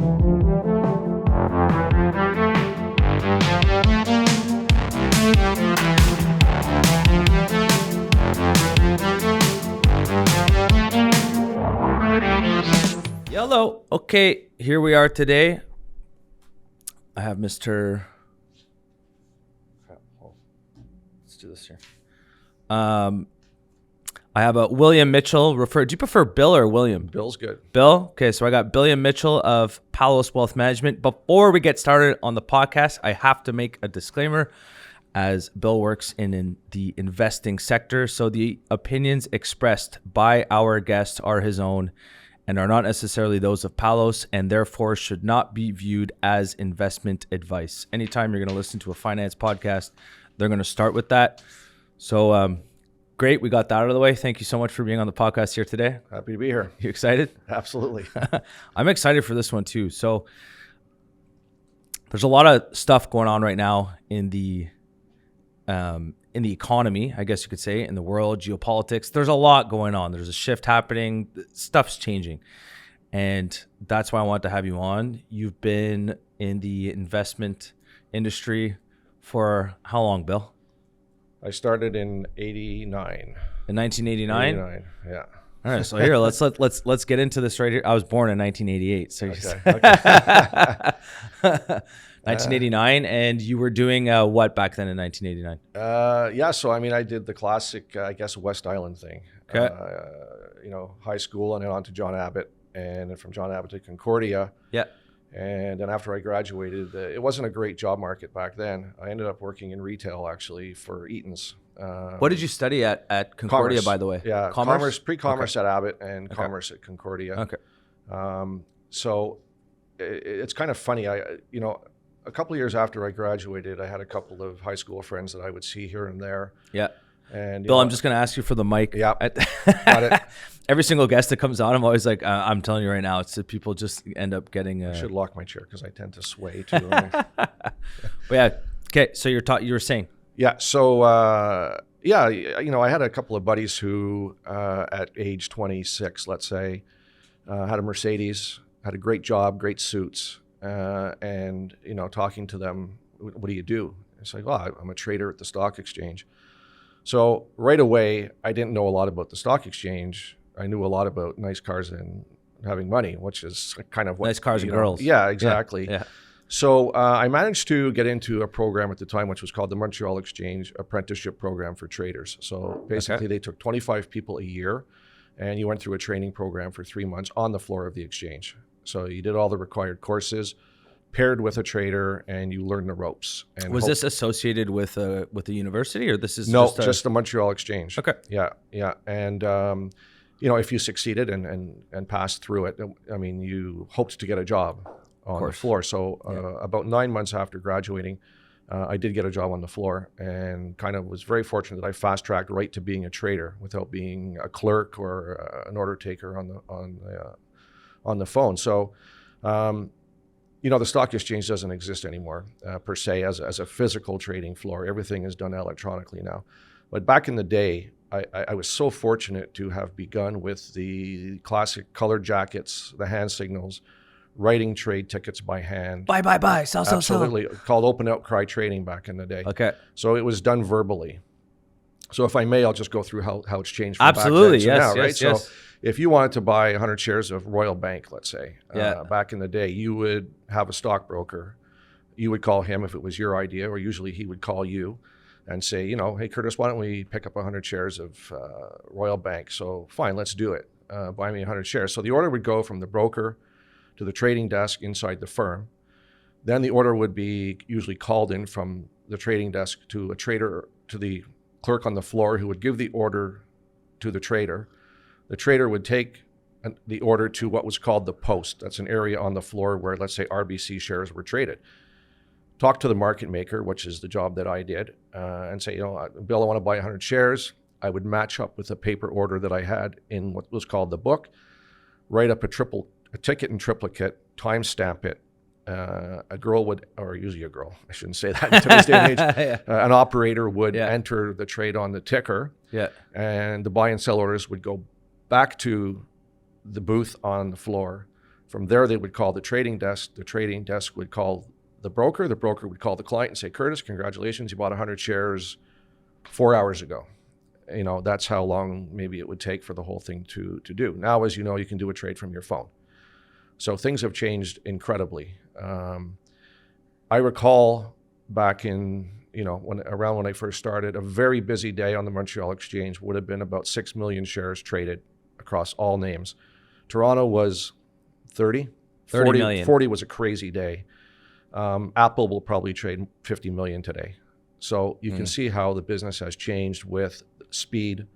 Hello. Okay, here we are today. I have Mr. Let's do this here. I have a William Mitchell. Do you prefer Bill or William? Bill's good. Bill? Okay, so I got William Mitchell of Palos Wealth Management. Before we get started on the podcast, I have to make a disclaimer, as Bill works in the investing sector. So the opinions expressed by our guests are his own and are not necessarily those of Palos, and therefore should not be viewed as investment advice. Anytime you're going to listen to a finance podcast, they're going to start with that. So great, we got that out of the way. Thank you so much for being on the podcast here today. Happy to be here. You excited? Absolutely. I'm excited for this one too. So there's a lot of stuff going on right now in the economy, I guess you could say, in the world, geopolitics. There's a lot going on. There's a shift happening. Stuff's changing. And that's why I wanted to have you on. You've been in the investment industry for how long, Bill? I started in 89. In 1989? 89, yeah. All right, so here, let's get into this right here. I was born in 1988. So Okay. 1989, and you were doing what back then in 1989? Yeah, so I mean, I did the classic, I guess, West Island thing. Okay. High school and then on to John Abbott, and then from John Abbott to Concordia. Yeah. And then after I graduated, it wasn't a great job market back then. I ended up working in retail, actually, for Eaton's. What did you study at Concordia, commerce, by the way? Yeah, commerce, pre-commerce at Abbott and commerce at Concordia. Okay. So it's kind of funny. A couple of years after I graduated, I had a couple of high school friends that I would see here and there. Yeah. And Bill, I'm just going to ask you for the mic. Yeah. Got it. Every single guest that comes on, I'm always like, I'm telling you right now, it's that people just end up getting. I should lock my chair because I tend to sway too. But yeah. Okay. So you were saying. Yeah. So, I had a couple of buddies who, at age 26, let's say, had a Mercedes, had a great job, great suits. And talking to them, what do you do? It's like, well, I'm a trader at the stock exchange. So right away, I didn't know a lot about the stock exchange. I knew a lot about nice cars and having money, which is kind of what nice cars and girls. Yeah, exactly. Yeah. So I managed to get into a program at the time, which was called the Montreal Exchange Apprenticeship Program for Traders. So basically, They took 25 people a year, and you went through a training program for 3 months on the floor of the exchange. So you did all the required courses, paired with a trader, and you learned the ropes. And was this associated with the university, or this is just the Montreal Exchange? Okay. Yeah. And if you succeeded and passed through it, I mean, you hoped to get a job on the floor. So about 9 months after graduating, I did get a job on the floor, and kind of was very fortunate that I fast tracked right to being a trader without being a clerk or an order taker on the phone. So, the stock exchange doesn't exist anymore per se as a physical trading floor. Everything is done electronically now. But back in the day, I was so fortunate to have begun with the classic colored jackets, the hand signals, writing trade tickets by hand. Buy, sell. Absolutely. Called open outcry trading back in the day. Okay. So it was done verbally. So if I may, I'll just go through how it's changed from Absolutely. back then to now, right? Yes. So if you wanted to buy 100 shares of Royal Bank, let's say, back in the day, you would have a stockbroker. You would call him if it was your idea, or usually he would call you and say, hey, Curtis, why don't we pick up 100 shares of Royal Bank? So fine, let's do it. Buy me 100 shares. So the order would go from the broker to the trading desk inside the firm. Then the order would be usually called in from the trading desk to a trader, to the clerk on the floor, who would give the order to the trader. The trader would take the order to what was called the post. That's an area on the floor where, let's say, RBC shares were traded. Talk to the market maker, which is the job that I did, and say, Bill, I want to buy 100 shares. I would match up with a paper order that I had in what was called the book, write up a ticket in triplicate, timestamp it. A girl would, or usually a girl, I shouldn't say that in today's day and age, an operator would enter the trade on the ticker, and the buy and sell orders would go back to the booth on the floor. From there, they would call the trading desk. The trading desk would call the broker. The broker would call the client and say, Curtis, congratulations, you bought 100 shares 4 hours ago. That's how long maybe it would take for the whole thing to do. Now, as you know, you can do a trade from your phone. So things have changed incredibly. I recall back in, when I first started, a very busy day on the Montreal Exchange would have been about 6 million shares traded across all names. Toronto was 30 million. 40 was a crazy day. Apple will probably trade 50 million today. So you can see how the business has changed with speed,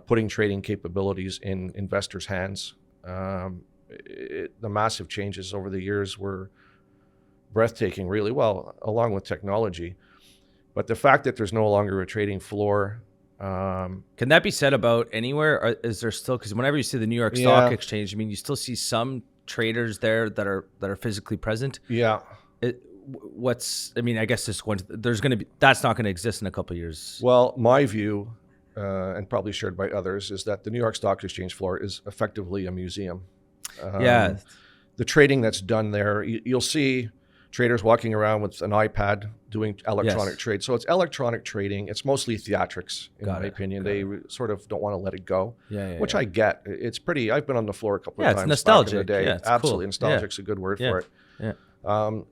putting trading capabilities in investors' hands. The massive changes over the years were breathtaking, really, well, along with technology. But the fact that there's no longer a trading floor. Can that be said about anywhere? Or is there still, because whenever you see the New York Stock Exchange, you still see some traders there that are physically present. Yeah. I guess that's not going to exist in a couple of years. Well, my view, and probably shared by others, is that the New York Stock Exchange floor is effectively a museum. The trading that's done there, you'll see traders walking around with an iPad doing electronic trades. So it's electronic trading. It's mostly theatrics, in my opinion. They sort of don't want to let it go, which I get. It's pretty. I've been on the floor a couple of times. It's nostalgic. Back in the day. Yeah, absolutely, cool. nostalgic's a good word for it. Yeah.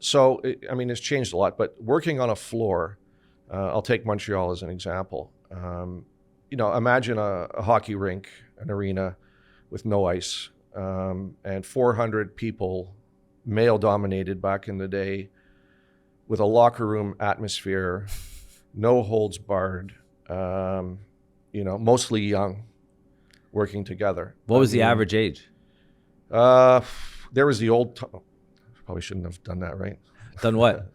It's changed a lot. But working on a floor, I'll take Montreal as an example. Imagine a hockey rink, an arena with no ice, and 400 people, male-dominated back in the day, with a locker room atmosphere, no holds barred, mostly young, working together. What was the average age? There was the old... Probably shouldn't have done that, right? Done what?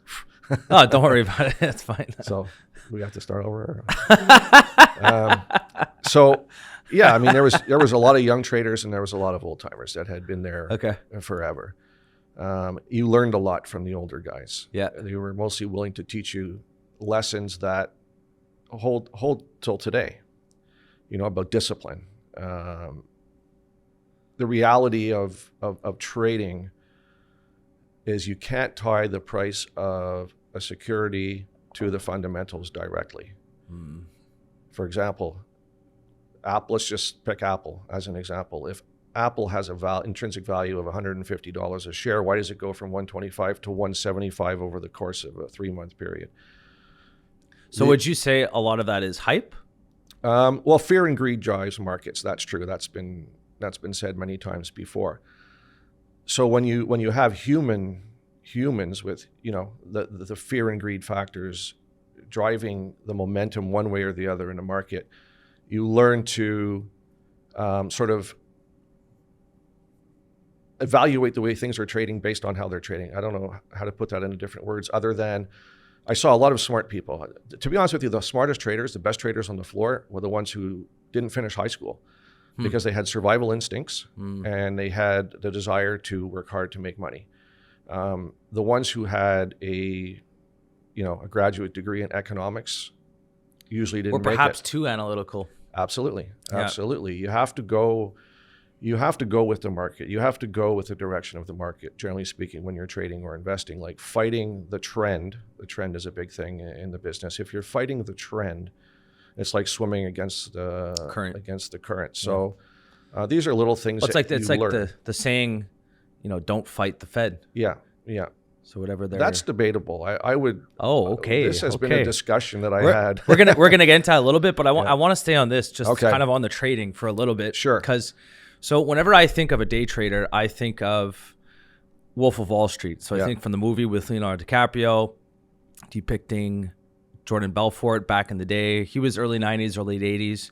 Oh, don't worry about it. It's fine. So we have to start over. There was a lot of young traders and there was a lot of old timers that had been there forever. You learned a lot from the older guys. Yeah, they were mostly willing to teach you lessons that hold till today. About discipline. The reality of trading is you can't tie the price of a security to the fundamentals directly. For example, Apple. Let's just pick Apple as an example. If Apple has a intrinsic value of $150 a share, why does it go from 125 to 175 over the course of a 3-month period? So would you say a lot of that is hype? Well, fear and greed drives markets. That's true. That's been said many times before. So when you have humans with the fear and greed factors driving the momentum one way or the other in the market, you learn to sort of evaluate the way things are trading based on how they're trading. I don't know how to put that into different words other than I saw a lot of smart people. To be honest with you, the smartest traders, the best traders on the floor were the ones who didn't finish high school because they had survival instincts and they had the desire to work hard to make money. The ones who had a graduate degree in economics usually didn't make it. Or perhaps too analytical. Absolutely. You have to go with the market. You have to go with the direction of the market, generally speaking, when you're trading or investing. Like fighting the trend is a big thing in the business. If you're fighting the trend, it's like swimming against the current. So these are little things it's like the saying, don't fight the Fed. Yeah. So whatever that's debatable. I would. Oh, okay. This has been a discussion that I had. we're gonna get into that a little bit, but I want to stay on this kind of on the trading for a little bit. Sure. Because whenever I think of a day trader, I think of Wolf of Wall Street. So I think from the movie with Leonardo DiCaprio, depicting Jordan Belfort back in the day. He was early 90s or late 80s.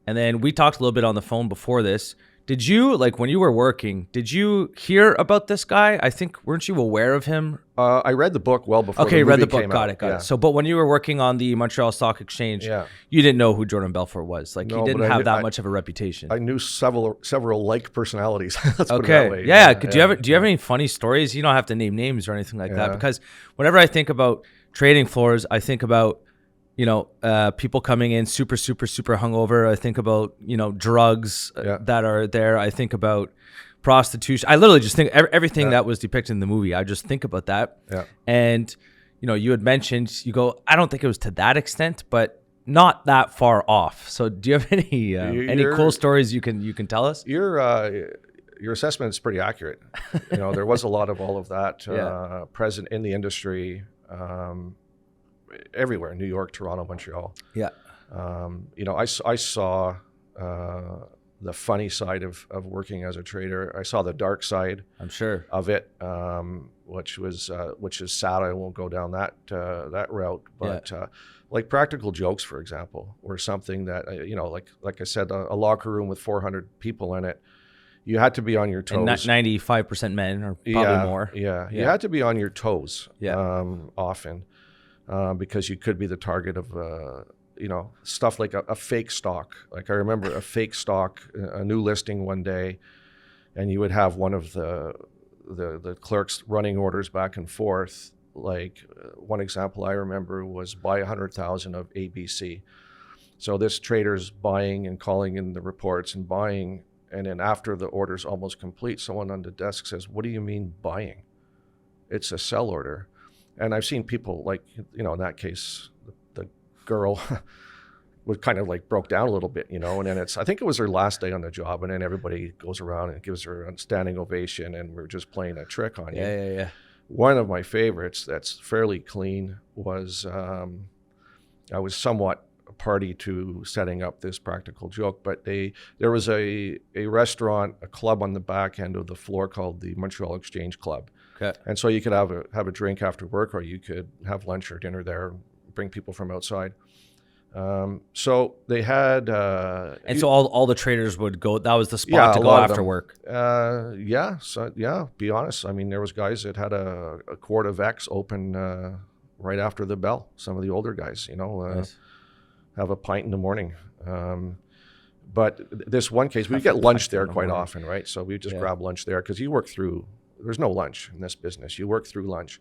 And then we talked a little bit on the phone before this. Did you, when you were working, did you hear about this guy? I think, weren't you aware of him? I read the book well before the movie read the book. came Got out. it. So, but when you were working on the Montreal Stock Exchange, you didn't know who Jordan Belfort was. He didn't have that much of a reputation. I knew several like personalities. Let's put it that way. Yeah. Do you have any funny stories? You don't have to name names or anything like that, because whenever I think about trading floors, I think about people coming in super, super, super hungover. I think about, drugs that are there. I think about prostitution. I literally just think everything that was depicted in the movie. I just think about that. Yeah. And you had mentioned, you go, I don't think it was to that extent, but not that far off. So do you have any cool stories you can tell us? Your assessment is pretty accurate. There was a lot of all of that present in the industry everywhere, New York, Toronto, Montreal. Yeah. I saw the funny side of working as a trader. I saw the dark side, I'm sure, of it, which is sad. I won't go down that route, but like practical jokes, for example, were something that like I said, a locker room with 400 people in it. You had to be on your toes. And 95% men, or probably more. Yeah, you had to be on your toes. Often, because you could be the target of stuff like a fake stock. Like I remember a fake stock, a new listing one day, and you would have one of the clerks running orders back and forth. Like one example I remember was buy 100,000 of ABC. So this trader's buying and calling in the reports and buying, and then after the order's almost complete, someone on the desk says, "What do you mean buying? It's a sell order." And I've seen people like, in that case, the girl was kind of like broke down a little bit, and then I think it was her last day on the job, and then everybody goes around and gives her a standing ovation, and we're just playing a trick on you. Yeah. One of my favorites that's fairly clean was I was somewhat a party to setting up this practical joke, but there was a restaurant, a club on the back end of the floor called the Montreal Exchange Club. Okay. And so you could have a drink after work, or you could have lunch or dinner there, bring people from outside. So they had, so all the traders would go. That was the spot to go after work. Be honest. I mean, there was guys that had a quart of X open right after the bell. Some of the older guys, nice. Have a pint in the morning. But this one case, we get lunch there quite often, right? So we just grab lunch there because you work through. There's no lunch in this business. You work through lunch.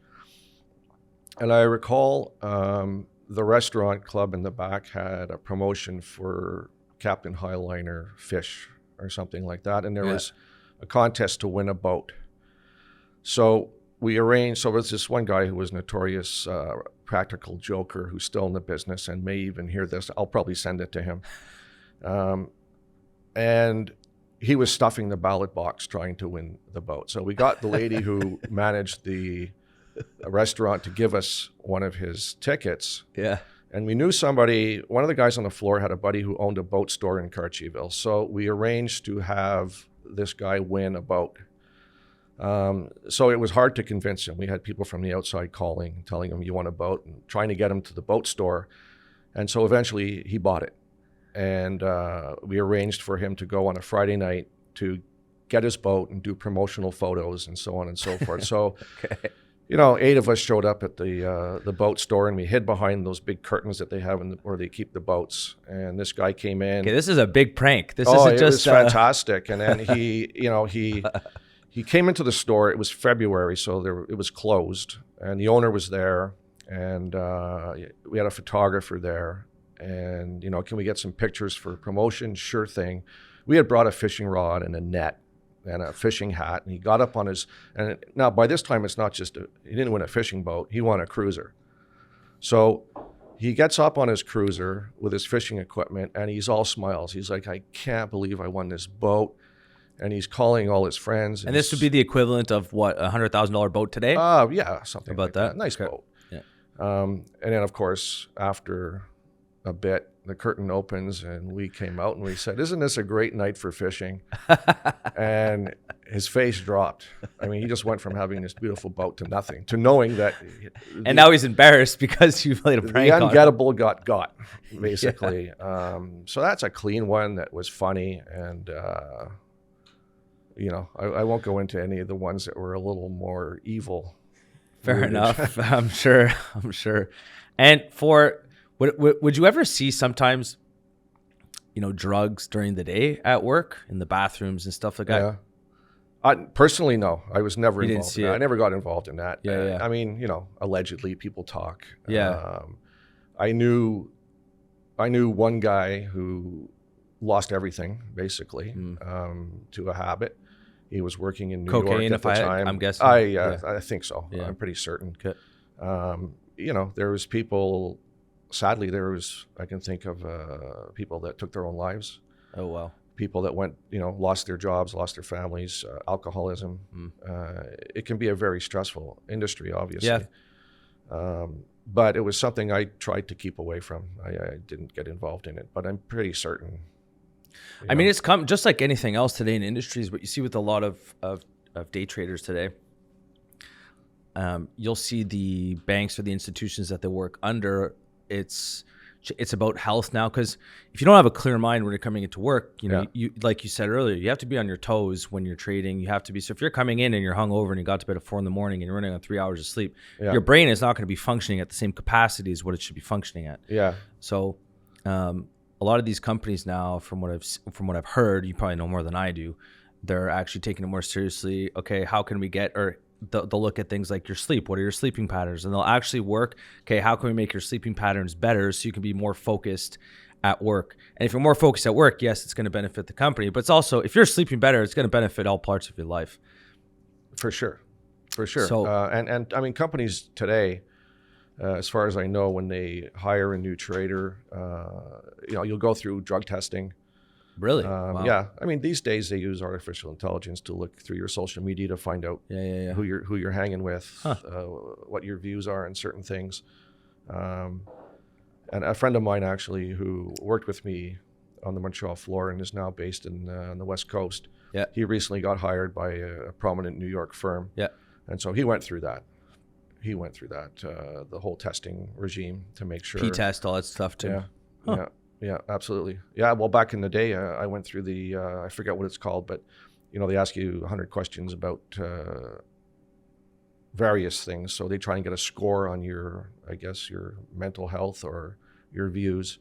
And I recall the restaurant club in the back had a promotion for Captain Highliner fish or something like that. And there was a contest to win a boat. So we arranged, so there's this one guy who was notorious practical joker who's still in the business and may even hear this. I'll probably send it to him. And he was stuffing the ballot box trying to win the boat. So we got the lady who managed the restaurant to give us one of his tickets. Yeah. And we knew somebody, one of the guys on the floor had a buddy who owned a boat store in Cartierville. So we arranged to have this guy win a boat. So it was hard to convince him. We had people from the outside calling, telling him you want a boat, and trying to get him to the boat store. And so eventually he bought it. And we arranged for him to go on a Friday night to get his boat and do promotional photos and so on and so forth. So, okay. 8 of us showed up at the boat store, and we hid behind those big curtains that they have where they keep the boats. And this guy came in. Okay, this is a big prank. This isn't just it was fantastic. And then he came into the store. It was February, so it was closed, and the owner was there, and we had a photographer there. And can we get some pictures for promotion? Sure thing. We had brought a fishing rod and a net and a fishing hat, and he got up on now by this time it's not just he didn't win a fishing boat, he won a cruiser. So he gets up on his cruiser with his fishing equipment, and he's all smiles. He's like, "I can't believe I won this boat." And he's calling all his friends. And this would be the equivalent of what, $100,000 boat today? Yeah, something about like that. Nice okay. boat. Yeah. And then of course, after a bit, the curtain opens and we came out and we said, "Isn't this a great night for fishing?" And his face dropped. I mean, he just went from having this beautiful boat to nothing, to knowing that. And now he's embarrassed because you played a prank on him. The ungettable got, basically. So that's a clean one that was funny. And, I won't go into any of the ones that were a little more evil. Fair enough. I'm sure. And would you ever see sometimes, drugs during the day at work in the bathrooms and stuff like that? Personally, no. I was never you involved in that. I never got involved in that. Yeah. I mean, allegedly people talk. Yeah. I knew one guy who lost everything, basically, to a habit. He was working in New Cocaine, York at the time. I'm guessing. I think so. Yeah. I'm pretty certain. Okay. There was people. Sadly, I can think of people that took their own lives. Oh wow. People that went, lost their jobs, lost their families, alcoholism. It can be a very stressful industry, obviously. Yeah. But it was something I tried to keep away from. I didn't get involved in it, but I'm pretty certain. I mean, it's come just like anything else today in industries. What you see with a lot of day traders today, you'll see the banks or the institutions that they work under. It's about health now, because if you don't have a clear mind when you're coming into work, you like you said earlier, you have to be on your toes when you're trading. You have to be. So if you're coming in and you're hungover and you got to bed at 4 a.m. and you're running on 3 hours of sleep, your brain is not going to be functioning at the same capacity as what it should be functioning at. Yeah. So a lot of these companies now, from what I've heard, you probably know more than I do, they're actually taking it more seriously. Okay, how can we get, or they'll look at things like your sleep. What are your sleeping patterns? And they'll actually work, okay, how can we make your sleeping patterns better so you can be more focused at work? And if you're more focused at work, yes, it's going to benefit the company. But it's also, if you're sleeping better, it's going to benefit all parts of your life. For sure. So, and I mean, companies today, as far as I know, when they hire a new trader, you'll go through drug testing. Really? Wow. Yeah. I mean, these days they use artificial intelligence to look through your social media to find out who you're hanging with, what your views are on certain things. And a friend of mine actually who worked with me on the Montreal floor and is now based on the West Coast. Yeah. He recently got hired by a prominent New York firm. Yeah. And so he went through that. The whole testing regime to make sure. P-test, all that stuff too. Yeah. Huh. Yeah, absolutely. Yeah, well, back in the day, I went through I forget what it's called, but, they ask you 100 questions about various things. So they try and get a score on your mental health or your views.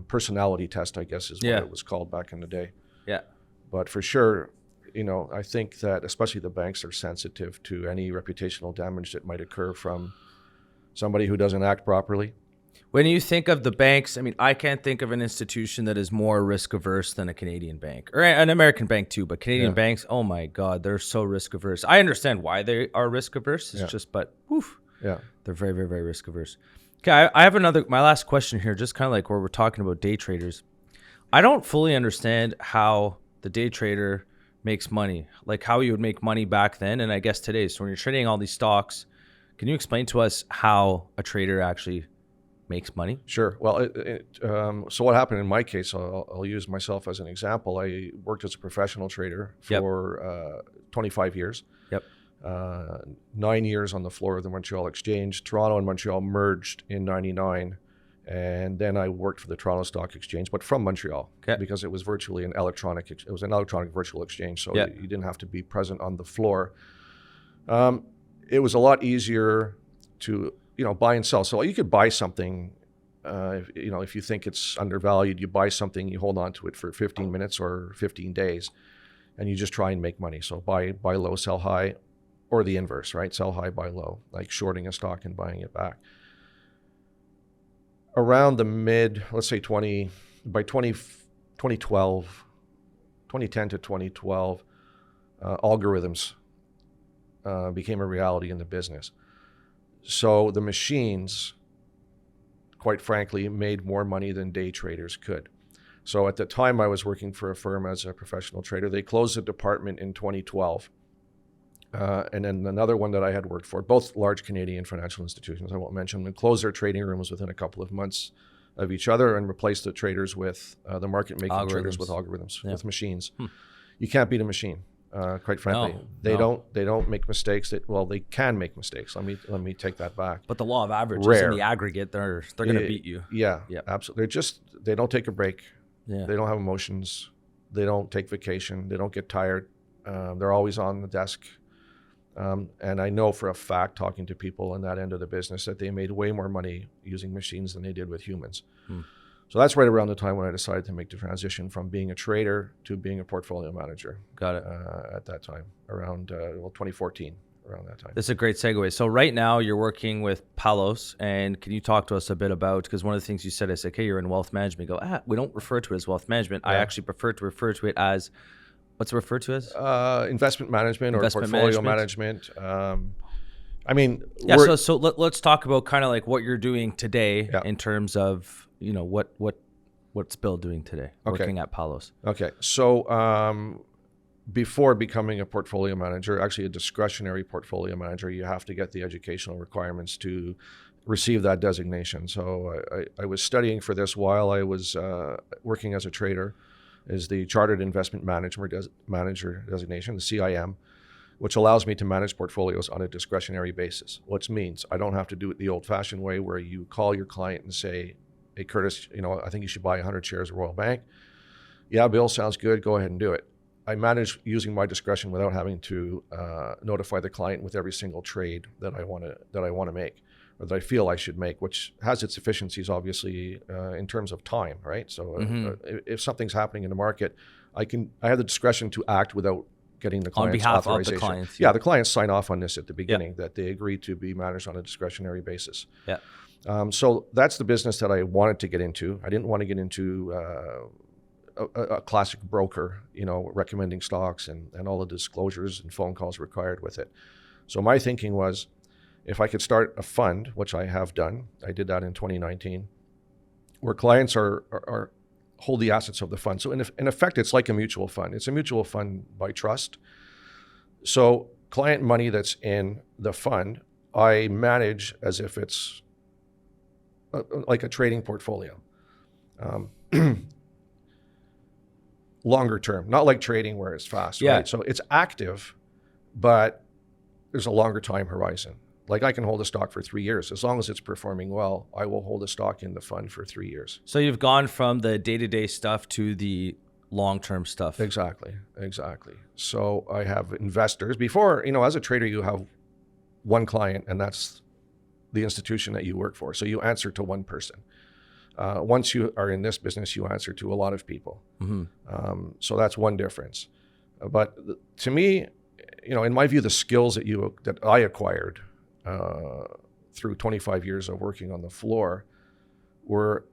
Personality test, I guess, is what it was called back in the day. Yeah. But for sure, I think that especially the banks are sensitive to any reputational damage that might occur from somebody who doesn't act properly. When you think of the banks, I mean, I can't think of an institution that is more risk averse than a Canadian bank, or an American bank too. But Canadian banks, oh my God, they're so risk averse. I understand why they are risk averse. It's just, but they're very, very, very risk averse. Okay, I have my last question here, just kind of like where we're talking about day traders. I don't fully understand how the day trader makes money, like how you would make money back then, and I guess today. So when you're trading all these stocks, can you explain to us how a trader actually makes money? Sure. Well, so what happened in my case, I'll use myself as an example. I worked as a professional trader for 25 years. Yep. 9 years on the floor of the Montreal Exchange. Toronto and Montreal merged in 99. And then I worked for the Toronto Stock Exchange, but from Montreal, because it was virtually an electronic virtual exchange. So you didn't have to be present on the floor. It was a lot easier to buy and sell. So you could buy something, if you think it's undervalued, you buy something, you hold on to it for 15 minutes or 15 days, and you just try and make money. So buy low, sell high, or the inverse, right? Sell high, buy low, like shorting a stock and buying it back. Around the let's say 2010 to 2012, algorithms became a reality in the business. So the machines, quite frankly, made more money than day traders could. So at the time I was working for a firm as a professional trader. They closed the department in 2012. And then another one that I had worked for, both large Canadian financial institutions, I won't mention them, closed their trading rooms within a couple of months of each other and replaced the traders with the market-making traders with algorithms, with machines. You can't beat a machine. Quite frankly, they don't make mistakes. They can make mistakes. Let me take that back. But the law of averages in the aggregate, they're going to beat you. Yeah, absolutely. They don't take a break. Yeah. They don't have emotions. They don't take vacation. They don't get tired. They're always on the desk. And I know for a fact, talking to people on that end of the business, that they made way more money using machines than they did with humans. So that's right around the time when I decided to make the transition from being a trader to being a portfolio manager. Got it. At that time, around 2014, around that time. This is a great segue. So right now you're working with Palos, and can you talk to us a bit about, because one of the things you said is like, hey, you're in wealth management. You go, we don't refer to it as wealth management. I actually prefer to refer to it as What's it referred to as? Investment management or portfolio management. I mean, so let's talk about kind of like what you're doing today in terms of, what's Bill doing today working at Palos. Okay. So before becoming a portfolio manager, actually a discretionary portfolio manager, you have to get the educational requirements to receive that designation. So I was studying for this while I was working as a trader, is the Chartered Investment Manager designation, the CIM, which allows me to manage portfolios on a discretionary basis, which means I don't have to do it the old-fashioned way where you call your client and say, hey, Curtis, I think you should buy 100 shares of Royal Bank. Yeah, Bill, sounds good. Go ahead and do it. I manage using my discretion without having to notify the client with every single trade that I want to make, or that I feel I should make, which has its efficiencies, obviously, in terms of time, right? So if something's happening in the market, I have the discretion to act without getting the client's authorization. On behalf of the clients. Yeah, the clients sign off on this at the beginning that they agree to be managed on a discretionary basis. Yeah. So that's the business that I wanted to get into. I didn't want to get into a classic broker, recommending stocks and all the disclosures and phone calls required with it. So my thinking was, if I could start a fund, which I have done, I did that in 2019, where clients hold the assets of the fund. So in effect, it's like a mutual fund. It's a mutual fund by trust. So client money that's in the fund, I manage as if it's like a trading portfolio. Longer term, not like trading where it's fast, right? So it's active, but there's a longer time horizon. Like I can hold a stock for 3 years. As long as it's performing well, I will hold a stock in the fund for 3 years. So you've gone from the day-to-day stuff to the long-term stuff. Exactly. So I have investors. Before, as a trader, you have one client, and that's the institution that you work for. So you answer to one person. Once you are in this business, you answer to a lot of people. So that's one difference. But to me, in my view, the skills that I acquired through 25 years of working on the floor were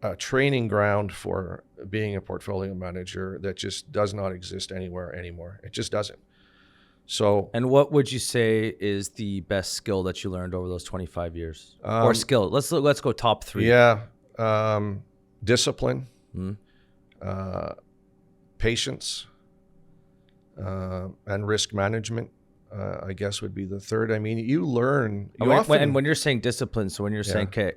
a training ground for being a portfolio manager that just does not exist anywhere anymore. It just doesn't. So, and what would you say is the best skill that you learned over those 25 years? Or skill? Let's go top 3. Yeah, discipline, patience, and risk management. I guess would be the third. I mean, you learn. And when you're saying discipline, so when you're saying, okay,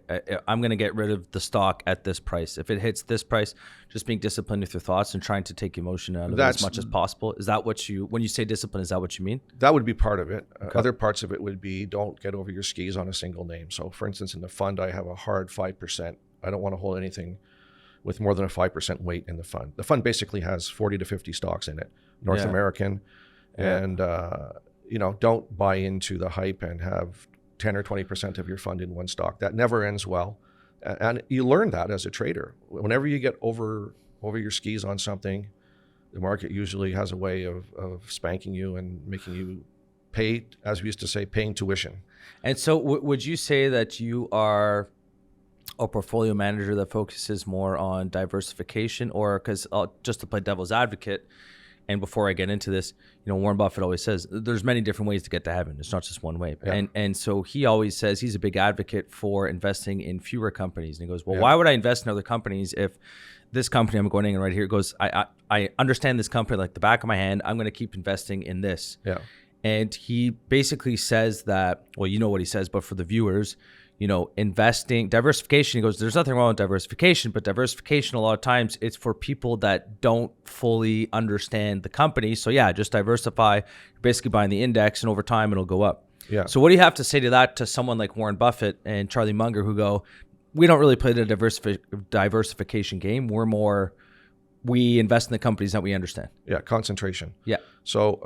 I'm going to get rid of the stock at this price. If it hits this price, just being disciplined with your thoughts and trying to take emotion out of it as much as possible. Is that when you say discipline, is that what you mean? That would be part of it. Okay. Other parts of it would be don't get over your skis on a single name. So for instance, in the fund, I have a hard 5%. I don't want to hold anything with more than a 5% weight in the fund. The fund basically has 40 to 50 stocks in it, North American, and don't buy into the hype and have 10 or 20% of your fund in one stock. That never ends well. And you learn that as a trader. Whenever you get over your skis on something, the market usually has a way of spanking you and making you pay, as we used to say, paying tuition. And so would you say that you are a portfolio manager that focuses more on diversification, or because just to play devil's advocate, and before I get into this, Warren Buffett always says there's many different ways to get to heaven. It's not just one way. Yeah. And so he always says he's a big advocate for investing in fewer companies. And he goes, well, why would I invest in other companies if this company I'm going in right here goes, I understand this company like the back of my hand. I'm going to keep investing in this. Yeah. And he basically says that, well, you know what he says, but for the viewers, investing, diversification, he goes, there's nothing wrong with diversification, but diversification, a lot of times it's for people that don't fully understand the company. So yeah, just diversify. You're basically buying the index and over time it'll go up. Yeah. So what do you have to say to that, to someone like Warren Buffett and Charlie Munger who go, we don't really play the diversification game. We invest in the companies that we understand. Yeah, concentration. Yeah. So,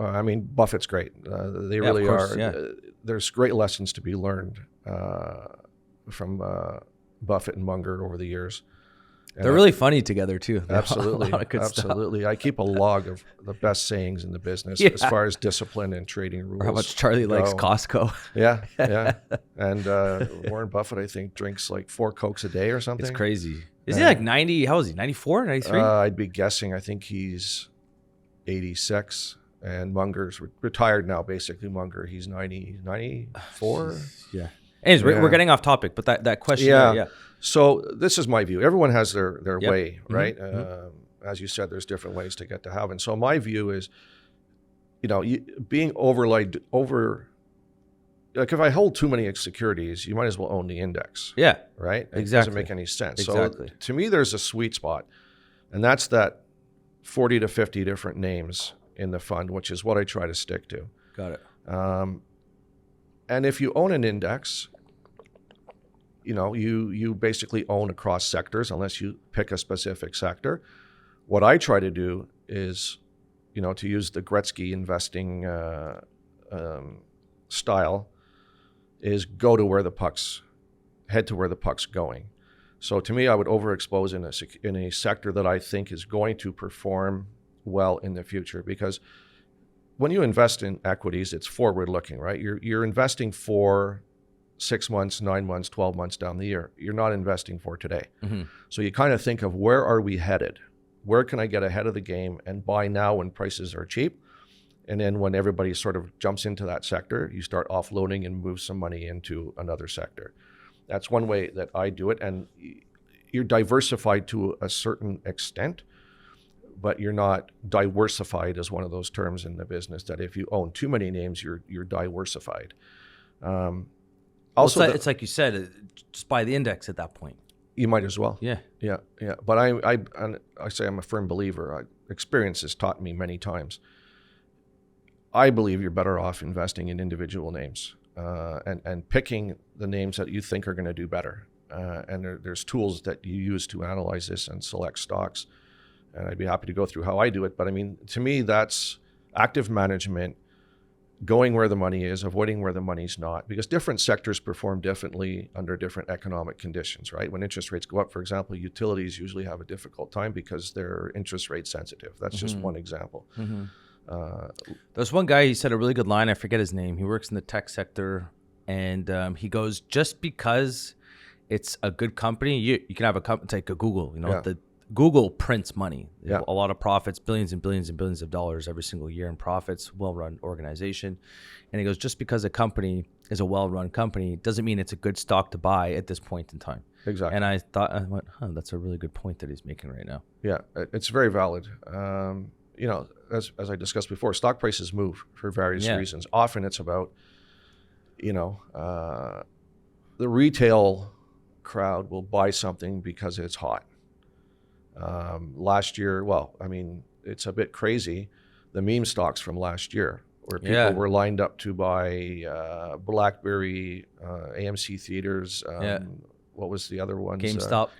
Buffett's great. They really are. Yeah. There's great lessons to be learned from Buffett and Munger over the years. And they're really funny together too. Absolutely. Absolutely. Stuff. I keep a log of the best sayings in the business as far as discipline and trading rules. Or how much Charlie likes Costco. Yeah. And Warren Buffett, I think, drinks like 4 Cokes a day or something. It's crazy. Is he like 90? How is he? 94, 93? I'd be guessing. I think he's 86, and Munger's retired now, basically. Munger, he's 94. Yeah. Anyways, we're getting off topic, but that question. Yeah. So this is my view. Everyone has their way, right? As you said, there's different ways to get to heaven. So my view is, being like if I hold too many securities, you might as well own the index. Yeah. Right? It Exactly. doesn't make any sense. Exactly. So to me, there's a sweet spot, and that's that 40 to 50 different names in the fund, which is what I try to stick to. Got it. And if you own an index, you basically own across sectors unless you pick a specific sector. What I try to do is, to use the Gretzky investing style, is go to where the puck's, head to where the puck's going. So to me, I would overexpose in a sector that I think is going to perform well in the future, because when you invest in equities, it's forward looking, right? You're investing for 6 months, 9 months, 12 months down the year. You're not investing for today. Mm-hmm. So you kind of think of, where are we headed? Where can I get ahead of the game and buy now when prices are cheap? And then when everybody sort of jumps into that sector, you start offloading and move some money into another sector. That's one way that I do it. And you're diversified to a certain extent, but you're not diversified, as one of those terms in the business, that if you own too many names, you're diversified. Also, it's like you said, just buy the index at that point. You might as well. Yeah. But I say I'm a firm believer. Experience has taught me many times. I believe you're better off investing in individual names and picking the names that you think are going to do better. And there's tools that you use to analyze this and select stocks. And I'd be happy to go through how I do it. But I mean, to me, that's active management, going where the money is, avoiding where the money's not, because different sectors perform differently under different economic conditions, right? When interest rates go up, for example, utilities usually have a difficult time because they're interest rate sensitive. That's just one example. Mm-hmm. There's one guy, he said a really good line. I forget his name. He works in the tech sector, and he goes, just because it's a good company, you can have a company, it's like a Google, the Google prints money, a lot of profits, billions and billions and billions of dollars every single year in profits, well-run organization. And he goes, just because a company is a well-run company doesn't mean it's a good stock to buy at this point in time. Exactly. And I went, that's a really good point that he's making right now. Yeah, it's very valid. As I discussed before, stock prices move for various reasons. Often it's about, the retail crowd will buy something because it's hot. Last year, it's a bit crazy, the meme stocks from last year, where people were lined up to buy BlackBerry, AMC Theaters, what was the other one? GameStop.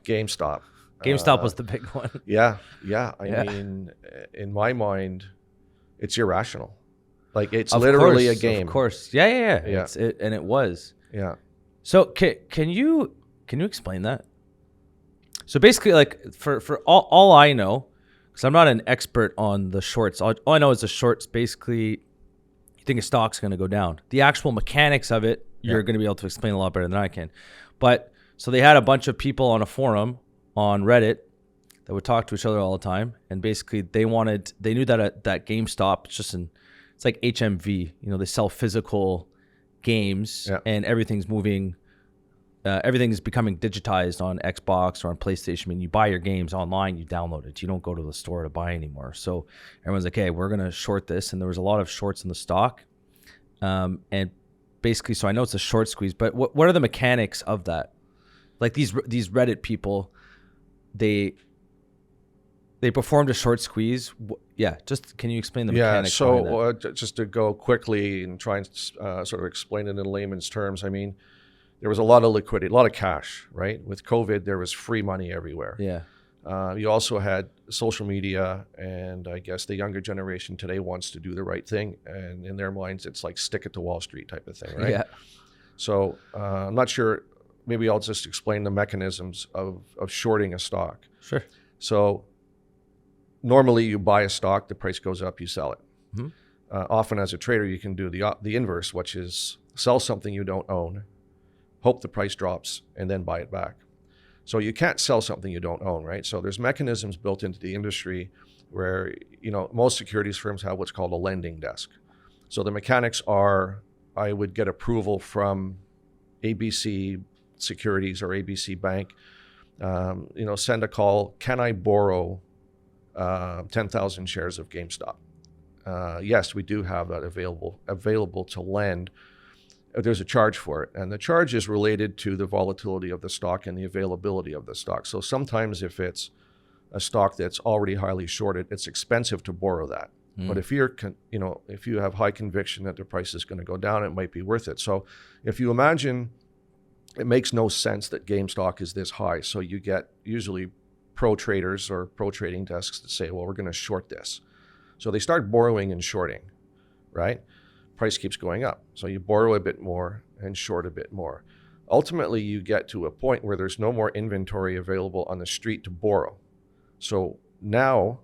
GameStop was the big one. I mean, in my mind, it's irrational. Like, it's literally a game. Of course. Yeah. It was. Yeah. So can you explain that? So basically, like, for all I know, because I'm not an expert on the shorts, all I know is the shorts, basically, you think a stock's going to go down. The actual mechanics of it, you're going to be able to explain a lot better than I can. But so they had a bunch of people on a forum on Reddit that would talk to each other all the time, and basically they knew that that GameStop, it's like HMV, they sell physical games, and everything's moving. Everything is becoming digitized on Xbox or on PlayStation. I mean, you buy your games online, you download it. You don't go to the store to buy anymore. So everyone's like, hey, we're going to short this. And there was a lot of shorts in the stock. And basically, so I know it's a short squeeze, but what are the mechanics of that? Like these Reddit people, they performed a short squeeze. Just can you explain the mechanics? Yeah, so just to go quickly and try and sort of explain it in layman's terms, I mean, there was a lot of liquidity, a lot of cash, right? With COVID, there was free money everywhere. Yeah. You also had social media, and I guess the younger generation today wants to do the right thing. And in their minds, it's like stick it to Wall Street type of thing, right? Yeah. So I'm not sure. Maybe I'll just explain the mechanisms of shorting a stock. Sure. So normally you buy a stock, the price goes up, you sell it. Mm-hmm. Often as a trader, you can do the inverse, which is sell something you don't own, hope the price drops, and then buy it back. So you can't sell something you don't own, right? So there's mechanisms built into the industry where, most securities firms have what's called a lending desk. So the mechanics are, I would get approval from ABC Securities or ABC Bank, send a call, can I borrow 10,000 shares of GameStop? Yes, we do have that available to lend. There's a charge for it, and the charge is related to the volatility of the stock and the availability of the stock. So sometimes if it's a stock that's already highly shorted, it's expensive to borrow that. But if if you have high conviction that the price is going to go down, it might be worth it. So if you imagine, it makes no sense that GameStop is this high. So you get usually pro traders or pro trading desks that say, well, we're going to short this. So they start borrowing and shorting, right? Price keeps going up. So you borrow a bit more and short a bit more. Ultimately, you get to a point where there's no more inventory available on the street to borrow. So now,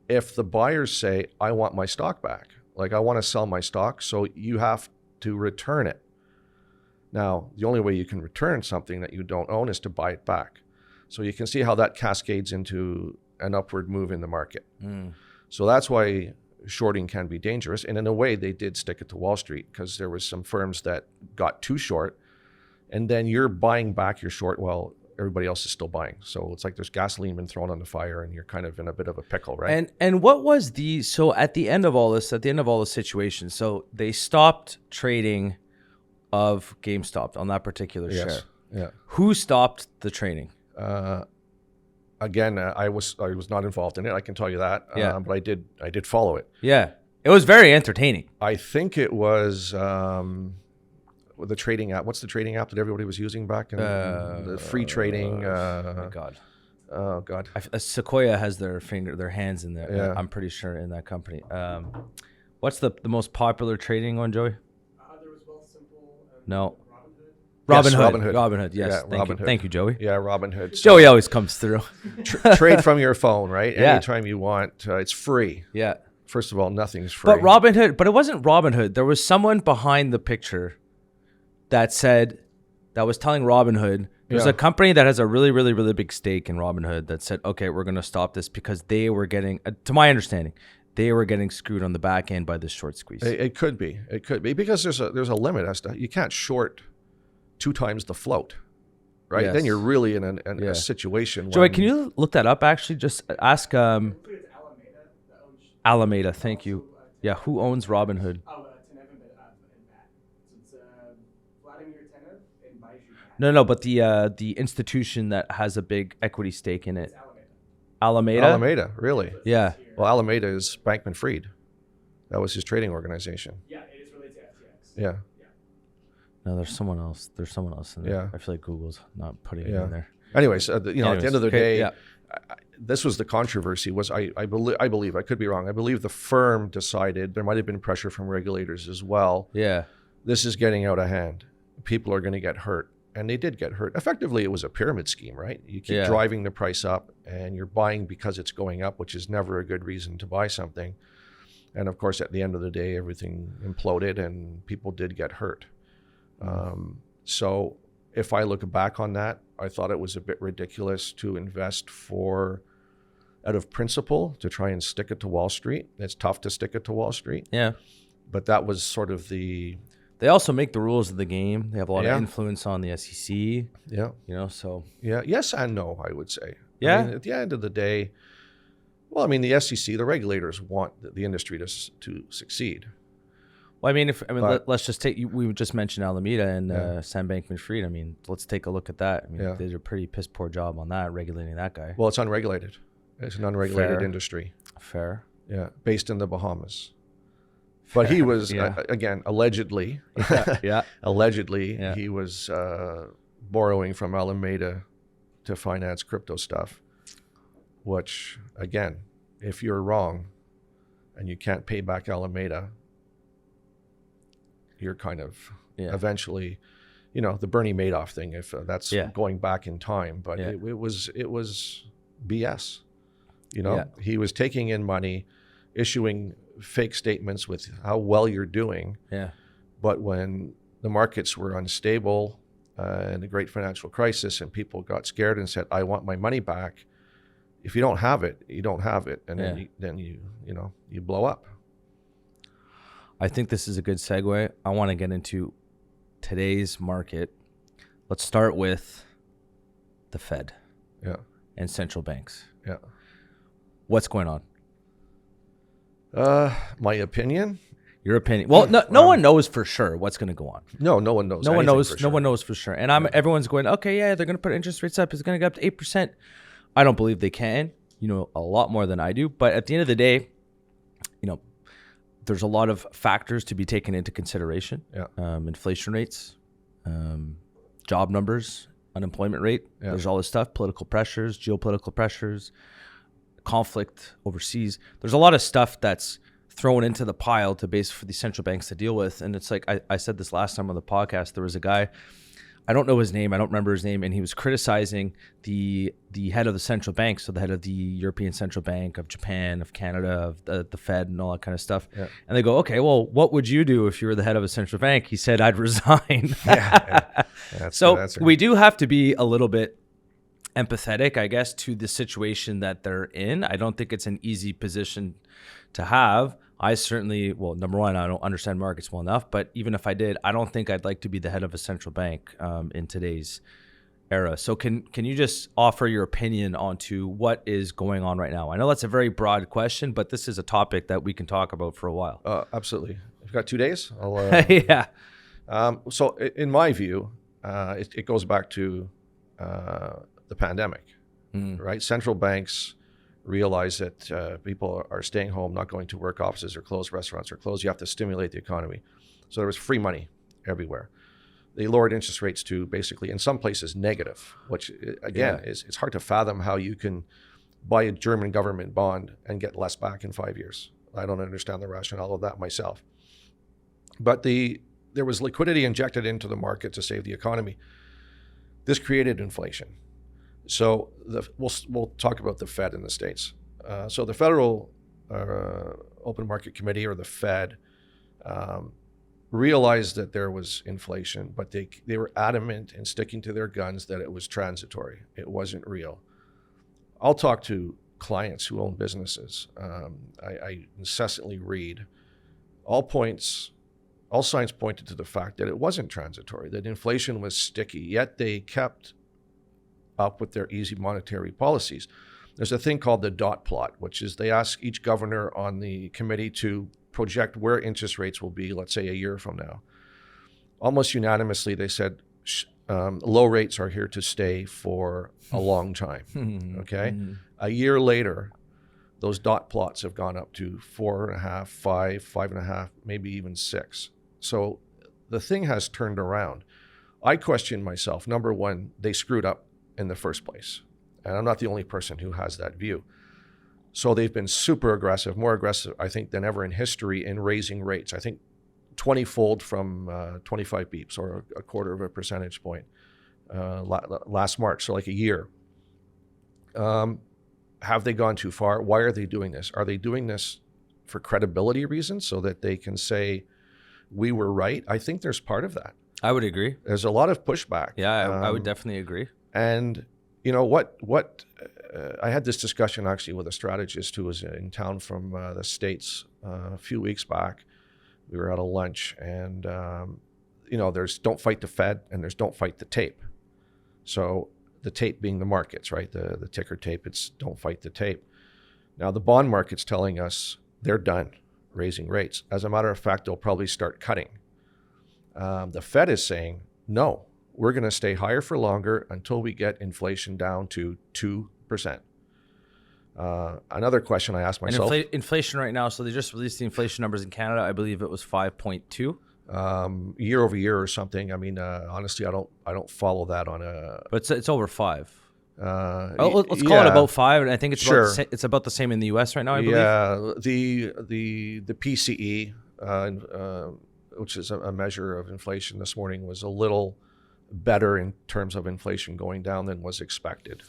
if the buyers say, I want my stock back, like I want to sell my stock, so you have to return it. Now, the only way you can return something that you don't own is to buy it back. So you can see how that cascades into an upward move in the market. So that's why shorting can be dangerous. And in a way, they did stick it to Wall Street because there was some firms that got too short, and then you're buying back your short while everybody else is still buying. So it's like there's gasoline been thrown on the fire and you're kind of in a bit of a pickle, right? And what was so at the end of all this situation, so they stopped trading of GameStop on that particular share. Yeah. Who stopped the trading? Again, I was not involved in it. I can tell you that. Yeah. But I did follow it. Yeah. It was very entertaining. I think it was the trading app. What's the trading app that everybody was using back in the free trading? Oh my God. Oh God. Sequoia has their hands in there. Yeah. I'm pretty sure in that company. What's the most popular trading one, Joey? There was Wealthsimple and No. Robinhood. Yes. Yeah, Robinhood. Thank you, Joey. Yeah, Robinhood. So Joey always comes through. trade from your phone, right? Yeah. Anytime you want. It's free. Yeah. First of all, nothing's free. But Robinhood, but it wasn't Robinhood. There was someone behind the picture that was telling Robinhood, there's a company that has a really, really, really big stake in Robinhood that said, okay, we're going to stop this because they were getting, to my understanding, they were getting screwed on the back end by this short squeeze. It could be because there's a limit as to, you can't short 2 times the float, right? Yes. Then you're really in a situation. Joey, can you look that up? Actually, just ask it's Alameda that owns. Alameda. Thank you. Yeah, who owns Robinhood? Tenev and Matt. So it's Vladimir Tenev and Baiju. No, but the institution that has a big equity stake in it. It's Alameda. Alameda, really? Yeah. Well, Alameda is Bankman-Fried. That was his trading organization. Yeah, it is related to FTX. Yeah. No, there's someone else. There's someone else in there. Yeah. I feel like Google's not putting it in there. Anyways, at the end of the day, yeah. this was the controversy. Was I believe I could be wrong. I believe the firm decided there might have been pressure from regulators as well. Yeah. This is getting out of hand. People are going to get hurt, and they did get hurt. Effectively, it was a pyramid scheme, right? You keep driving the price up, and you're buying because it's going up, which is never a good reason to buy something. And of course, at the end of the day, everything imploded, and people did get hurt. So if I look back on that, I thought it was a bit ridiculous to invest out of principle to try and stick it to Wall Street. It's tough to stick it to Wall Street. Yeah. But that was sort of they also make the rules of the game. They have a lot of influence on the SEC. Yeah. So. Yeah. Yes and no, I would say. Yeah. I mean, at the end of the day, the SEC, the regulators want the industry to succeed. Well, let's just we just mentioned Alameda and Sam Bankman-Fried. I mean, let's take a look at that. They did a pretty piss poor job on that, regulating that guy. Well, it's unregulated. It's an unregulated industry. Fair. Yeah, based in the Bahamas. But he was, again, allegedly, he was borrowing from Alameda to finance crypto stuff, which, again, if you're wrong and you can't pay back Alameda, you're kind of eventually, the Bernie Madoff thing, if that's going back in time. But it was BS. He was taking in money, issuing fake statements with how well you're doing. Yeah. But when the markets were unstable and the great financial crisis and people got scared and said, I want my money back, if you don't have it, you don't have it, and then you blow up. I think this is a good segue. I want to get into today's market. Let's start with the Fed. Yeah. And central banks. Yeah. What's going on? My opinion. Your opinion. Well, no one knows for sure what's going to go on. No one knows. No one knows. No one knows for sure. And everyone's going, okay, yeah, they're going to put interest rates up. It's going to go up to 8%. I don't believe they can. You know a lot more than I do. But at the end of the day, there's a lot of factors to be taken into consideration. Yeah. Inflation rates, job numbers, unemployment rate. Yeah. There's all this stuff. Political pressures, geopolitical pressures, conflict overseas. There's a lot of stuff that's thrown into the pile to base for these central banks to deal with. And it's like I said this last time on the podcast, there was a guy, I don't know his name, I don't remember his name, and he was criticizing the head of the central bank, so the head of the European Central Bank, of Japan, of Canada, of the Fed and all that kind of stuff. Yeah. And they go, okay, well, what would you do if you were the head of a central bank? He said, I'd resign. So we do have to be a little bit empathetic, I guess, to the situation that they're in. I don't think it's an easy position to have. I certainly, well, number one, I don't understand markets well enough, but even if I did, I don't think I'd like to be the head of a central bank in today's era. So can you just offer your opinion onto what is going on right now? I know that's a very broad question, but this is a topic that we can talk about for a while. Absolutely. You've got 2 days? Yeah. So in my view, it goes back to the pandemic, right? Central banks realize that people are staying home, not going to work, offices are closed, restaurants are closed. You have to stimulate the economy. So there was free money everywhere. They lowered interest rates to basically, in some places, negative, which again, it's hard to fathom how you can buy a German government bond and get less back in 5 years. I don't understand the rationale of that myself. But there was liquidity injected into the market to save the economy. This created inflation. So we'll talk about the Fed in the States. So the Federal Open Market Committee, or the Fed, realized that there was inflation, but they were adamant in sticking to their guns that it was transitory. It wasn't real. I'll talk to clients who own businesses. I incessantly read. All signs pointed to the fact that it wasn't transitory, that inflation was sticky, yet they kept up with their easy monetary policies. There's a thing called the dot plot, which is they ask each governor on the committee to project where interest rates will be, let's say, a year from now. Almost unanimously, they said low rates are here to stay for a long time. Okay? A year later, those dot plots have gone up to 4.5, 5, 5.5, maybe even 6. So the thing has turned around. I question myself. Number one, they screwed up in the first place. And I'm not the only person who has that view. So they've been super aggressive, more aggressive, I think, than ever in history in raising rates. I think 20-fold from 25 beeps, or a quarter of a percentage point last March, so like a year. Have they gone too far? Why are they doing this? Are they doing this for credibility reasons so that they can say, we were right? I think there's part of that. I would agree. There's a lot of pushback. Yeah, I would definitely agree. And you know what? I had this discussion actually with a strategist who was in town from the States a few weeks back. We were at a lunch, and there's don't fight the Fed and there's don't fight the tape. So the tape being the markets, right? The ticker tape. It's don't fight the tape. Now the bond market's telling us they're done raising rates. As a matter of fact, they'll probably start cutting. The Fed is saying no. We're going to stay higher for longer until we get inflation down to 2%. Another question I asked myself. And inflation right now, so they just released the inflation numbers in Canada. I believe it was 5.2. Year over year or something. I mean, honestly, I don't follow that on a. But it's over 5. Let's call it about 5, and I think it's about the same in the U.S. right now, I believe. Yeah, the PCE, which is a measure of inflation this morning, was a little better in terms of inflation going down than was expected.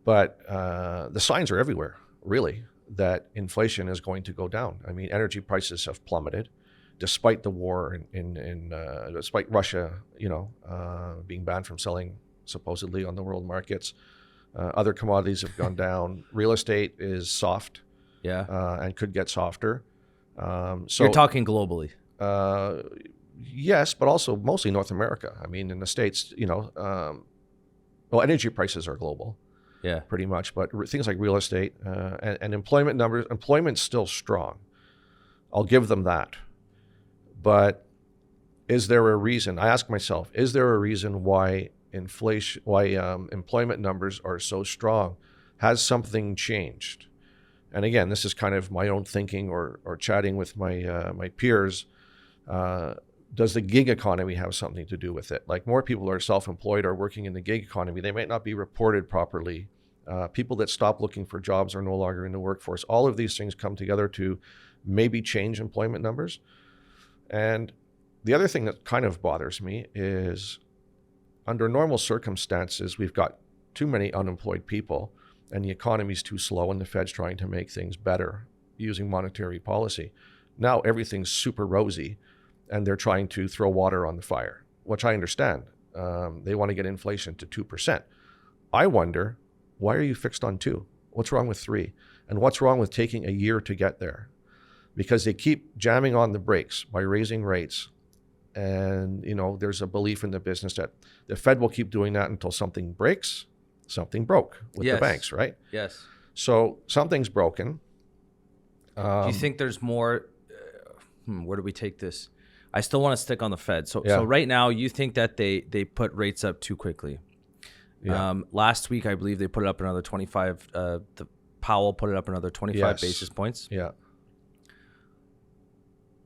But the signs are everywhere, really, that inflation is going to go down. I mean, energy prices have plummeted despite the war despite Russia, being banned from selling supposedly on the world markets. Other commodities have gone down. Real estate is soft. Yeah. And could get softer. So you're talking globally. Yes, but also mostly North America. I mean, in the States, well, energy prices are global. Yeah. Pretty much. But things like real estate and employment numbers, employment's still strong. I'll give them that. But is there a reason? I ask myself, is there a reason why employment numbers are so strong? Has something changed? And again, this is kind of my own thinking or chatting with my peers. Does the gig economy have something to do with it? Like, more people are self-employed or working in the gig economy. They might not be reported properly. People that stop looking for jobs are no longer in the workforce. All of these things come together to maybe change employment numbers. And the other thing that kind of bothers me is, under normal circumstances, we've got too many unemployed people and the economy's too slow and the Fed's trying to make things better using monetary policy. Now everything's super rosy and they're trying to throw water on the fire, which I understand. They want to get inflation to 2%. I wonder, why are you fixed on 2? What's wrong with 3? And what's wrong with taking a year to get there? Because they keep jamming on the brakes by raising rates. And, there's a belief in the business that the Fed will keep doing that until something breaks. Something broke with the banks, right? Yes. So something's broken. Do you think there's more? Where do we take this? I still want to stick on the Fed. So right now, you think that they put rates up too quickly. Yeah. Last week, I believe they put it up another 25. The Powell put it up another 25 basis points. Yeah.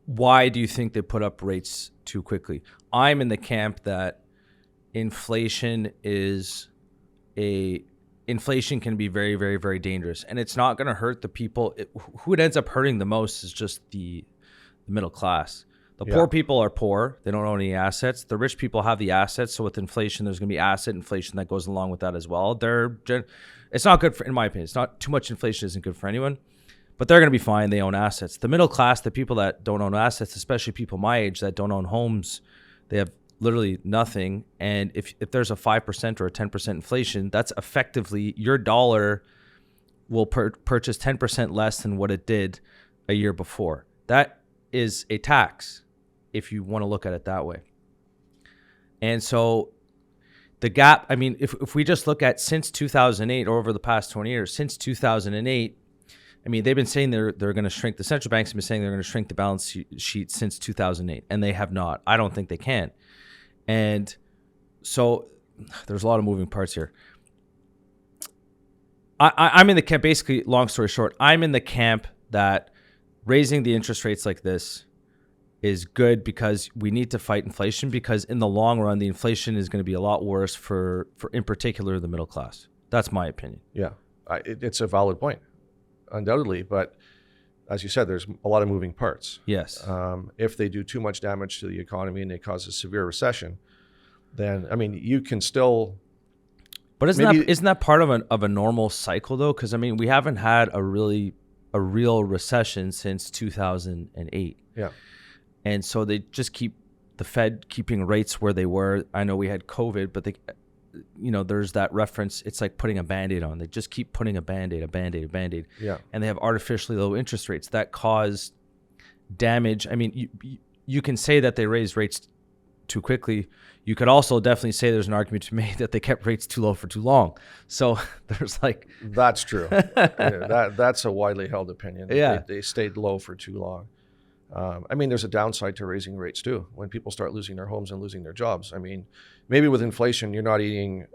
Why do you think they put up rates too quickly? I'm in the camp that inflation can be very, very, very dangerous, and it's not going to hurt the people. Who it ends up hurting the most is just the middle class. The poor people are poor. They don't own any assets. The rich people have the assets. So with inflation, there's going to be asset inflation that goes along with that as well. It's not good in my opinion. It's not too much inflation isn't good for anyone, but they're going to be fine. They own assets. The middle class, the people that don't own assets, especially people my age that don't own homes, they have literally nothing. And if there's a 5% or a 10% inflation, that's effectively your dollar will purchase 10% less than what it did a year before. That is a tax, if you want to look at it that way. And so the gap, I mean, if we just look at since 2008 or over the past 20 years, since 2008, I mean, they've been saying they're going to shrink. The central banks have been saying they're going to shrink the balance sheet since 2008, and they have not. I don't think they can. And so there's a lot of moving parts here. I'm in the camp, basically, long story short, I'm in the camp that raising the interest rates like this is good because we need to fight inflation, because in the long run, the inflation is going to be a lot worse for in particular, the middle class. That's my opinion. Yeah, it's a valid point, undoubtedly. But as you said, there's a lot of moving parts. Yes. If they do too much damage to the economy and they cause a severe recession, then, I mean, you can still... But isn't that part of a normal cycle, though? Because, I mean, we haven't had a real recession since 2008. Yeah. And so they just keep the Fed keeping rates where they were. I know we had COVID, but there's that reference. It's like putting a Band-Aid on. They just keep putting a Band-Aid. Yeah. And they have artificially low interest rates that cause damage. I mean, you can say that they raised rates too quickly. You could also definitely say there's an argument to be made that they kept rates too low for too long. So there's like... That's true. That's a widely held opinion. Yeah. They stayed low for too long. I mean, there's a downside to raising rates too. When people start losing their homes and losing their jobs. I mean, maybe with inflation, you're not eating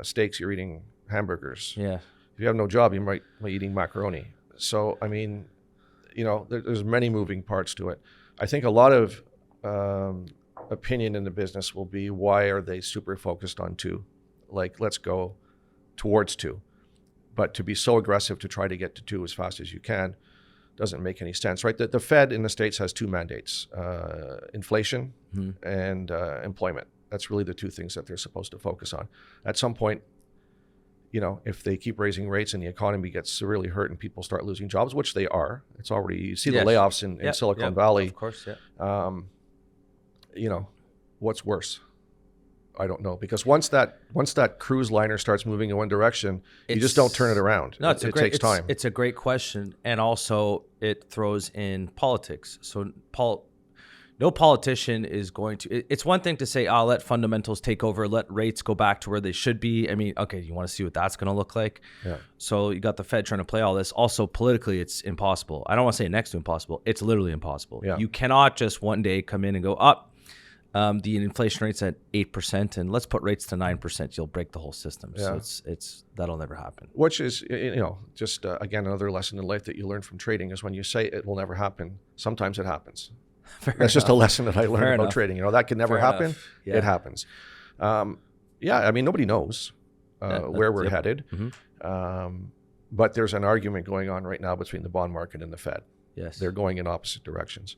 steaks, you're eating hamburgers. Yeah. If you have no job, you might be eating macaroni. So, I mean, there's many moving parts to it. I think a lot of opinion in the business will be, why are they super focused on 2? Like, let's go towards 2. But to be so aggressive to try to get to 2 as fast as you can doesn't make any sense, right? The Fed in the States has 2 mandates, inflation and employment. That's really the 2 things that they're supposed to focus on. At some point, if they keep raising rates and the economy gets severely hurt and people start losing jobs, which they are, it's already, you see the layoffs in Silicon Valley. Of course, yeah. What's worse? I don't know, because once that cruise liner starts moving in one direction, you just don't turn it around. No, it takes time. It's a great question, and also it throws in politics. So no politician is going to. It's one thing to say, "I'll let fundamentals take over, let rates go back to where they should be." I mean, okay, you want to see what that's going to look like. Yeah. So you got the Fed trying to play all this. Also, politically, it's impossible. I don't want to say next to impossible. It's literally impossible. Yeah. You cannot just one day come in and go up. The inflation rate's at 8%, and let's put rates to 9%. You'll break the whole system. Yeah. So it's that'll never happen. Which is, just again, another lesson in life that you learn from trading is when you say it will never happen, sometimes it happens. That's just a lesson that I learned about trading. That could never happen. Yeah. It happens. I mean, nobody knows where we're headed. Mm-hmm. But there's an argument going on right now between the bond market and the Fed. Yes. They're going in opposite directions.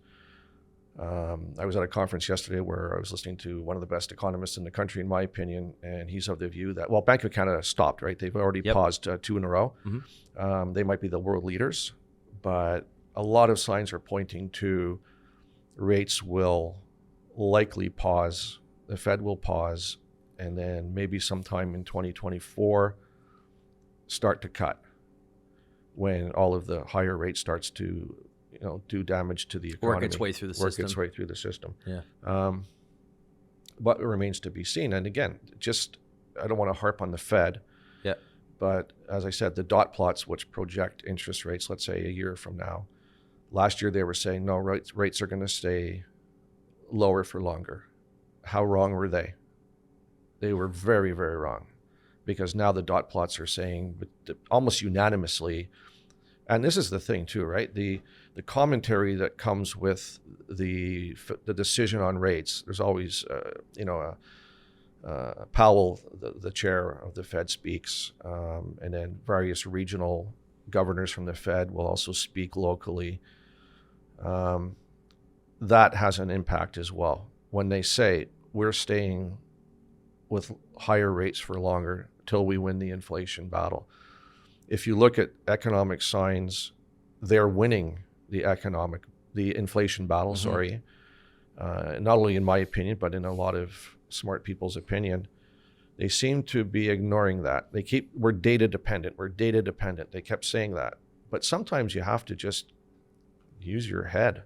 I was at a conference yesterday where I was listening to one of the best economists in the country, in my opinion, and he's of the view that, well, Bank of Canada stopped, right? They've already paused 2 in a row. Mm-hmm. They might be the world leaders, but a lot of signs are pointing to rates will likely pause, the Fed will pause, and then maybe sometime in 2024 start to cut when all of the higher rate starts to do damage to the economy. Work its way through the system. Yeah. But it remains to be seen. And again, I don't want to harp on the Fed. Yeah. But as I said, the dot plots, which project interest rates, let's say a year from now, last year they were saying, no, rates are going to stay lower for longer. How wrong were they? They were very, very wrong. Because now the dot plots are saying almost unanimously, and this is the thing too, right? The commentary that comes with the decision on rates, there's always, Powell, the chair of the Fed, speaks, and then various regional governors from the Fed will also speak locally. That has an impact as well. When they say we're staying with higher rates for longer till we win the inflation battle. If you look at economic signs, they're winning the inflation battle, not only in my opinion, but in a lot of smart people's opinion. They seem to be ignoring that. We're data dependent. They kept saying that. But sometimes you have to just use your head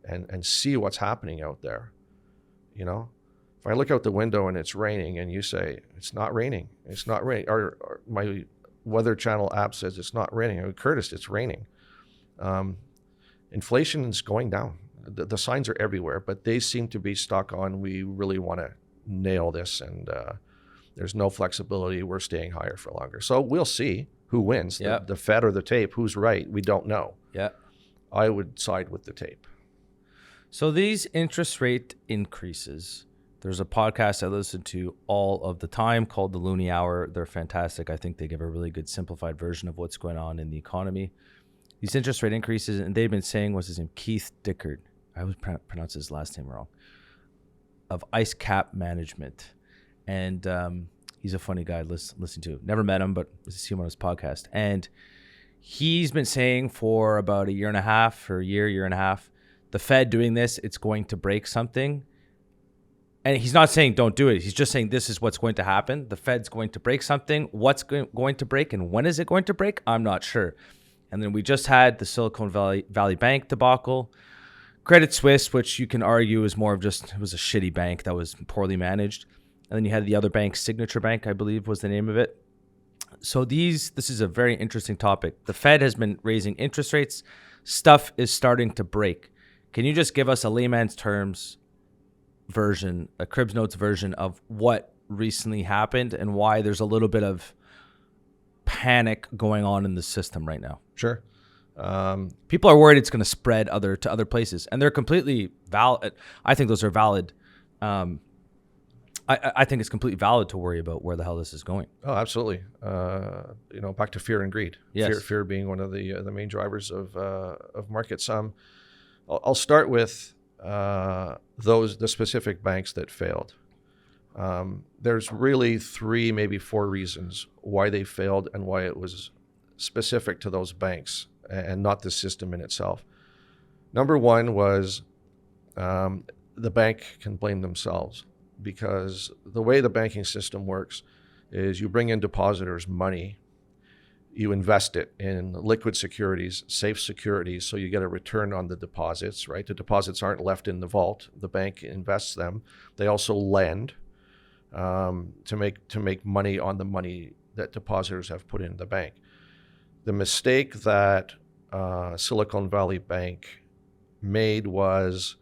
and see what's happening out there. If I look out the window and it's raining and you say, it's not raining, or my Weather Channel app says it's not raining. Curtis, it's raining. Inflation is going down. The signs are everywhere, but they seem to be stuck on, we really want to nail this, and there's no flexibility. We're staying higher for longer. So we'll see who wins, the Fed or the tape. Who's right? We don't know. Yeah. I would side with the tape. So these interest rate increases, there's a podcast I listen to all of the time called The Looney Hour. They're fantastic. I think they give a really good simplified version of what's going on in the economy. These interest rate increases, and they've been saying, what's his name? Keith Dickard. I always pronounce his last name wrong. Of Ice Cap Management. And he's a funny guy to listen to. Never met him, but I see him on his podcast. And he's been saying for about a year and a half, the Fed doing this, it's going to break something. And he's not saying don't do it. He's just saying this is what's going to happen. The Fed's going to break something. What's going to break and when is it going to break? I'm not sure. And then we just had the Silicon Valley Bank debacle. Credit Suisse, which you can argue is more of just, it was a shitty bank that was poorly managed. And then you had the other bank, Signature Bank, I believe was the name of it. So this is a very interesting topic. The Fed has been raising interest rates. Stuff is starting to break. Can you just give us a layman's terms version, a Cribs Notes version of what recently happened and why there's a little bit of panic going on in the system right now? Sure. People are worried it's going to spread to other places, and they're completely valid. I think those are valid. I think it's completely valid to worry about where the hell this is going. Oh, absolutely. Back to fear and greed. Yes. Fear being one of the main drivers of markets. I'll start with the specific banks that failed. There's really 3, maybe 4 reasons why they failed and why it was specific to those banks and not the system in itself. Number 1 was the bank can blame themselves. because the way the banking system works is you bring in depositors' money, you invest it in liquid securities, safe securities, so you get a return on the deposits, right? The deposits aren't left in the vault. The bank invests them. They also lend to make money on the money that depositors have put in the bank. The mistake that Silicon Valley Bank made was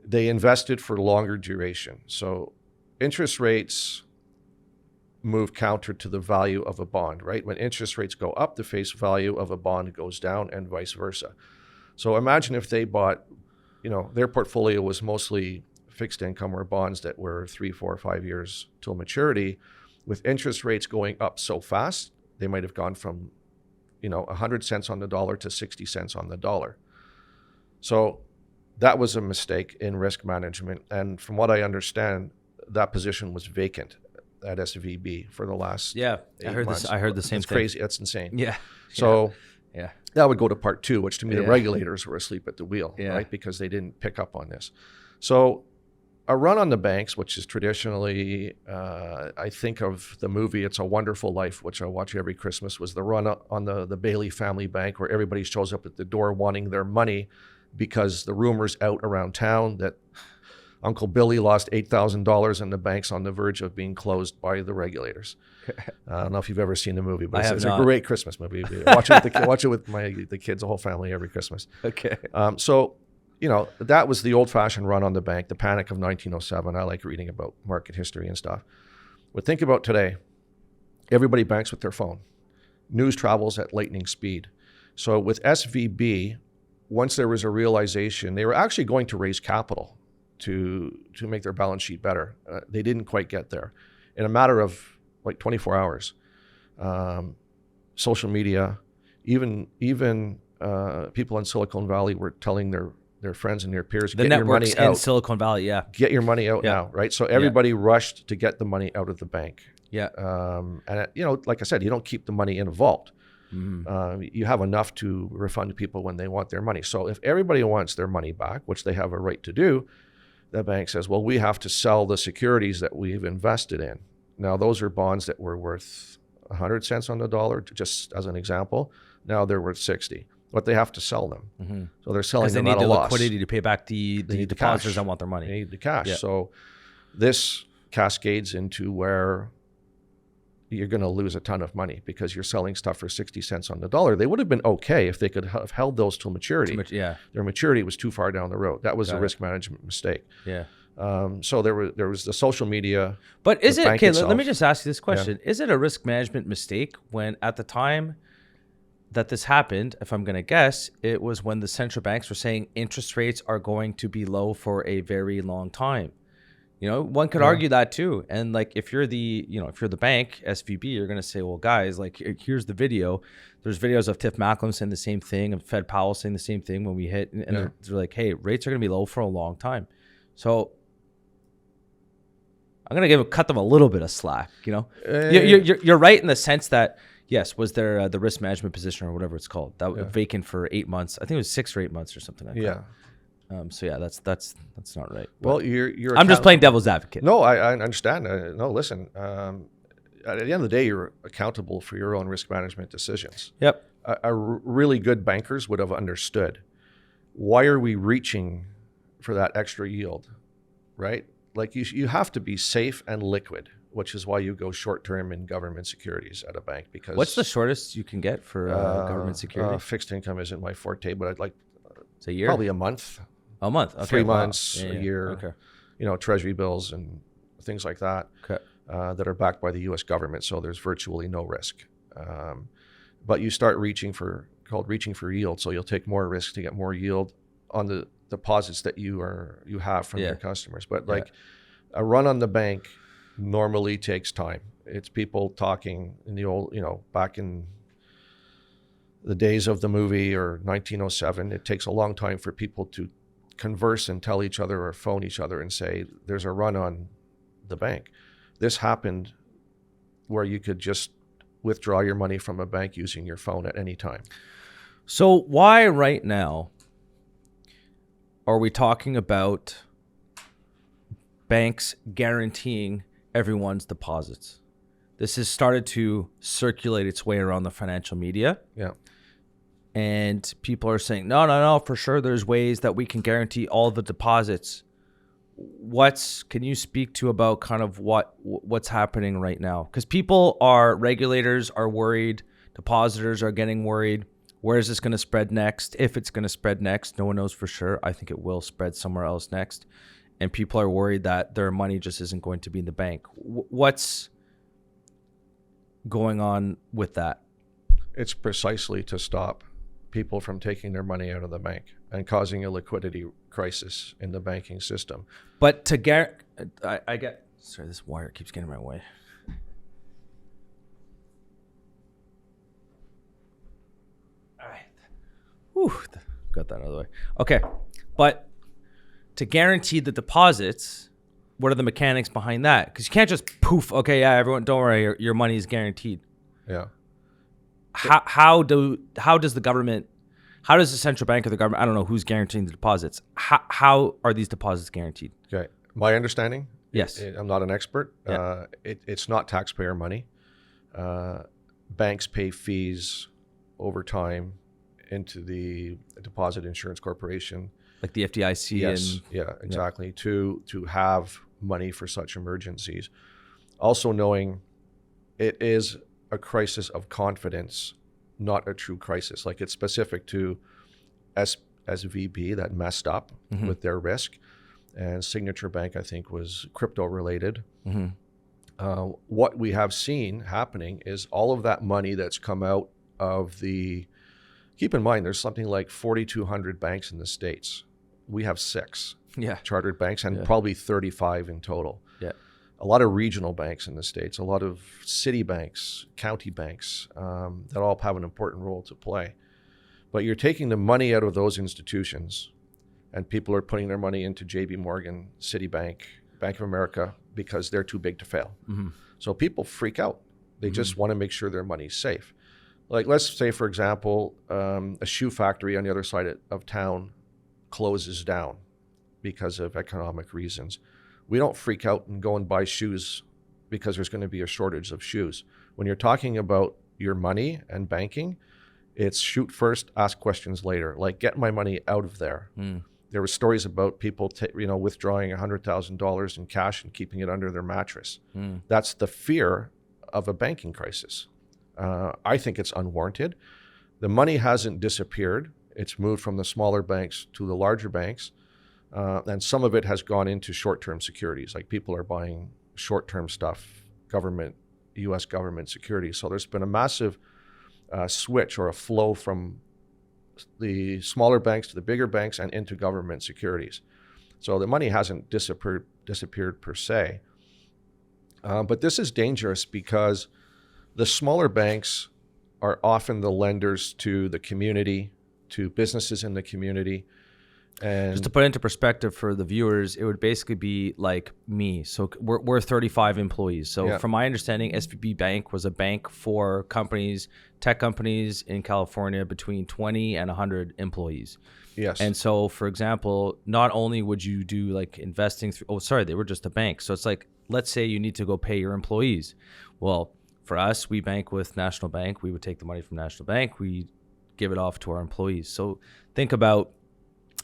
they invested for longer duration. So interest rates move counter to the value of a bond, right? When interest rates go up, the face value of a bond goes down and vice versa. So imagine if they bought, their portfolio was mostly fixed income or bonds that were 3, 4, 5 years till maturity. With interest rates going up so fast, they might have gone from 100 cents on the dollar to 60 cents on the dollar. So that was a mistake in risk management. And from what I understand, that position was vacant at SVB for the last 8 months. I heard the same thing. It's crazy. That's insane. Yeah. So yeah, that would go to part 2, which to me, the regulators were asleep at the wheel, right? Because they didn't pick up on this. So a run on the banks, which is traditionally, I think of the movie It's a Wonderful Life, which I watch every Christmas, was the run on the Bailey family bank, where everybody shows up at the door wanting their money because the rumor's out around town that Uncle Billy lost $8,000 and the bank's on the verge of being closed by the regulators. I don't know if you've ever seen the movie, but it's a great Christmas movie. Watch it with the kids, the whole family, every Christmas. Okay. So that was the old-fashioned run on the bank, the panic of 1907. I like reading about market history and stuff. But think about today. Everybody banks with their phone. News travels at lightning speed. So with SVB, once there was a realization, they were actually going to raise capital to make their balance sheet better. They didn't quite get there. In a matter of like 24 hours, social media, even people in Silicon Valley were telling their friends and their peers, the get your money networks out. in Silicon Valley, Get your money out now, right? So everybody rushed to get the money out of the bank. Yeah. And like I said, you don't keep the money in a vault. Mm-hmm. You have enough to refund people when they want their money. So if everybody wants their money back, which they have a right to do, the bank says, well, we have to sell the securities that we've invested in. Now, those are bonds that were worth 100 cents on the dollar, just as an example. Now they're worth 60. But they have to sell them. Mm-hmm. So they're selling them at a loss. Because they need the liquidity to pay back the depositors that want their money. They need the cash. Yeah. So this cascades into where you're going to lose a ton of money because you're selling stuff for 60 cents on the dollar. They would have been okay if they could have held those till maturity. Their maturity was too far down the road. That was a risk management mistake. Yeah. So there was the social media. But is it, okay, let me just ask you this question. Yeah. Is it a risk management mistake when at the time that this happened, if I'm going to guess, it was when the central banks were saying interest rates are going to be low for a very long time? One could argue that too. And like, if you're the bank, SVB, you're going to say, well, guys, like, here's the video. There's videos of Tiff Macklem saying the same thing, and Fed Powell saying the same thing when we hit. And they're like, hey, rates are going to be low for a long time. So I'm going to cut them a little bit of slack. You're right in the sense that, yes, was there the risk management position or whatever it's called that was vacant for 8 months? I think it was 6 or 8 months or something like that. So yeah, that's not right. But well, you're. I'm just playing devil's advocate. No, I understand. No, listen. At the end of the day, you're accountable for your own risk management decisions. Yep. A really good bankers would have understood. Why are we reaching for that extra yield, right? Like you have to be safe and liquid, which is why you go short term in government securities at a bank. Because what's the shortest you can get for government security? Fixed income isn't my forte, but I'd like a year, probably a month. A month, okay. 3 months, a year. Okay. Treasury bills and things like that. Okay. That are backed by the U.S. government, so there's virtually no risk. But you start reaching for yield, so you'll take more risk to get more yield on the deposits that you have from your customers. But a run on the bank normally takes time. It's people talking in the old, back in the days of the movie or 1907. It takes a long time for people to converse and tell each other or phone each other and say, there's a run on the bank. This happened where you could just withdraw your money from a bank using your phone at any time. So why right now are we talking about banks guaranteeing everyone's deposits. This has started to circulate its way around the financial media. Yeah. And people are saying, no, for sure there's ways that we can guarantee all the deposits. Can you speak to about kind of what's happening right now? Because regulators are worried, depositors are getting worried. Where is this going to spread next? If it's going to spread next, no one knows for sure. I think it will spread somewhere else next. And people are worried that their money just isn't going to be in the bank. What's going on with that? It's precisely to stop people from taking their money out of the bank and causing a liquidity crisis in the banking system. But sorry, this wire keeps getting in my way. All right. Whew, got that out of the way. Okay. But to guarantee the deposits, what are the mechanics behind that? Because you can't just poof, okay, yeah, everyone, don't worry, your money is guaranteed. Yeah. How does the central bank or the government, I don't know who's guaranteeing the deposits. How are these deposits guaranteed? Okay. My understanding, yes, I'm not an expert. Yeah. It's not taxpayer money. Banks pay fees over time into the Deposit Insurance Corporation. Like the FDIC. Yes, yeah, exactly. Yeah. To have money for such emergencies. Also knowing it is a crisis of confidence, not a true crisis. Like it's specific to SVB that messed up with their risk, and Signature Bank, I think, was crypto related. What we have seen happening is all of that money that's come out of keep in mind, there's something like 4,200 banks in the States. We have 6 chartered banks and probably 35 in total. Yeah. A lot of regional banks in the States, a lot of city banks, county banks, that all have an important role to play. But you're taking the money out of those institutions, and people are putting their money into JP Morgan, Citibank, Bank of America, because they're too big to fail. So people freak out. They just want to make sure their money's safe. Like, let's say, for example, a shoe factory on the other side of town closes down because of economic reasons. We don't freak out and go and buy shoes because there's going to be a shortage of shoes. When you're talking about your money and banking, it's shoot first, ask questions later. Like, get my money out of there. There were stories about people withdrawing $100,000 in cash and keeping it under their mattress. That's the fear of a banking crisis. I think it's unwarranted. The money hasn't disappeared. It's moved from the smaller banks to the larger banks. And some of it has gone into short-term securities. Like, people are buying short-term stuff, U.S. government securities. So there's been a massive switch or a flow from the smaller banks to the bigger banks and into government securities. So the money hasn't disappeared per se. But this is dangerous because the smaller banks are often the lenders to the community, to businesses in the community. And just to put it into perspective for the viewers, it would basically be like me. So we're 35 employees. So from my understanding, SVB Bank was a bank for tech companies in California between 20 and 100 employees. Yes. And so, for example, not only would you do like investing they were just a bank. So it's like, let's say you need to go pay your employees. Well, for us, we bank with National Bank. We would take the money from National Bank. We give it off to our employees. So think about,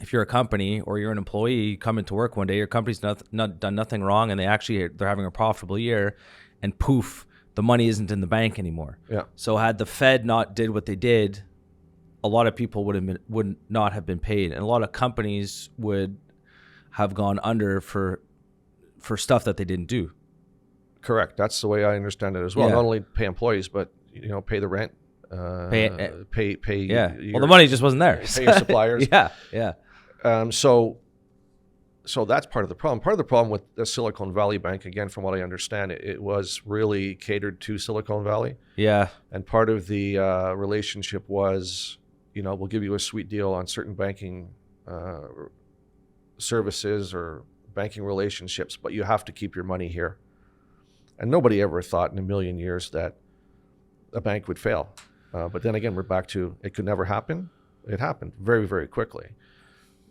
if you're a company or you're an employee, you come into work one day, your company's not done nothing wrong, and they're having a profitable year, and poof, the money isn't in the bank anymore. Yeah. So had the Fed not did what they did, a lot of people would not have been paid, and a lot of companies would have gone under for stuff that they didn't do. Correct. That's the way I understand it as well. Not only pay employees, but pay the rent. Pay. Yeah. Well, the money just wasn't there. Pay your suppliers. Yeah. So that's part of the problem. Part of the problem with the Silicon Valley Bank, again, from what I understand, it was really catered to Silicon Valley. Yeah. And part of the relationship was, we'll give you a sweet deal on certain banking services or banking relationships, but you have to keep your money here. And nobody ever thought in a million years that a bank would fail. But then again, we're back to it could never happen. It happened very, very quickly.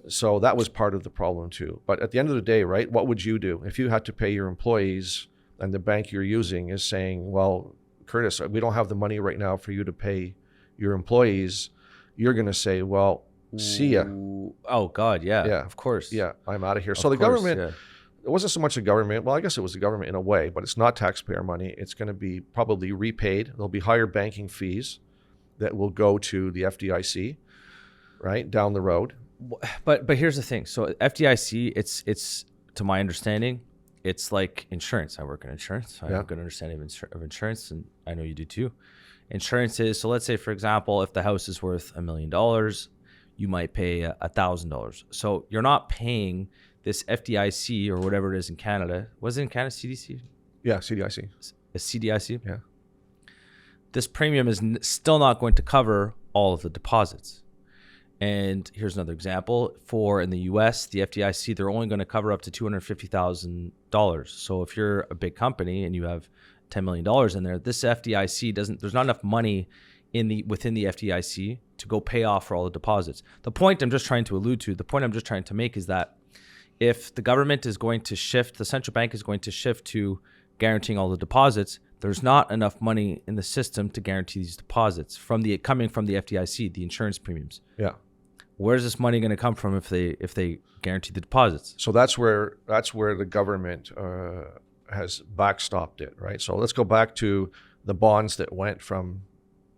So that was part of the problem too. But at the end of the day, right, what would you do if you had to pay your employees and the bank you're using is saying, well, Curtis, we don't have the money right now for you to pay your employees. You're going to say, well, see ya. Oh, God, yeah, of course. Yeah, I'm out of here. So the government, it wasn't so much the government. Well, I guess it was the government in a way, but it's not taxpayer money. It's going to be probably repaid. There'll be higher banking fees that will go to the FDIC, right, down the road. But here's the thing. So FDIC, it's to my understanding, it's like insurance. I work in insurance. I have a good understanding of insurance, and I know you do too. Insurance is, so let's say, for example, if the house is worth $1 million, you might pay $1,000. So you're not paying this FDIC or whatever it is in Canada. Was it in Canada, CDC? Yeah, CDIC. A CDIC? Yeah. This premium is still not going to cover all of the deposits. And here's another example. For in the US, the FDIC, they're only going to cover up to $250,000. So if you're a big company and you have $10 million in there, this FDIC there's not enough money within the FDIC to go pay off for all the deposits. The point I'm just trying to make is that if the government is going to shift, the central bank is going to shift to guaranteeing all the deposits, there's not enough money in the system to guarantee these deposits coming from the FDIC, the insurance premiums. Yeah. Where's this money going to come from if they guarantee the deposits? So that's where the government has backstopped it, right? So let's go back to the bonds that went from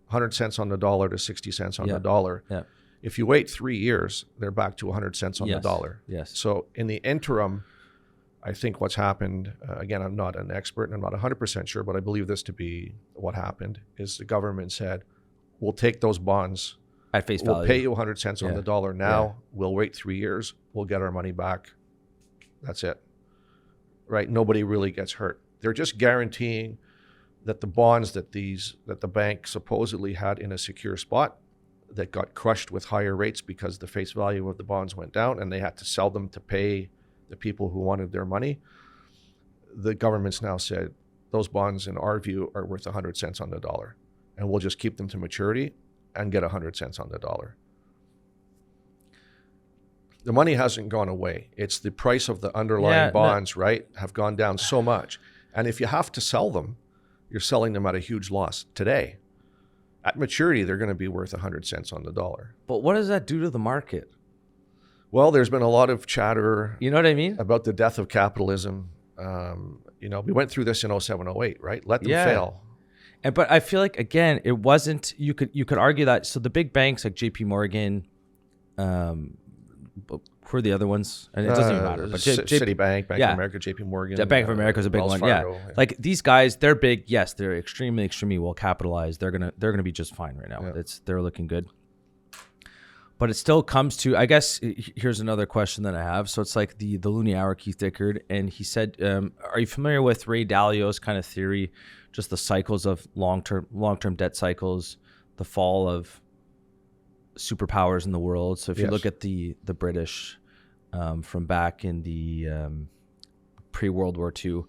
100 cents on the dollar to 60 cents on the dollar. Yeah. If you wait 3 years, they're back to 100 cents on the dollar. Yes. So in the interim, I think what's happened, again, I'm not an expert and I'm not 100% sure, but I believe this to be what happened, is the government said, we'll take those bonds at face value. We'll pay you 100 cents on the dollar now. We'll wait 3 years. We'll get our money back. That's it. Right? Nobody really gets hurt. They're just guaranteeing that the bonds that the bank supposedly had in a secure spot that got crushed with higher rates because the face value of the bonds went down and they had to sell them to pay the people who wanted their money. The government's now said those bonds, in our view, are worth 100 cents on the dollar, and we'll just keep them to maturity and get 100 cents on the dollar. The money hasn't gone away. It's the price of the underlying bonds, right, have gone down so much. And if you have to sell them, you're selling them at a huge loss today. At maturity, they're going to be worth 100 cents on the dollar. But what does that do to the market? Well, there's been a lot of chatter. You know what I mean? About the death of capitalism. We went through this in 07, 08, right? Let them fail. But I feel like, again, it wasn't, you could argue that, so the big banks like JP Morgan, who are the other ones? And it doesn't even matter. But Citibank, Bank of America, JP Morgan. Bank of America is a big Wells one. Fargo, Like these guys, they're big. Yes, they're extremely well capitalized. They're gonna be just fine right now. Yeah. They're looking good. But it still comes to, I guess, here's another question that I have. So it's like the Loonie Hour, Keith Dickard, and he said, are you familiar with Ray Dalio's kind of theory, just the cycles of long-term debt cycles, the fall of superpowers in the world? So if you look at the British from back in the pre-World War II,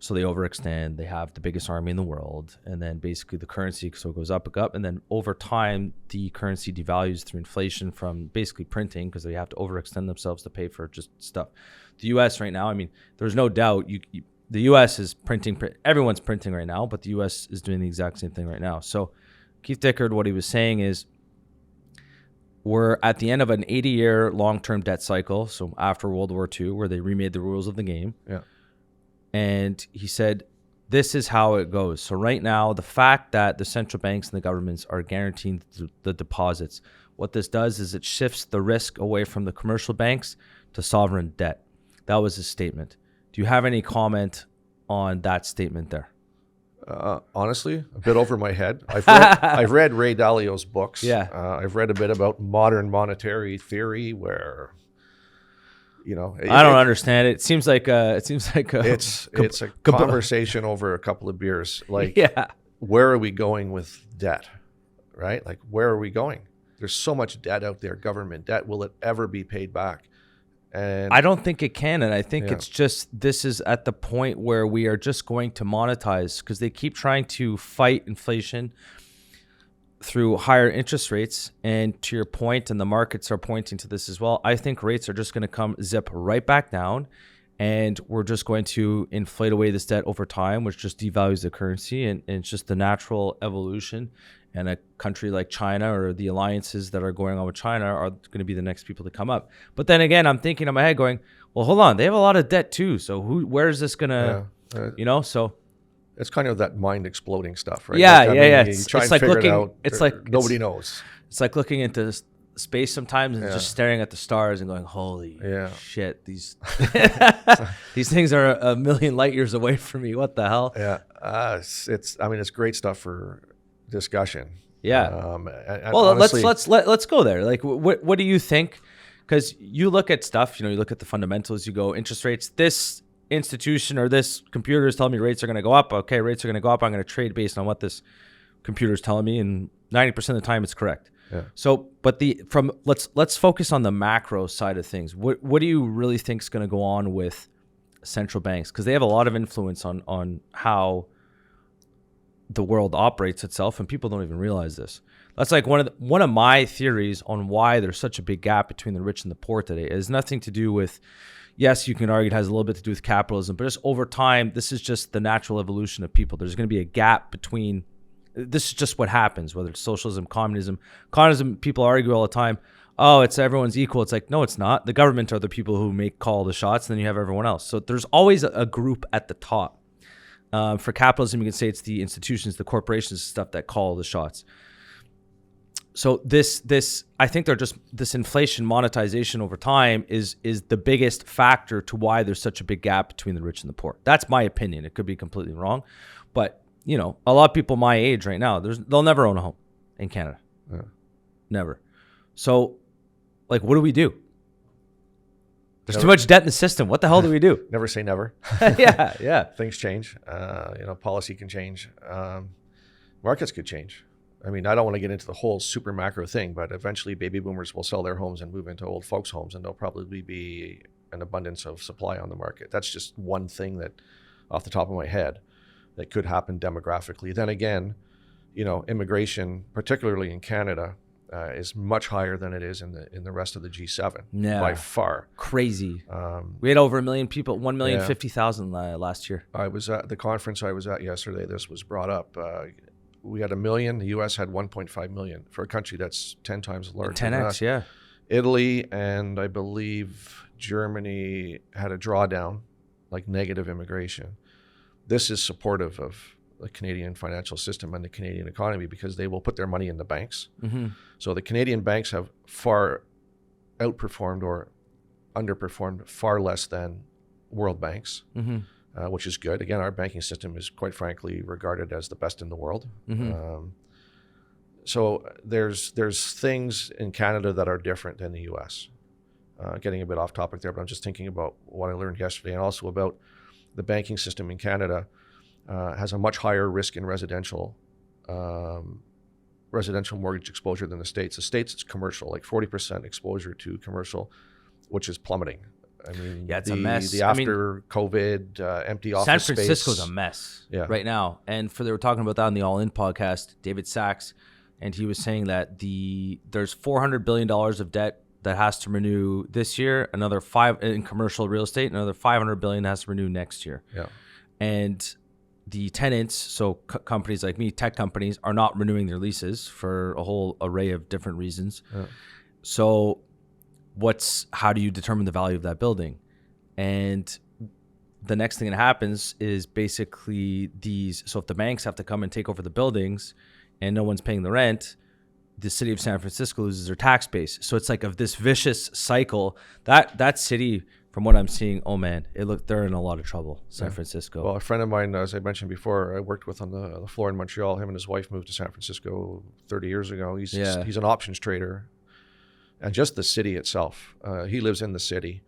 so they overextend, they have the biggest army in the world, and then basically the currency goes up, and then over time the currency devalues through inflation from basically printing, because they have to overextend themselves to pay for just stuff. The US right now, I mean, there's no doubt the US is printing, everyone's printing right now, but the US is doing the exact same thing right now. So Keith Dickard, what he was saying is, we're at the end of an 80-year long-term debt cycle, so after World War II, where they remade the rules of the game. Yeah. And he said, this is how it goes. So right now, the fact that the central banks and the governments are guaranteeing the deposits, what this does is it shifts the risk away from the commercial banks to sovereign debt. That was his statement. Do you have any comment on that statement there? Honestly, a bit over my head. I've read Ray Dalio's books. Yeah. I've read a bit about modern monetary theory, where I don't understand it. It seems like it's a conversation over a couple of beers. Like, where are we going with debt? Right? Like, where are we going? There's so much debt out there, government debt. Will it ever be paid back? And I don't think it can. And I think it's just, this is at the point where we are just going to monetize, because they keep trying to fight inflation through higher interest rates, and to your point, and the markets are pointing to this as well, I think rates are just going to come zip right back down, and we're just going to inflate away this debt over time, which just devalues the currency, and it's just the natural evolution. And a country like China, or the alliances that are going on with China, are going to be the next people to come up. But then again, I'm thinking in my head going, well, hold on, they have a lot of debt too. So where is this going to, so. It's kind of that mind exploding stuff, right? Yeah, like, yeah. It's like looking. Nobody knows. It's like looking into space sometimes and just staring at the stars and going, "Holy shit! These these things are a million light years away from me. What the hell?" Yeah, it's great stuff for discussion. Yeah. Well, honestly, let's go there. Like, what do you think? Because you look at stuff. You look at the fundamentals. You go interest rates. This institution or this computer is telling me rates are going to go up. Okay, rates are going to go up. I'm going to trade based on what this computer is telling me, and 90% of the time it's correct. Yeah. So, but let's focus on the macro side of things. What do you really think is going to go on with central banks? Because they have a lot of influence on how the world operates itself, and people don't even realize this. That's like one of my theories on why there's such a big gap between the rich and the poor today. It has nothing to do with, yes, you can argue it has a little bit to do with capitalism, but just over time, this is just the natural evolution of people. There's going to be a gap between, this is just what happens, whether it's socialism, communism. Communism, people argue all the time, oh, it's everyone's equal. It's like, no, it's not. The government are the people who call the shots, and then you have everyone else. So there's always a group at the top. For capitalism, you can say it's the institutions, the corporations, stuff that call the shots. So this, I think they're just, this inflation monetization over time is the biggest factor to why there's such a big gap between the rich and the poor. That's my opinion. It could be completely wrong, but a lot of people my age right now, they'll never own a home in Canada. Yeah. Never. So, like, what do we do? There's too much debt in the system. What the hell do we do? Never say never. Yeah. Things change. Policy can change. Markets could change. I mean, I don't want to get into the whole super macro thing, but eventually baby boomers will sell their homes and move into old folks' homes, and there'll probably be an abundance of supply on the market. That's just one thing that, off the top of my head, that could happen demographically. Then again, immigration, particularly in Canada, is much higher than it is in the rest of the G7 by far. Crazy. We had over 1 million people, 1,050,000 last year. I was at the conference I was at yesterday. This was brought up. We had 1 million. The U.S. had 1.5 million for a country that's 10 times larger. 10x, yeah. Italy and I believe Germany had a drawdown, like negative immigration. This is supportive of the Canadian financial system and the Canadian economy because they will put their money in the banks. Mm-hmm. So the Canadian banks have far outperformed or underperformed far less than world banks. Mm-hmm. Which is good. Again, our banking system is quite frankly regarded as the best in the world. Mm-hmm. So there's things in Canada that are different than the U.S. Getting a bit off topic there, but I'm just thinking about what I learned yesterday, and also about the banking system in Canada has a much higher risk in residential mortgage exposure than the States. The States, it's commercial, like 40% exposure to commercial, which is plummeting. I mean, it's a mess. The COVID empty office San space. Francisco's a mess right now. And they were talking about that on the All In podcast, David Sachs, and he was saying that there's $400 billion of debt that has to renew this year, another $5 in commercial real estate, another $500 billion has to renew next year. Yeah. And the tenants, so companies like me, tech companies, are not renewing their leases for a whole array of different reasons. Yeah. So how do you determine the value of that building? And the next thing that happens is basically so if the banks have to come and take over the buildings and no one's paying the rent, the city of San Francisco loses their tax base. So it's like of this vicious cycle that city, from what I'm seeing, oh man, they're in a lot of trouble, San Francisco. Well, a friend of mine, as I mentioned before, I worked with on the floor in Montreal. Him and his wife moved to San Francisco 30 years ago. He's an options trader. And just the city itself. He lives in the city.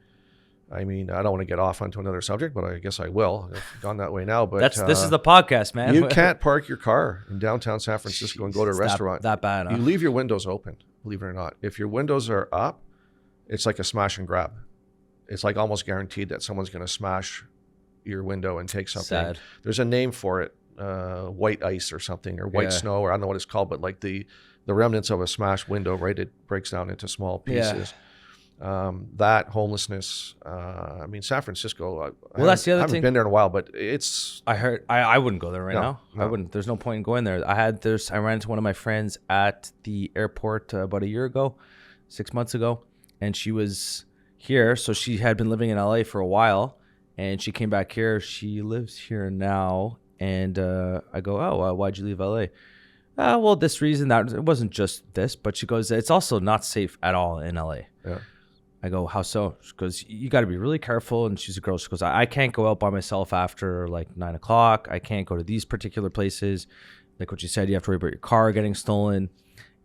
I mean, I don't want to get off onto another subject, but I guess I will. I've gone that way now. But this is the podcast, man. You can't park your car in downtown San Francisco and go to a restaurant. That bad, huh? You leave your windows open, believe it or not. If your windows are up, it's like a smash and grab. It's like almost guaranteed that someone's going to smash your window and take something. Sad. There's a name for it. white ice or something, or white snow, or I don't know what it's called, but like the remnants of a smashed window, right? It breaks down into small pieces. That homelessness, I mean, San Francisco, that's the other thing. I haven't been there in a while, but it's... I heard, I wouldn't go there right now. No. I wouldn't. There's no point in going there. I ran into one of my friends at the airport about a year ago, 6 months ago, and she was here. So she had been living in LA for a while, and she came back here. She lives here now. And I go, oh, why'd you leave LA? Well, this reason, that it wasn't just this, but she goes, it's also not safe at all in LA. Yeah. I go, how so? She goes, you got to be really careful. And she's a girl. She goes, I can't go out by myself after like 9 o'clock. I can't go to these particular places. Like what you said, you have to worry about your car getting stolen.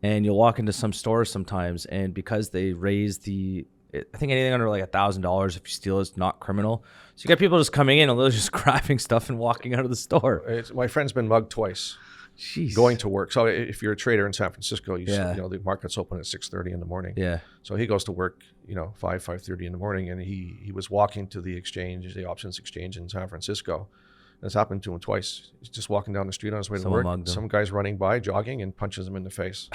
And you'll walk into some stores sometimes, and because they raise I think anything under like $1,000 if you steal is not criminal. So you got people just coming in and literally just grabbing stuff and walking out of the store. My friend's been mugged twice. Jeez. Going to work. So if you're a trader in San Francisco, you know the market's open at 6:30 in the morning. Yeah. So he goes to work, 5:30 in the morning, and he was walking to the exchange, the options exchange in San Francisco. And it's happened to him twice. He's just walking down the street on his way to work. Some guy's running by, jogging, and punches him in the face,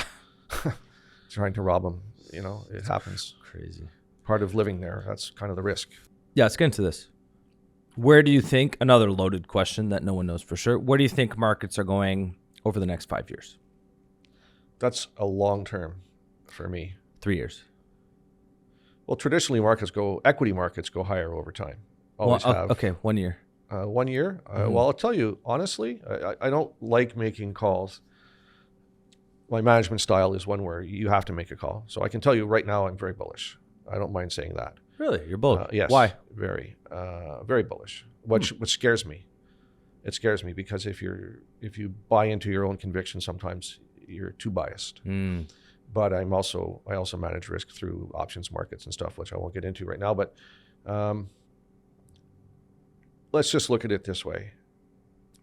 trying to rob him. It happens. Crazy. Part of living there. That's kind of the risk. Yeah, let's get into this. Where do you think, another loaded question that no one knows for sure, where do you think markets are going over the next 5 years? That's a long term for me. 3 years. Well, traditionally equity markets go higher over time. Always have. Okay, 1 year. 1 year? Well, I'll tell you, honestly, I don't like making calls. My management style is one where you have to make a call. So I can tell you right now, I'm very bullish. I don't mind saying that. Really? You're bullish? Yes. Why? Very bullish. What scares me? It scares me because if you buy into your own conviction, sometimes you're too biased. But I also manage risk through options markets and stuff, which I won't get into right now. But let's just look at it this way.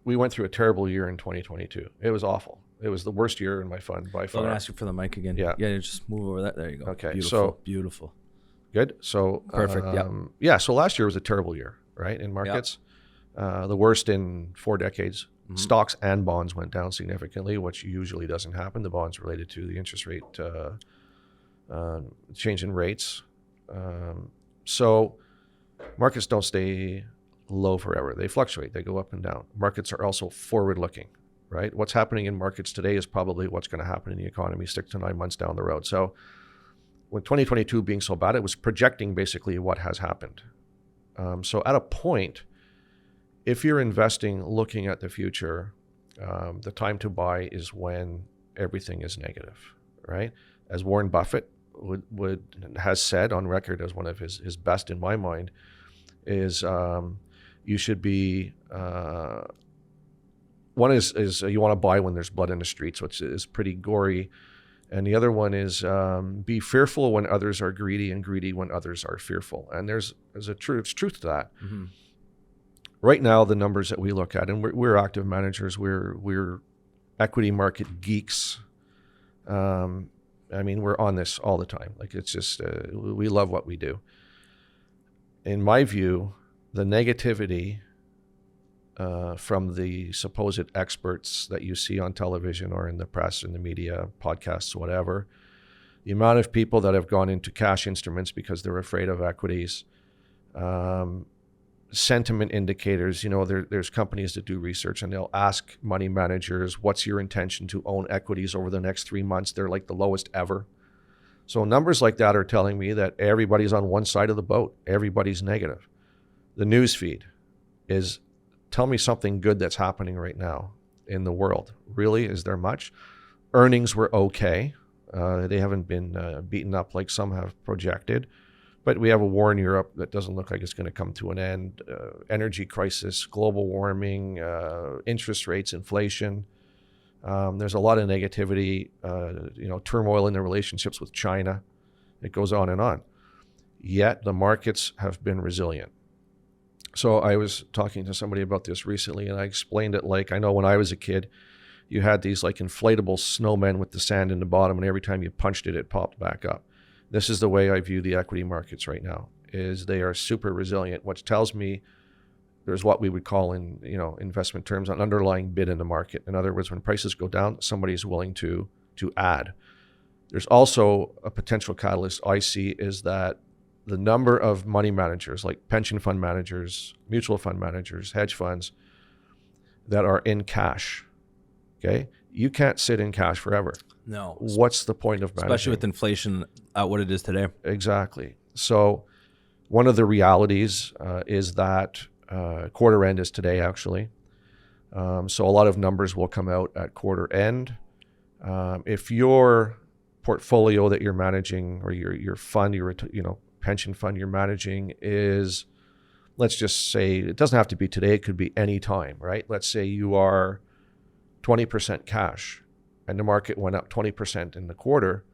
We went through a terrible year in 2022. It was awful. It was the worst year in my fund by far. I'm going to ask you for the mic again. Yeah. Yeah, just move over that. There you go. Okay. Beautiful. Beautiful. Good. So perfect. So last year was a terrible year, right, in markets. The worst in 4 decades. Mm-hmm. Stocks and bonds went down significantly, which usually doesn't happen. The bonds related to the interest rate change in rates. So markets don't stay low forever. They fluctuate. They go up and down. Markets are also forward-looking, right? What's happening in markets today is probably what's going to happen in the economy 6 to 9 months down the road. So with 2022 being so bad, it was projecting basically what has happened. So at a point, if you're investing looking at the future, the time to buy is when everything is negative, right? As Warren Buffett has said on record as one of his best in my mind, is you should be, one is you want to buy when there's blood in the streets, which is pretty gory. And the other one is be fearful when others are greedy and greedy when others are fearful. And there's truth to that. Mm-hmm. Right now, the numbers that we look at, and we're active managers, we're equity market geeks. I mean, we're on this all the time. Like it's just, we love what we do. In my view, the negativity from the supposed experts that you see on television or in the press, in the media, podcasts, whatever, the amount of people that have gone into cash instruments because they're afraid of equities, sentiment indicators, there's companies that do research and they'll ask money managers, what's your intention to own equities over the next 3 months? They're like the lowest ever. So numbers like that are telling me that everybody's on one side of the boat. Everybody's negative. The news feed is, tell me something good that's happening right now in the world. Really, is there much? Earnings were okay. They haven't been beaten up like some have projected. But we have a war in Europe that doesn't look like it's going to come to an end. Energy crisis, global warming, interest rates, inflation. There's a lot of negativity, turmoil in the relationships with China. It goes on and on. Yet the markets have been resilient. So I was talking to somebody about this recently, and I explained it like, I know when I was a kid, you had these like inflatable snowmen with the sand in the bottom, and every time you punched it, it popped back up. This is the way I view the equity markets right now, is they are super resilient, which tells me there's what we would call in investment terms an underlying bid in the market. In other words, when prices go down, somebody's willing to add. There's also a potential catalyst I see is that the number of money managers like pension fund managers, mutual fund managers, hedge funds that are in cash. Okay, you can't sit in cash forever. No. What's the point of managing? Especially with inflation at what it is today. Exactly. So one of the realities is that quarter end is today, actually. So a lot of numbers will come out at quarter end. If your portfolio that you're managing or your fund, your pension fund you're managing is, let's just say, it doesn't have to be today, it could be any time, right? Let's say you are 20% cash and the market went up 20% in the quarter,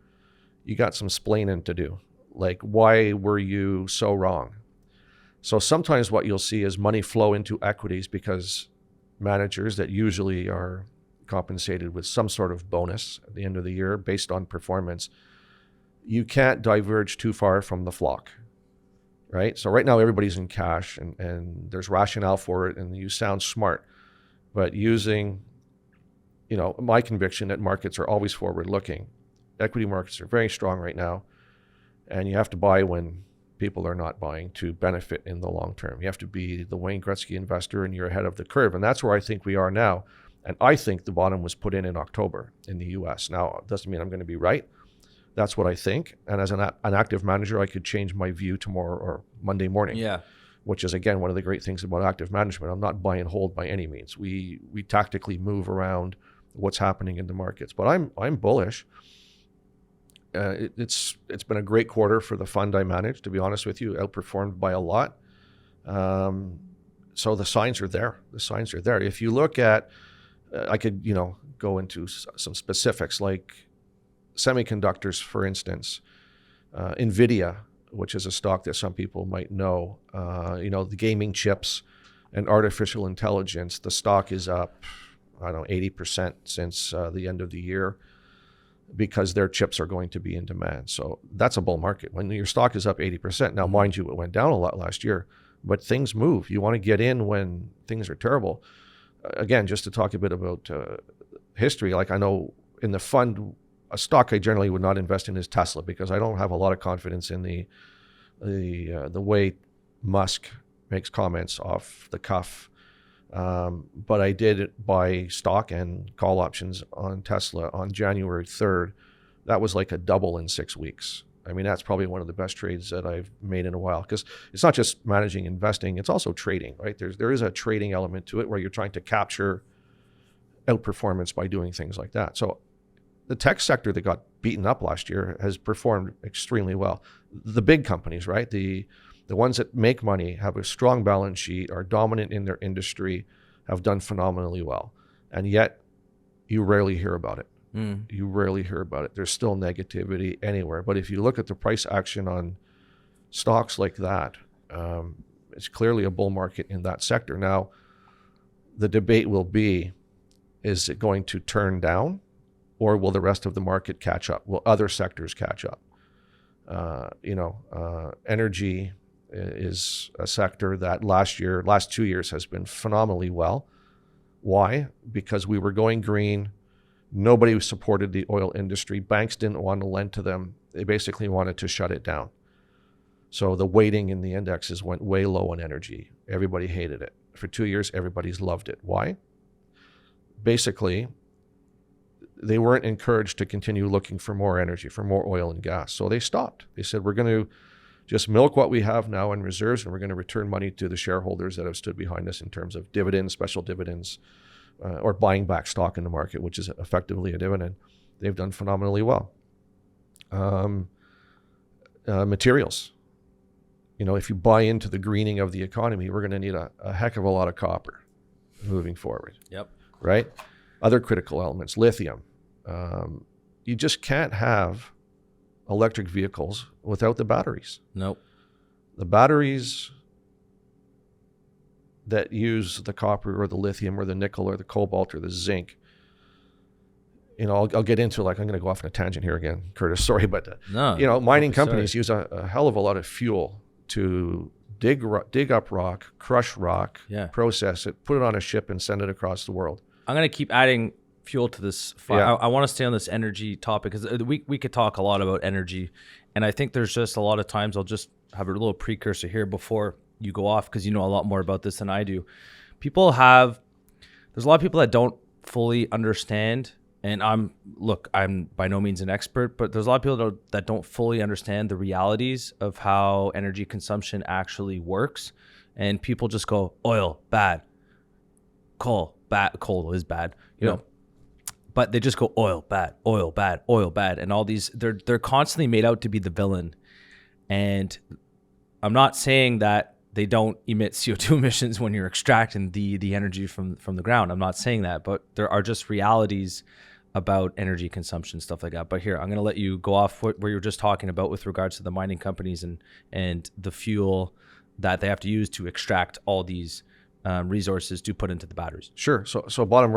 you got some splaining to do. Like, why were you so wrong? So sometimes what you'll see is money flow into equities because managers that usually are compensated with some sort of bonus at the end of the year based on performance, you can't diverge too far from the flock, right? So right now everybody's in cash and there's rationale for it and you sound smart, but using, my conviction that markets are always forward looking. Equity markets are very strong right now and you have to buy when people are not buying to benefit in the long term. You have to be the Wayne Gretzky investor and you're ahead of the curve. And that's where I think we are now. And I think the bottom was put in October in the US. Now, it doesn't mean I'm going to be right. That's what I think. And as an active manager, I could change my view tomorrow or Monday morning. Yeah. Which is, again, one of the great things about active management. I'm not buy and hold by any means. We tactically move around what's happening in the markets. But I'm bullish. It's been a great quarter for the fund I manage, to be honest with you, outperformed by a lot. So the signs are there. The signs are there. If you look at, I could, go into some specifics like semiconductors, for instance, NVIDIA, which is a stock that some people might know, the gaming chips and artificial intelligence, the stock is up, 80% since the end of the year because their chips are going to be in demand. So that's a bull market. When your stock is up 80%, now mind you, it went down a lot last year, but things move. You want to get in when things are terrible. Again, just to talk a bit about history, like I know in the fund, a stock I generally would not invest in is Tesla because I don't have a lot of confidence in the way Musk makes comments off the cuff. But I did buy stock and call options on Tesla on January 3rd. That was like a double in 6 weeks. I mean, that's probably one of the best trades that I've made in a while because it's not just managing investing, it's also trading, right? There is a trading element to it where you're trying to capture outperformance by doing things like that. So the tech sector that got beaten up last year has performed extremely well. The big companies, right? The ones that make money, have a strong balance sheet, are dominant in their industry, have done phenomenally well. And yet you rarely hear about it. You rarely hear about it. There's still negativity anywhere. But if you look at the price action on stocks like that, it's clearly a bull market in that sector. Now, the debate will be, is it going to turn down or will the rest of the market catch up? Will other sectors catch up? Energy is a sector that last 2 years has been phenomenally well. Why? Because we were going green. Nobody supported the oil industry. Banks didn't want to lend to them. They basically wanted to shut it down. So the weighting in the indexes went way low on energy. Everybody hated it. For 2 years, everybody's loved it. Why? Basically, they weren't encouraged to continue looking for more energy, for more oil and gas. So they stopped. They said, we're going to just milk what we have now in reserves, and we're going to return money to the shareholders that have stood behind us in terms of dividends, special dividends, or buying back stock in the market, which is effectively a dividend. They've done phenomenally well. Materials. If you buy into the greening of the economy, we're going to need a heck of a lot of copper moving forward. Yep. Right? Other critical elements, lithium. You just can't have electric vehicles without the batteries. Nope. The batteries that use the copper or the lithium or the nickel or the cobalt or the zinc, I'll get into, I'm going to go off on a tangent here again, Curtis, sorry, but mining companies use a hell of a lot of fuel to dig up rock, crush rock, Yeah. process it, put it on a ship, and send it across the world. I'm going to keep adding fuel to this. Yeah. I want to stay on this energy topic because we could talk a lot about energy. And I think there's just a lot of times I'll just have a little precursor here before you go off because you know a lot more about this than I do. There's a lot of people that don't fully understand. And I'm by no means an expert, but there's a lot of people that don't fully understand the realities of how energy consumption actually works. And people just go, oil, bad. Coal, bad. Coal is bad, you know. But they just go oil, bad, oil, bad, oil, bad. And all these, they're constantly made out to be the villain. And I'm not saying that they don't emit CO2 emissions when you're extracting the energy from the ground. I'm not saying that, but there are just realities about energy consumption, stuff like that. But here, I'm going to let you go off where you were just talking about with regards to the mining companies and the fuel that they have to use to extract all these resources to put into the batteries. Sure. So bottom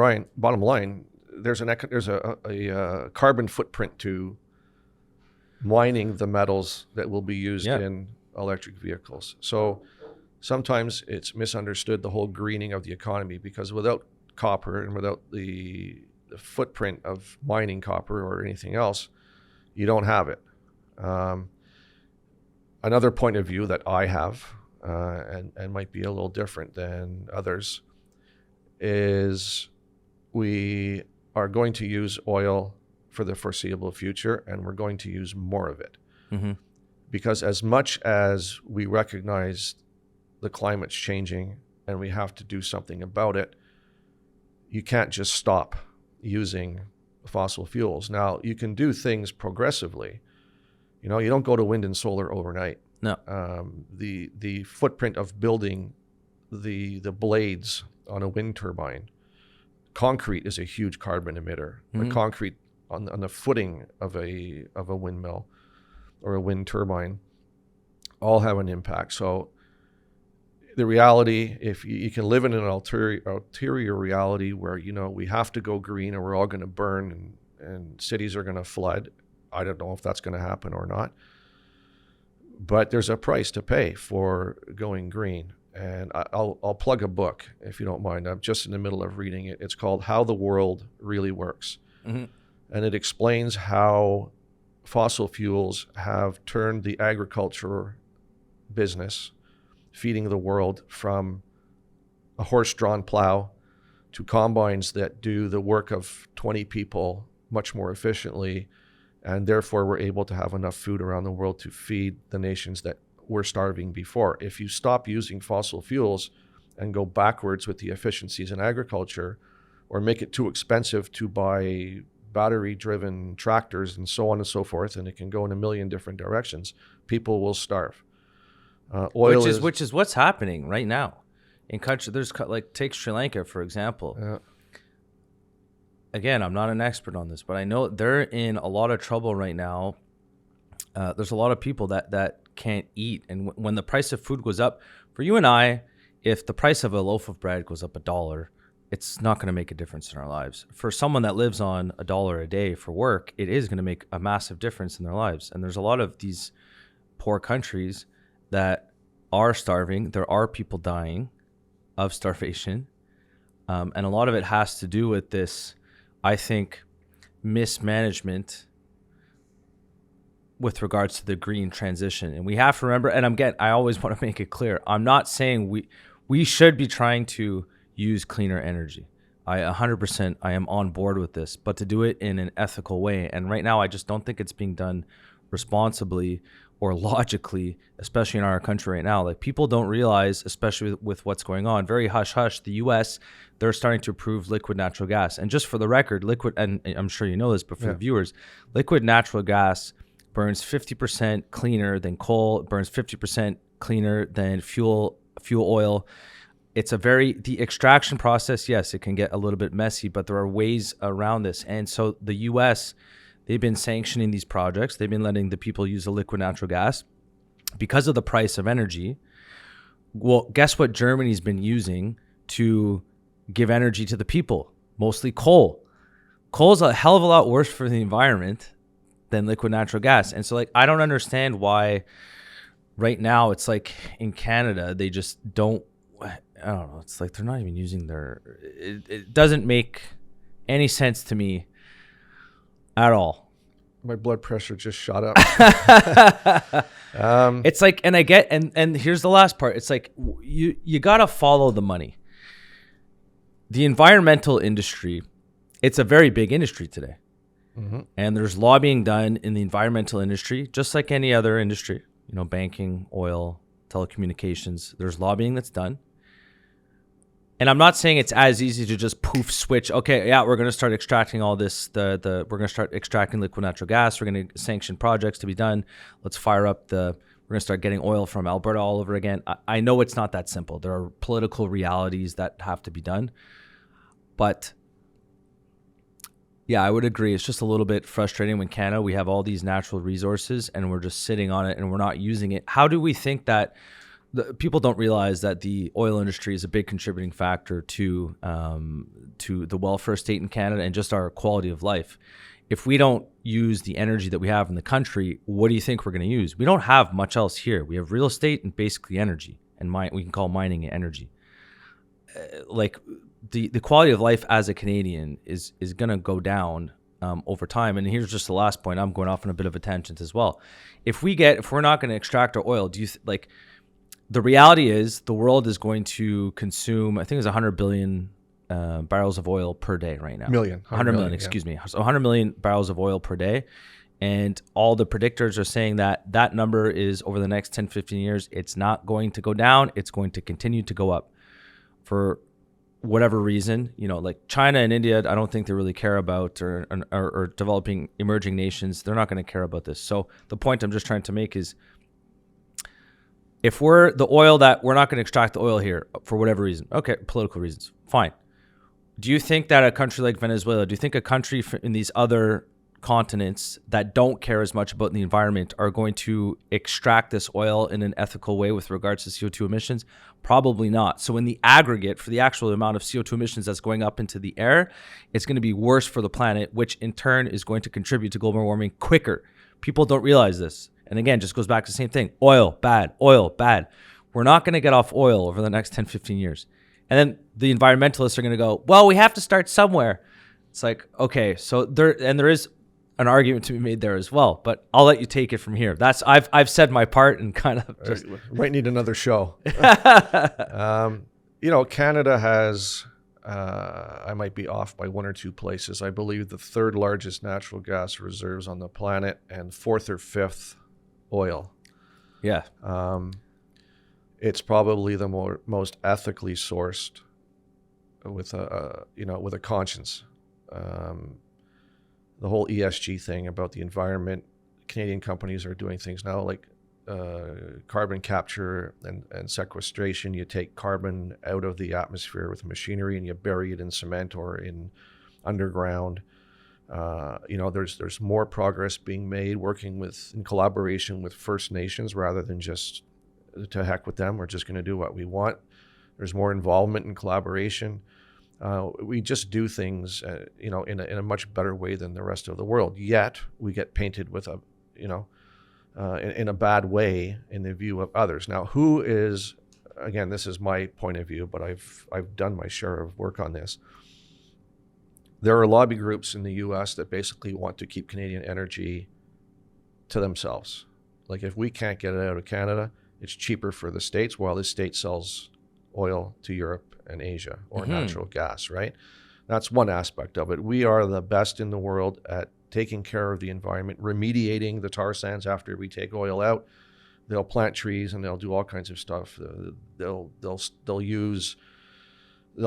line, there's a carbon footprint to mining the metals that will be used in electric vehicles. So sometimes it's misunderstood, the whole greening of the economy, because without copper and without the footprint of mining copper or anything else, you don't have it. Another point of view that I have, and might be a little different than others, is we are going to use oil for the foreseeable future, and we're going to use more of it. Mm-hmm. Because as much as we recognize the climate's changing and we have to do something about it, you can't just stop using fossil fuels. Now, you can do things progressively. You know, you don't go to wind and solar overnight. No. The footprint of building the blades on a wind turbine, concrete is a huge carbon emitter. Mm-hmm. The concrete on the footing of a windmill or a wind turbine all have an impact. So the reality, if you can live in an ulterior reality where, you know, we have to go green or we're all going to burn and cities are going to flood. I don't know if that's going to happen or not. But there's a price to pay for going green. And I'll plug a book, if you don't mind. I'm just in the middle of reading it. It's called How the World Really Works. Mm-hmm. And it explains how fossil fuels have turned the agriculture business, feeding the world, from a horse-drawn plow to combines that do the work of 20 people much more efficiently, and therefore we're able to have enough food around the world to feed the nations that were starving before. If you stop using fossil fuels and go backwards with the efficiencies in agriculture, or make it too expensive to buy battery-driven tractors and so on and so forth, and it can go in a million different directions, people will starve. Which is what's happening right now in country. There's take Sri Lanka, for example. Yeah. Again, I'm not an expert on this, but I know they're in a lot of trouble right now. There's a lot of people that can't eat. And when the price of food goes up, for you and I, if the price of a loaf of bread goes up $1, it's not going to make a difference in our lives. For someone that lives on $1 a day for work, it is going to make a massive difference in their lives. And there's a lot of these poor countries that are starving. There are people dying of starvation. And a lot of it has to do with this, I think, mismanagement with regards to the green transition. And we have to remember, and I always want to make it clear, I'm not saying we should be trying to use cleaner energy. I 100% I am on board with this, but to do it in an ethical way. And right now, I just don't think it's being done responsibly or logically, especially in our country right now. Like, people don't realize, especially with what's going on, very hush-hush, the U.S., they're starting to approve liquid natural gas. And just for the record, and I'm sure you know this, but for the viewers, liquid natural gas burns 50% cleaner than coal, it burns 50% cleaner than fuel oil. It's the extraction process, yes, it can get a little bit messy, but there are ways around this. And so the U.S., they've been sanctioning these projects. They've been letting the people use the liquid natural gas because of the price of energy. Well, guess what Germany's been using to give energy to the people? Mostly coal. Coal's a hell of a lot worse for the environment than liquid natural gas. And so, I don't understand why right now it's like in Canada, they just don't, I don't know. It's like they're not even using it doesn't make any sense to me at all. My blood pressure just shot up. It's like, and I get, and here's the last part. It's like, you got to follow the money. The environmental industry, it's a very big industry today. Mm-hmm. And there's lobbying done in the environmental industry, just like any other industry, banking, oil, telecommunications. There's lobbying that's done. And I'm not saying it's as easy to just poof switch. Okay, yeah, we're going to start extracting all this. We're going to start extracting liquid natural gas. We're going to sanction projects to be done. Let's fire up we're going to start getting oil from Alberta all over again. I know it's not that simple. There are political realities that have to be done. But yeah, I would agree. It's just a little bit frustrating when Canada, we have all these natural resources and we're just sitting on it and we're not using it. How do we think that people don't realize that the oil industry is a big contributing factor to the welfare state in Canada and just our quality of life? If we don't use the energy that we have in the country, what do you think we're going to use? We don't have much else here. We have real estate and basically energy, and we can call mining energy. Like the quality of life as a Canadian is going to go down over time. And here's just the last point. I'm going off on a bit of a tangent as well. If we're not going to extract our oil, the reality is the world is going to consume, I think it's 100 billion barrels of oil per day right now. 100 million, excuse me. So 100 million barrels of oil per day. And all the predictors are saying that number is over the next 10, 15 years, it's not going to go down. It's going to continue to go up for whatever reason. Like China and India, I don't think they really care about, or developing emerging nations. They're not going to care about this. So the point I'm just trying to make is, if we're the oil that we're not going to extract the oil here for whatever reason, okay, political reasons, fine. Do you think that a country like Venezuela, do you think a country in these other continents that don't care as much about the environment are going to extract this oil in an ethical way with regards to CO2 emissions? Probably not. So in the aggregate, for the actual amount of CO2 emissions that's going up into the air, it's going to be worse for the planet, which in turn is going to contribute to global warming quicker. People don't realize this. And again, just goes back to the same thing. Oil, bad. Oil, bad. We're not going to get off oil over the next 10, 15 years. And then the environmentalists are going to go, well, we have to start somewhere. It's like, okay, so there is an argument to be made there as well, but I'll let you take it from here. I've said my part and kind of just might need another show. Canada has, I might be off by one or two places, I believe the third largest natural gas reserves on the planet and fourth or fifth oil. Yeah. It's probably the most ethically sourced with a conscience. The whole ESG thing about the environment, Canadian companies are doing things now like carbon capture and sequestration. You take carbon out of the atmosphere with machinery and you bury it in cement or in underground. There's more progress being made working in collaboration with First Nations rather than just to heck with them. We're just going to do what we want. There's more involvement and collaboration. We just do things, in a much better way than the rest of the world. Yet we get painted with in a bad way in the view of others. Now, who is, again, this is my point of view, but I've done my share of work on this. There are lobby groups in the U.S. that basically want to keep Canadian energy to themselves. Like if we can't get it out of Canada, it's cheaper for the States while the States sells oil to Europe and Asia or natural gas, right? That's one aspect of it. We are the best in the world at taking care of the environment, remediating the tar sands after we take oil out. They'll plant trees and they'll do all kinds of stuff. They'll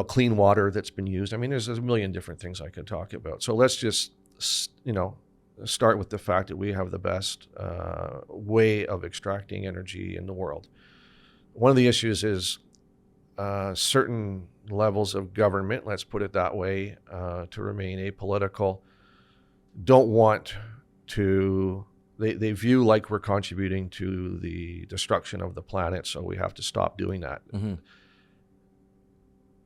clean water that's been used. I mean, there's a million different things I could talk about. So let's just, start with the fact that we have the best way of extracting energy in the world. One of the issues is certain levels of government, let's put it that way, to remain apolitical, don't want to, they view like we're contributing to the destruction of the planet, so we have to stop doing that. Mm-hmm.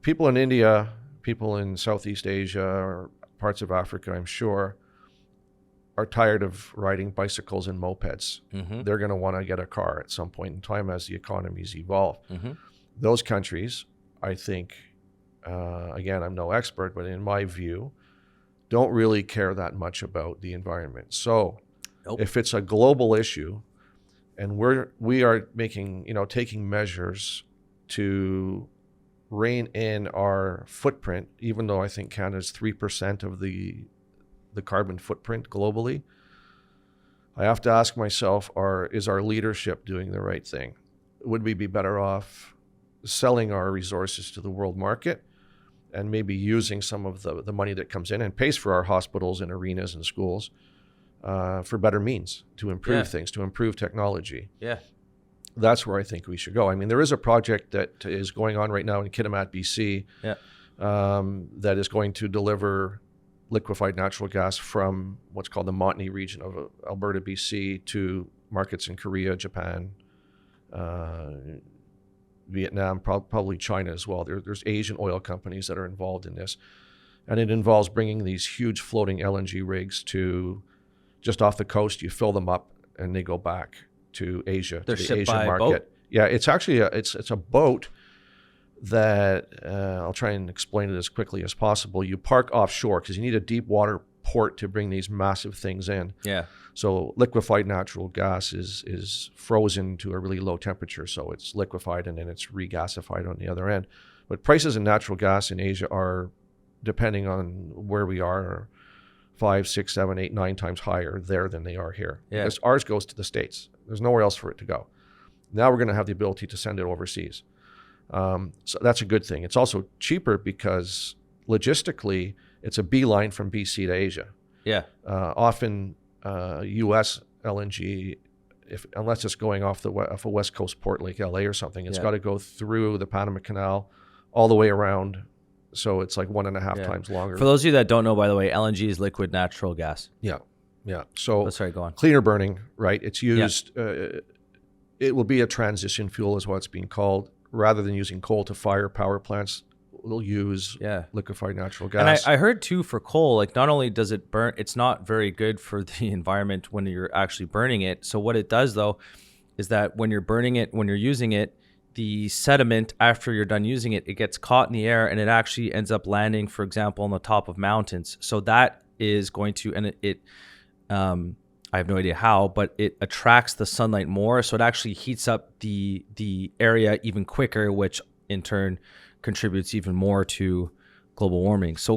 People in India, people in Southeast Asia, or parts of Africa, I'm sure, are tired of riding bicycles and mopeds. Mm-hmm. They're going to want to get a car at some point in time as the economies evolve. Mm-hmm. Those countries, I think, again, I'm no expert, but in my view, don't really care that much about the environment. So if it's a global issue and we are making, taking measures to rein in our footprint, even though I think Canada's 3% of the carbon footprint globally, I have to ask myself, is our leadership doing the right thing? Would we be better off selling our resources to the world market and maybe using some of the money that comes in and pays for our hospitals and arenas and schools for better means to improve things, to improve technology? Yeah. That's where I think we should go. I mean, there is a project that is going on right now in Kitimat, BC, that is going to deliver liquefied natural gas from what's called the Montney region of Alberta, BC, to markets in Korea, Japan, Vietnam, probably China as well. There's Asian oil companies that are involved in this. And it involves bringing these huge floating LNG rigs to just off the coast. You fill them up and they go back to Asia, They're to the shipped Asian by market. boat? Yeah, it's actually it's a boat that I'll try and explain it as quickly as possible. You park offshore because you need a deep water port to bring these massive things in. Yeah. So liquefied natural gas is frozen to a really low temperature, so it's liquefied and then it's regasified on the other end. But prices of natural gas in Asia are, depending on where we are 5, 6, 7, 8, 9 times higher there than they are here. Yeah. Because ours goes to the States. There's nowhere else for it to go. Now we're going to have the ability to send it overseas. So that's a good thing. It's also cheaper because logistically, it's a beeline from BC to Asia. Yeah. Often U.S. LNG, unless it's going off a West Coast port like LA or something, it's got to go through the Panama Canal all the way around. So it's like 1.5 times longer. For those of you that don't know, by the way, LNG is liquid natural gas. Yeah. So sorry, go on. Cleaner burning, right? It's used, it will be a transition fuel is what it's being called. Rather than using coal to fire power plants, we'll use liquefied natural gas. And I heard too, for coal, like not only does it burn, it's not very good for the environment when you're actually burning it. So what it does though, is that when you're burning it, when you're using it, the sediment after you're done using it, it gets caught in the air and it actually ends up landing, for example, on the top of mountains. So that is going to, and I have no idea how, but it attracts the sunlight more. So it actually heats up the area even quicker, which in turn contributes even more to global warming. So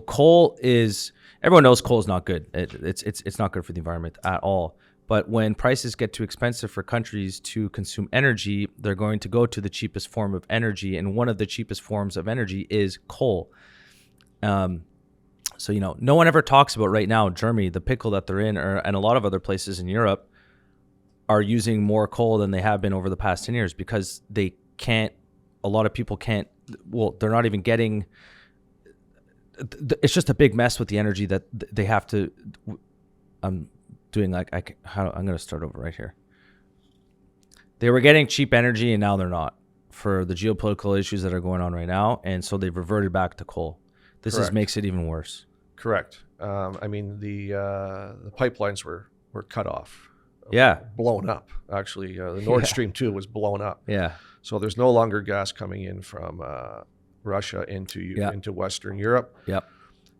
everyone knows coal is not good. It's not good for the environment at all. But when prices get too expensive for countries to consume energy, they're going to go to the cheapest form of energy. And one of the cheapest forms of energy is coal. So, no one ever talks about right now, Germany, the pickle that they're in, and a lot of other places in Europe are using more coal than they have been over the past 10 years because a lot of people can't, they're not even getting, it's just a big mess with the energy that they have to, I'm going to start over right here. They were getting cheap energy and now they're not for the geopolitical issues that are going on right now. And so they've reverted back to coal. This makes it even worse. Correct. I mean, the pipelines were cut off. Blown up. Actually, the Nord Stream 2 was blown up. Yeah. So there's no longer gas coming in from Russia into Western Europe. Yep.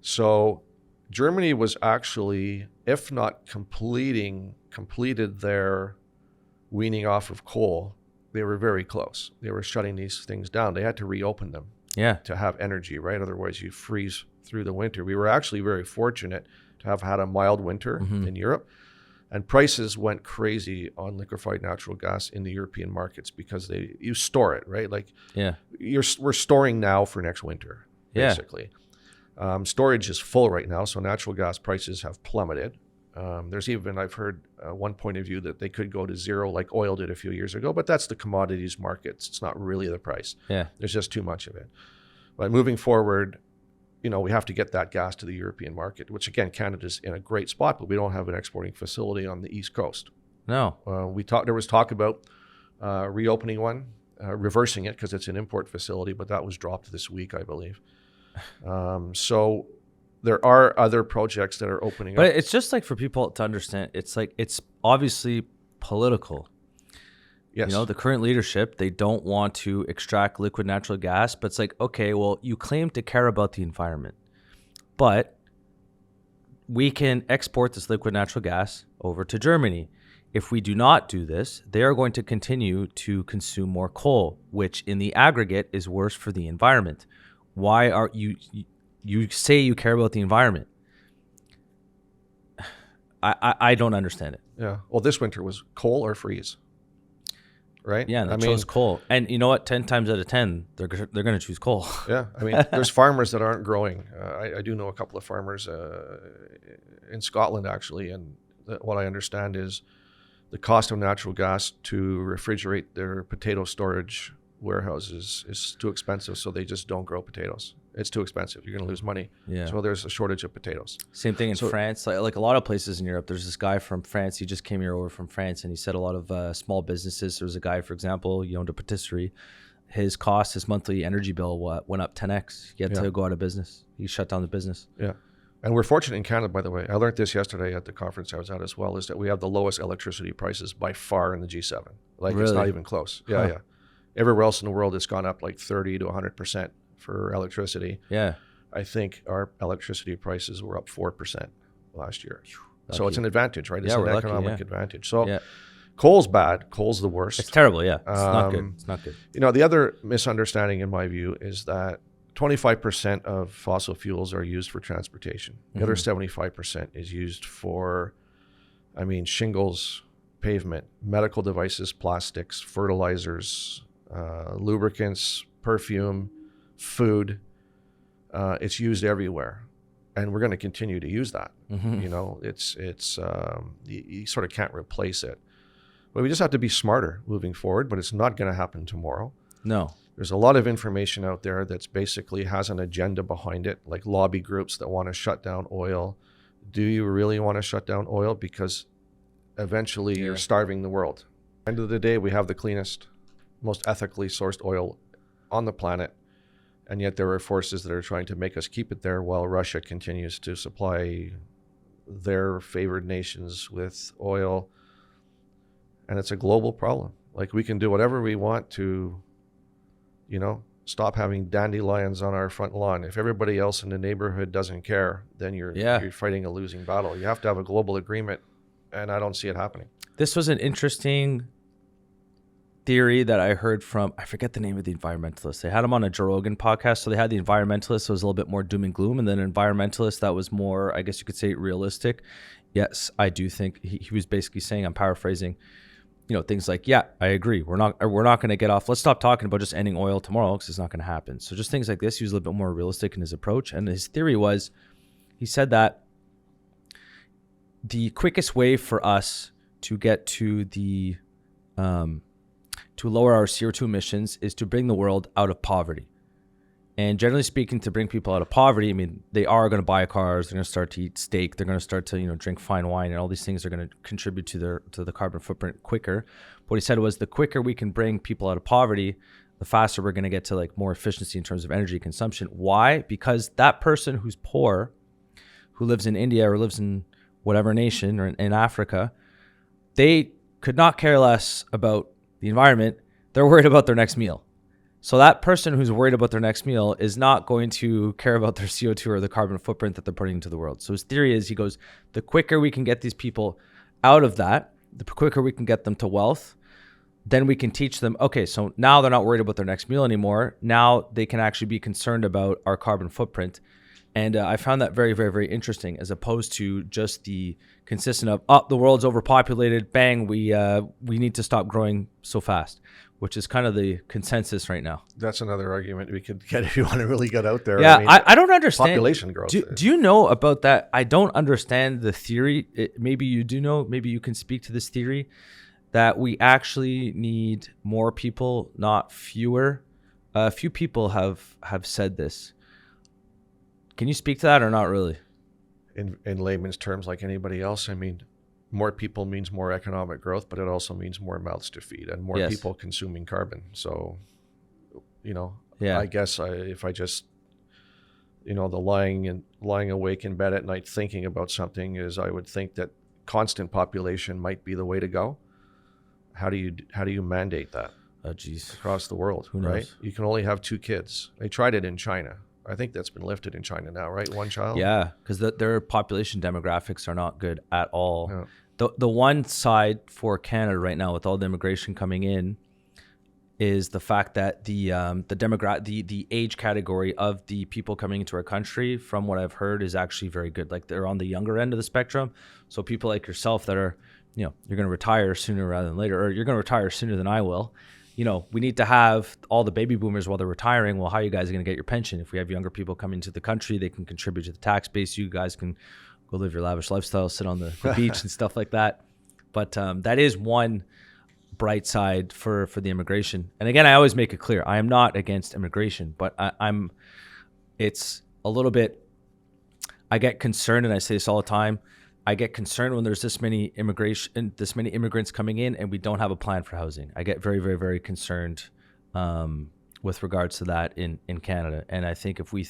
So Germany was actually, if not completed their weaning off of coal, they were very close. They were shutting these things down. They had to reopen them. To have energy, right? Otherwise you freeze through the winter. We were actually very fortunate to have had a mild winter in Europe, and prices went crazy on liquefied natural gas in the European markets because you store it, right? Like we're storing now for next winter, basically. Storage is full right now, so natural gas prices have plummeted. There's even, I've heard one point of view that they could go to zero like oil did a few years ago, but that's the commodities markets. It's not really the price. There's just too much of it. But moving forward, we have to get that gas to the European market, which again, Canada's in a great spot, but we don't have an exporting facility on the East Coast. No. There was talk about reopening one, reversing it because it's an import facility, but that was dropped this week, I believe. So there are other projects that are opening up. But it's just like for people to understand, it's like it's obviously political. Yes. You know, the current leadership, they don't want to extract liquid natural gas, but it's like, okay, well, you claim to care about the environment, but we can export this liquid natural gas over to Germany. If we do not do this, they are going to continue to consume more coal, which in the aggregate is worse for the environment. Why are you say you care about the environment? I don't understand it. Yeah. Well, this winter was coal or freeze. Right? Yeah, and they chose coal. And you know what? 10 times out of 10, they're going to choose coal. Yeah. I mean, there's farmers that aren't growing. I do know a couple of farmers in Scotland, actually. And what I understand is the cost of natural gas to refrigerate their potato storage warehouses is too expensive. So they just don't grow potatoes. It's too expensive. You're going to lose money. Yeah. So there's a shortage of potatoes. Same thing in France. Like a lot of places in Europe, there's this guy from France. He just came here over from France, and he said a lot of small businesses. There was a guy, for example, he owned a patisserie. His monthly energy bill went up 10x. He had to go out of business. He shut down the business. Yeah. And we're fortunate in Canada, by the way. I learned this yesterday at the conference I was at as well, is that we have the lowest electricity prices by far in the G7. Like, really? It's not even close. Yeah, yeah. Everywhere else in the world, it's gone up like 30 to 100% for electricity. Yeah. I think our electricity prices were up 4% last year. Lucky. So it's an advantage, right? It's an economic advantage. So coal's bad. Coal's the worst. It's terrible, yeah. It's not good. It's not good. You know, the other misunderstanding in my view is that 25% of fossil fuels are used for transportation. The other 75% is used for, shingles, pavement, medical devices, plastics, fertilizers, lubricants, perfume, food. It's used everywhere, and we're going to continue to use that. You know, it's you sort of can't replace it. But we just have to be smarter moving forward. But it's not going to happen tomorrow. No. There's a lot of information out there that's basically has an agenda behind it, like lobby groups that want to shut down oil. Do you really want to shut down oil? Because eventually you're starving the world. End of the day, we have the cleanest, most ethically sourced oil on the planet. And yet there are forces that are trying to make us keep it there while Russia continues to supply their favored nations with oil. And it's a global problem. Like, we can do whatever we want to, stop having dandelions on our front lawn. If everybody else in the neighborhood doesn't care, then you're fighting a losing battle. You have to have a global agreement, and I don't see it happening. This was an interesting theory that I heard from, I forget the name of the environmentalist. They had him on a Joe Rogan podcast. So they had the environmentalist who was a little bit more doom and gloom, and then an environmentalist that was more, I guess you could say, realistic. Yes, I do think he was basically saying, I'm paraphrasing, things like, yeah, I agree. We're not going to get off. Let's stop talking about just ending oil tomorrow, because it's not going to happen. So just things like this. He was a little bit more realistic in his approach. And his theory was, he said that the quickest way for us to get to the to lower our CO2 emissions is to bring the world out of poverty. And generally speaking, to bring people out of poverty, they are going to buy cars, they're going to start to eat steak, they're going to start to, drink fine wine, and all these things are going to contribute to the carbon footprint quicker. What he said was, the quicker we can bring people out of poverty, the faster we're going to get to more efficiency in terms of energy consumption. Why? Because that person who's poor, who lives in India or lives in whatever nation or in Africa, they could not care less about the environment. They're worried about their next meal. So that person who's worried about their next meal is not going to care about their CO2 or the carbon footprint that they're putting into the world. So his theory is, he goes, the quicker we can get these people out of that, the quicker we can get them to wealth, then we can teach them, okay, so now they're not worried about their next meal anymore. Now they can actually be concerned about our carbon footprint. And I found that very, very, very interesting, as opposed to just the consistent of, the world's overpopulated, bang, we need to stop growing so fast, which is kind of the consensus right now. That's another argument we could get if you want to really get out there. Yeah, I don't understand. Population growth. Do you know about that? I don't understand the theory. Maybe you do know. Maybe you can speak to this theory that we actually need more people, not fewer. A few people have said this. Can you speak to that or not really? In layman's terms, like anybody else, more people means more economic growth, but it also means more mouths to feed and more people consuming carbon. So, I guess if I just the lying awake in bed at night thinking about something is, I would think that constant population might be the way to go. How do you mandate that? Oh, geez. Across the world, Who knows? right? You can only have 2 kids. They tried it in China. I think that's been lifted in China now, right? 1 child. Yeah, because their population demographics are not good at all. Yeah. The one side for Canada right now, with all the immigration coming in, is the fact that the age category of the people coming into our country, from what I've heard, is actually very good. Like, they're on the younger end of the spectrum. So people like yourself that are, you're going to retire sooner rather than later, or you're going to retire sooner than I will. We need to have all the baby boomers while they're retiring. Well, how are you guys going to get your pension? If we have younger people coming to the country, they can contribute to the tax base. You guys can go live your lavish lifestyle, sit on the beach and stuff like that. But that is one bright side for the immigration. And again, I always make it clear, I am not against immigration, but it's a little bit, I get concerned, and I say this all the time, I get concerned when there's this many immigrants coming in and we don't have a plan for housing. I get very, very, very concerned with regards to that in Canada. And I think if we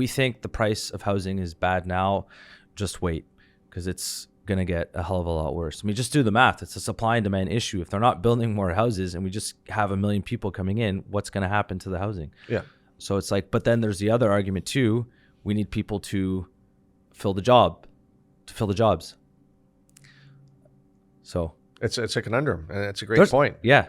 think the price of housing is bad now, just wait, because it's going to get a hell of a lot worse. I mean, just do the math. It's a supply and demand issue. If they're not building more houses and we just have 1 million people coming in, what's going to happen to the housing? Yeah. So it's like, but then there's the other argument too. We need people to fill the jobs. So it's a conundrum, and it's a great point. Yeah.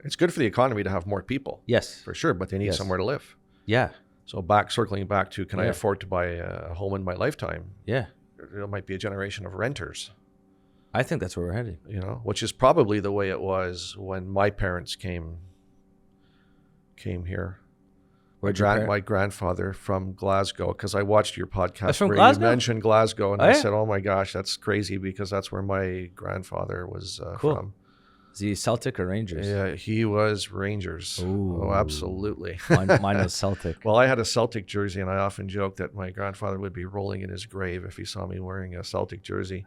It's good for the economy to have more people. Yes. For sure, but they need somewhere to live. Yeah. So circling back to, can I afford to buy a home in my lifetime? Yeah. There might be a generation of renters. I think that's where we're headed. Which is probably the way it was when my parents came here. My grandfather from Glasgow, because I watched your podcast where you mentioned Glasgow, and I said, oh my gosh, that's crazy, because that's where my grandfather was from. Is he Celtic or Rangers? Yeah, he was Rangers. Ooh. Oh, absolutely. Mine was Celtic. Well, I had a Celtic jersey, and I often joke that my grandfather would be rolling in his grave if he saw me wearing a Celtic jersey.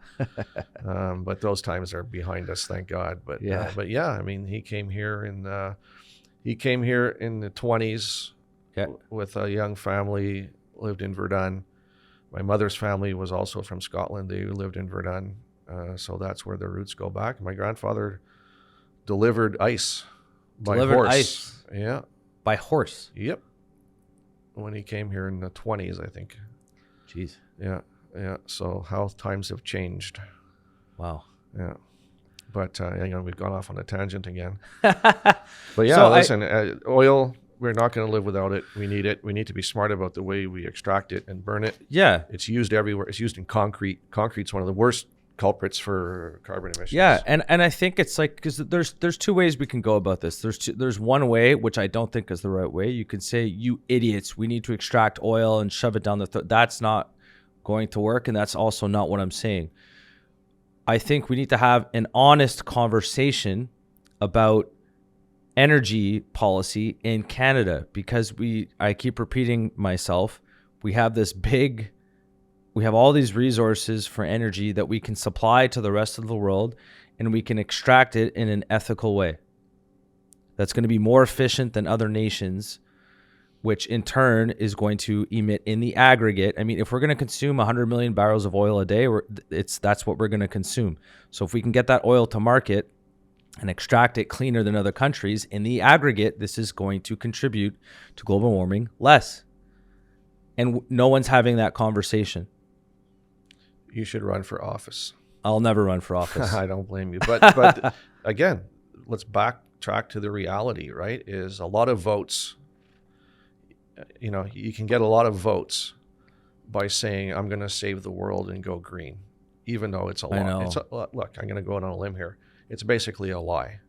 But those times are behind us, thank God. But yeah, I mean, he came here in the 20s. With a young family, lived in Verdun. My mother's family was also from Scotland. They lived in Verdun. So that's where their roots go back. My grandfather delivered ice by horse. Yeah. By horse? Yep. When he came here in the 20s, I think. Jeez. Yeah. So how times have changed. Wow. Yeah. But, we've gone off on a tangent again. But yeah, so listen, oil... We're not going to live without it. We need it. We need to be smart about the way we extract it and burn it. Yeah. It's used everywhere. It's used in concrete. Concrete's one of the worst culprits for carbon emissions. Yeah, and I think it's like, because there's 2 ways we can go about this. There's one way, which I don't think is the right way. You can say, you idiots, we need to extract oil and shove it down the throat. That's not going to work, and that's also not what I'm saying. I think we need to have an honest conversation about energy policy in Canada, because I keep repeating myself, we have all these resources for energy that we can supply to the rest of the world, and we can extract it in an ethical way that's going to be more efficient than other nations, which in turn is going to emit in the aggregate. I mean, if we're going to consume 100 million barrels of oil a day, that's what we're going to consume. So if we can get that oil to market and extract it cleaner than other countries, in the aggregate, this is going to contribute to global warming less. And no one's having that conversation. You should run for office. I'll never run for office. I don't blame you. But again, let's backtrack to the reality, right? Is a lot of votes, you can get a lot of votes by saying, I'm going to save the world and go green, even though it's a lie. Look, I'm going to go out on a limb here. It's basically a lie.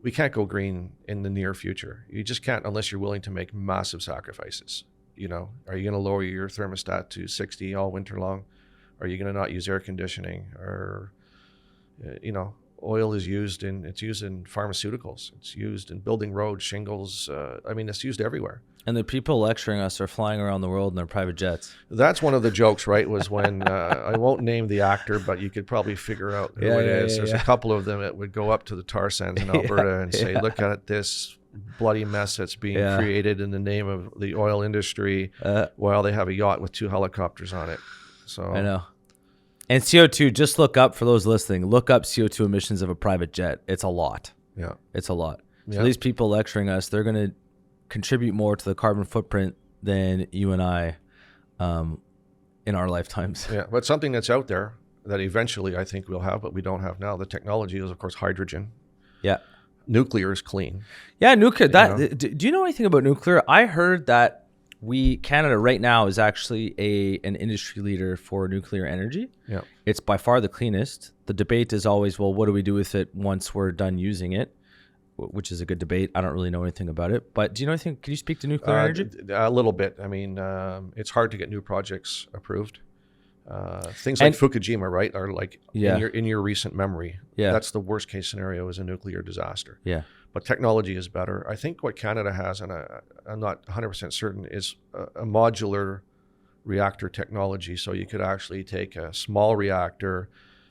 We can't go green in the near future. You just can't unless you're willing to make massive sacrifices. Are you going to lower your thermostat to 60 all winter long? Are you going to not use air conditioning? Or, oil is used in pharmaceuticals. It's used in building roads, shingles. It's used everywhere. And the people lecturing us are flying around the world in their private jets. That's one of the jokes, right? Was when, I won't name the actor, but you could probably figure out who it is. There's a couple of them that would go up to the tar sands in Alberta and say, look at this bloody mess that's being created in the name of the oil industry while they have a yacht with 2 helicopters on it. So I know. And CO2, just look up, for those listening, look up CO2 emissions of a private jet. It's a lot. Yeah. It's a lot. So these people lecturing us, they're going to contribute more to the carbon footprint than you and I in our lifetimes. Yeah, but something that's out there that eventually I think we'll have, but we don't have now. The technology is, of course, hydrogen. Yeah. Nuclear is clean. Yeah, nuclear. Do you know anything about nuclear? I heard that Canada right now is actually an industry leader for nuclear energy. Yeah. It's by far the cleanest. The debate is always, well, what do we do with it once we're done using it? Which is a good debate. I don't really know anything about it. But do you know anything? Can you speak to nuclear energy? A little bit. I mean, it's hard to get new projects approved. Things like Fukushima, right, are like in your recent memory. Yeah. That's the worst case scenario, is a nuclear disaster. Yeah. But technology is better. I think what Canada has, and I'm not 100% certain, is a modular reactor technology. So you could actually take a small reactor,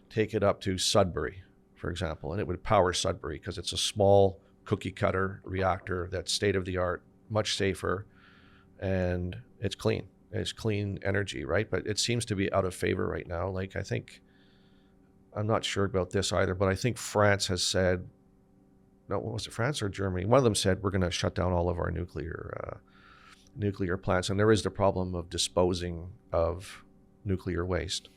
take it up to Sudbury, for example, and it would power Sudbury because it's a small cookie cutter reactor that's state of the art, much safer, and it's clean. It's clean energy, right? But it seems to be out of favor right now. Like, I'm not sure about this either, but I think France has said, no, was it France or Germany? One of them said, we're going to shut down all of our nuclear plants. And there is the problem of disposing of nuclear waste.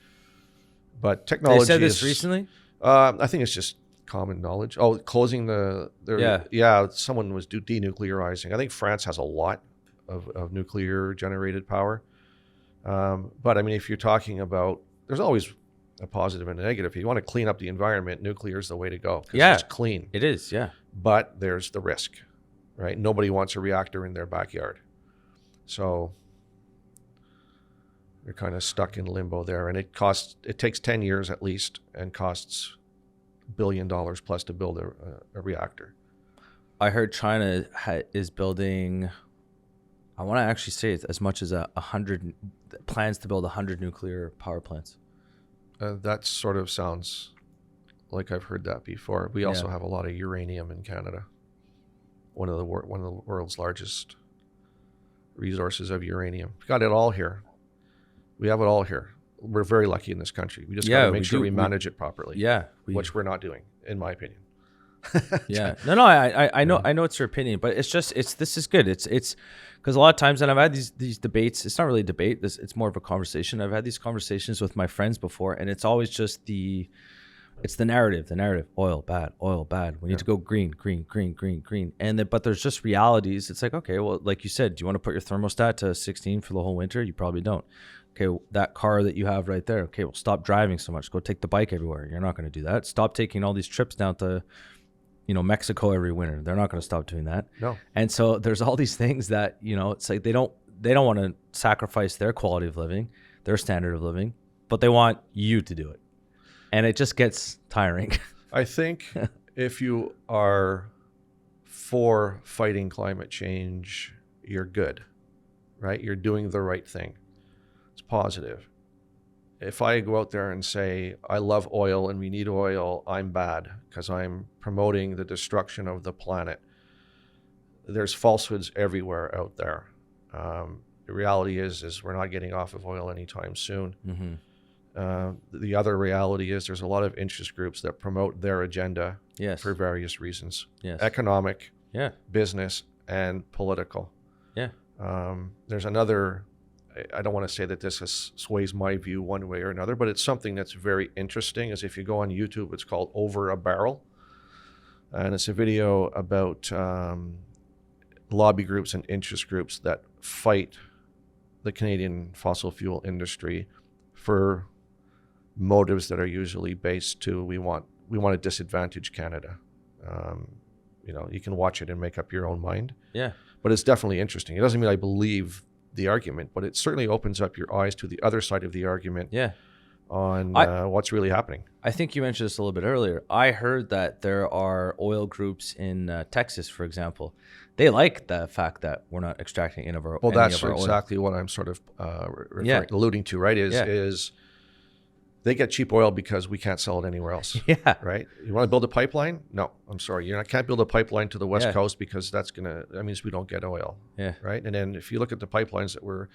But technology They said this recently? I think it's just common knowledge. Oh, closing someone was denuclearizing. I think France has a lot of nuclear generated power. But I mean, if you're talking about, there's always a positive and a negative. If you want to clean up the environment, nuclear is the way to go. Yeah, it's clean. It is, yeah. But there's the risk, right? Nobody wants a reactor in their backyard. So you're kind of stuck in limbo there. And it takes 10 years at least and costs $1 billion plus to build a reactor. I heard China is building, I want to actually say it's as much as 100, plans to build 100 nuclear power plants. That sort of sounds like I've heard that before. We also have a lot of uranium in Canada. One of the world's largest resources of uranium. We've got it all here. We have it all here. We're very lucky in this country. We just got to make sure we manage it properly. Yeah, which we're not doing, in my opinion. Yeah. No, I know it's your opinion, but this is good. It's because a lot of times, and I've had these debates, it's not really a debate, it's more of a conversation. I've had these conversations with my friends before, and it's always just the narrative, oil bad. We need to go green. But there's just realities. It's like, okay, well, like you said, do you want to put your thermostat to 16 for the whole winter? You probably don't. Okay, that car that you have right there, okay, well, stop driving so much. Go take the bike everywhere. You're not going to do that. Stop taking all these trips down to Mexico every winter. They're not going to stop doing that. No. And so there's all these things that, it's like they don't want to sacrifice their quality of living, their standard of living, but they want you to do it. And it just gets tiring. I think if you are for fighting climate change, you're good, right? You're doing the right thing. It's positive. If I go out there and say, I love oil and we need oil, I'm bad because I'm promoting the destruction of the planet. There's falsehoods everywhere out there. The reality is we're not getting off of oil anytime soon. Mm-hmm. The other reality is there's a lot of interest groups that promote their agenda for various reasons. Yes. Economic, business, and political. Yeah. There's another, I don't want to say that this sways my view one way or another, but it's something that's very interesting. Is if you go on YouTube, it's called Over a Barrel. And it's a video about lobby groups and interest groups that fight the Canadian fossil fuel industry for motives that are usually based to we want to disadvantage Canada. You can watch it and make up your own mind. Yeah. But it's definitely interesting. It doesn't mean I believe the argument, but it certainly opens up your eyes to the other side of the argument. Yeah. On what's really happening. I think you mentioned this a little bit earlier. I heard that there are oil groups in Texas, for example. They like the fact that we're not extracting any of our oil. Well, that's exactly what I'm sort of alluding to, right? Is They get cheap oil because we can't sell it anywhere else. Yeah. Right? You want to build a pipeline? No, I'm sorry. You can't build a pipeline to the West Coast because that means we don't get oil. Yeah. Right? And then if you look at the pipelines that were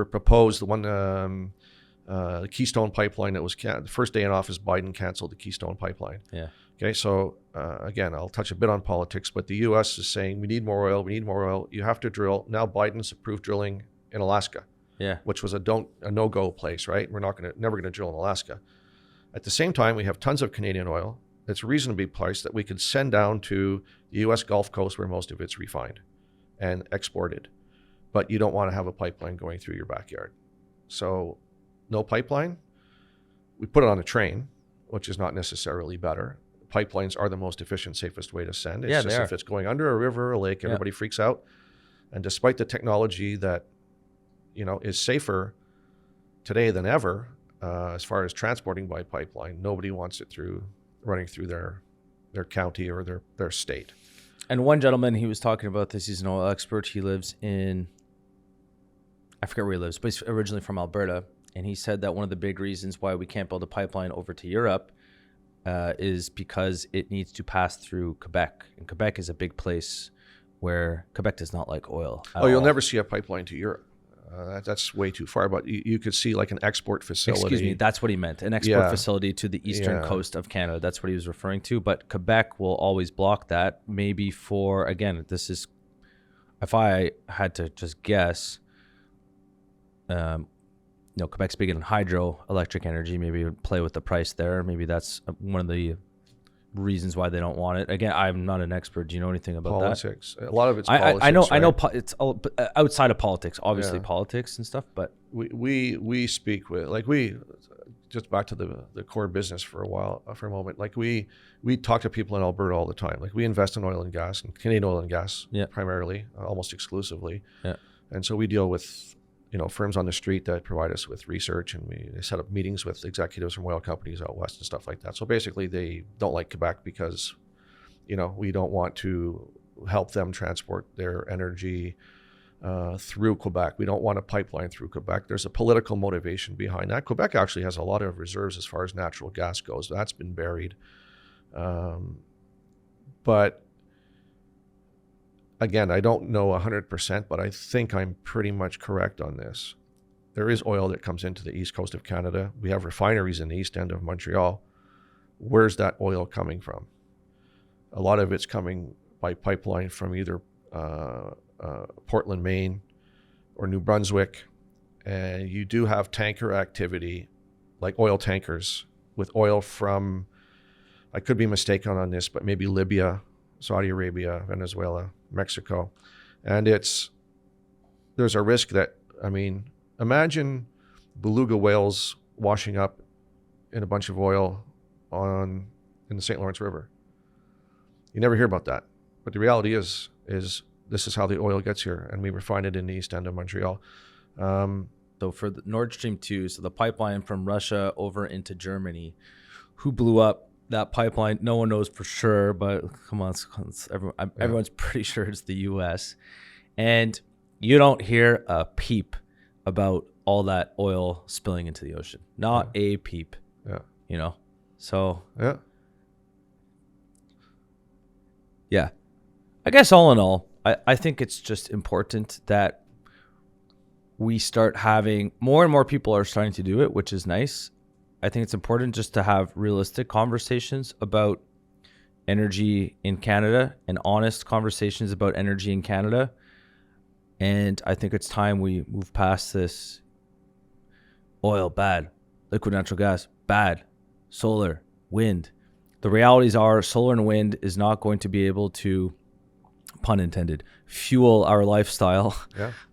proposed, the one, the Keystone pipeline that was, the first day in office, Biden canceled the Keystone pipeline. Yeah. Okay. So again, I'll touch a bit on politics, but the U.S. is saying we need more oil. We need more oil. You have to drill. Now Biden's approved drilling in Alaska. Yeah. Which was a no-go place, right? We're never gonna drill in Alaska. At the same time, we have tons of Canadian oil that's reasonably priced that we could send down to the U.S. Gulf Coast where most of it's refined and exported. But you don't want to have a pipeline going through your backyard. So no pipeline. We put it on a train, which is not necessarily better. Pipelines are the most efficient, safest way to send. It's just if it's going under a river or a lake, everybody freaks out. And despite the technology that is safer today than ever as far as transporting by pipeline, nobody wants it running through their county or their state. And one gentleman, he was talking about this. He's an oil expert. He lives in, I forget where he lives, but he's originally from Alberta. And he said that one of the big reasons why we can't build a pipeline over to Europe is because it needs to pass through Quebec. And Quebec is a big place where Quebec does not like oil at all. You'll never see a pipeline to Europe. That's way too far, but you could see like an export facility. Excuse me, that's what he meant. An export facility to the eastern coast of Canada. That's what he was referring to. But Quebec will always block that. Maybe for, again, this is, if I had to just guess, Quebec's big in hydroelectric energy. Maybe it would play with the price there. Maybe that's one of the reasons why they don't want it. Again, I'm not an expert. Do you know anything about politics? A lot of it's politics. I know. Right? I know. It's all outside of politics, obviously politics and stuff. But we speak with just back to the core business for a moment. Like we talk to people in Alberta all the time. Like we invest in oil and gas and Canadian oil and gas primarily, almost exclusively. Yeah. And so we deal with firms on the street that provide us with research, and we set up meetings with executives from oil companies out west and stuff like that. So basically they don't like Quebec because, we don't want to help them transport their energy through Quebec. We don't want a pipeline through Quebec. There's a political motivation behind that. Quebec actually has a lot of reserves as far as natural gas goes. That's been buried. But again, I don't know 100%, but I think I'm pretty much correct on this. There is oil that comes into the east coast of Canada. We have refineries in the east end of Montreal. Where's that oil coming from? A lot of it's coming by pipeline from either Portland, Maine, or New Brunswick. And you do have tanker activity, like oil tankers, with oil from, I could be mistaken on this, but maybe Libya, Saudi Arabia, Venezuela, Mexico. And there's a risk that, imagine beluga whales washing up in a bunch of oil in the St. Lawrence River. You never hear about that. But the reality is this is how the oil gets here, and we refine it in the east end of Montreal. So for the Nord Stream 2, so the pipeline from Russia over into Germany, who blew up that pipeline? No one knows for sure, but come on, everyone's pretty sure it's the U.S. And you don't hear a peep about all that oil spilling into the ocean. Not a peep. Yeah. So. Yeah. Yeah. I guess all in all, I think it's just important that we start having more and more people are starting to do it, which is nice. I think it's important just to have realistic conversations about energy in Canada and honest conversations about energy in Canada. And I think it's time we move past this oil, bad, liquid natural gas, bad, solar, wind. The realities are solar and wind is not going to be able to, pun intended, fuel our lifestyle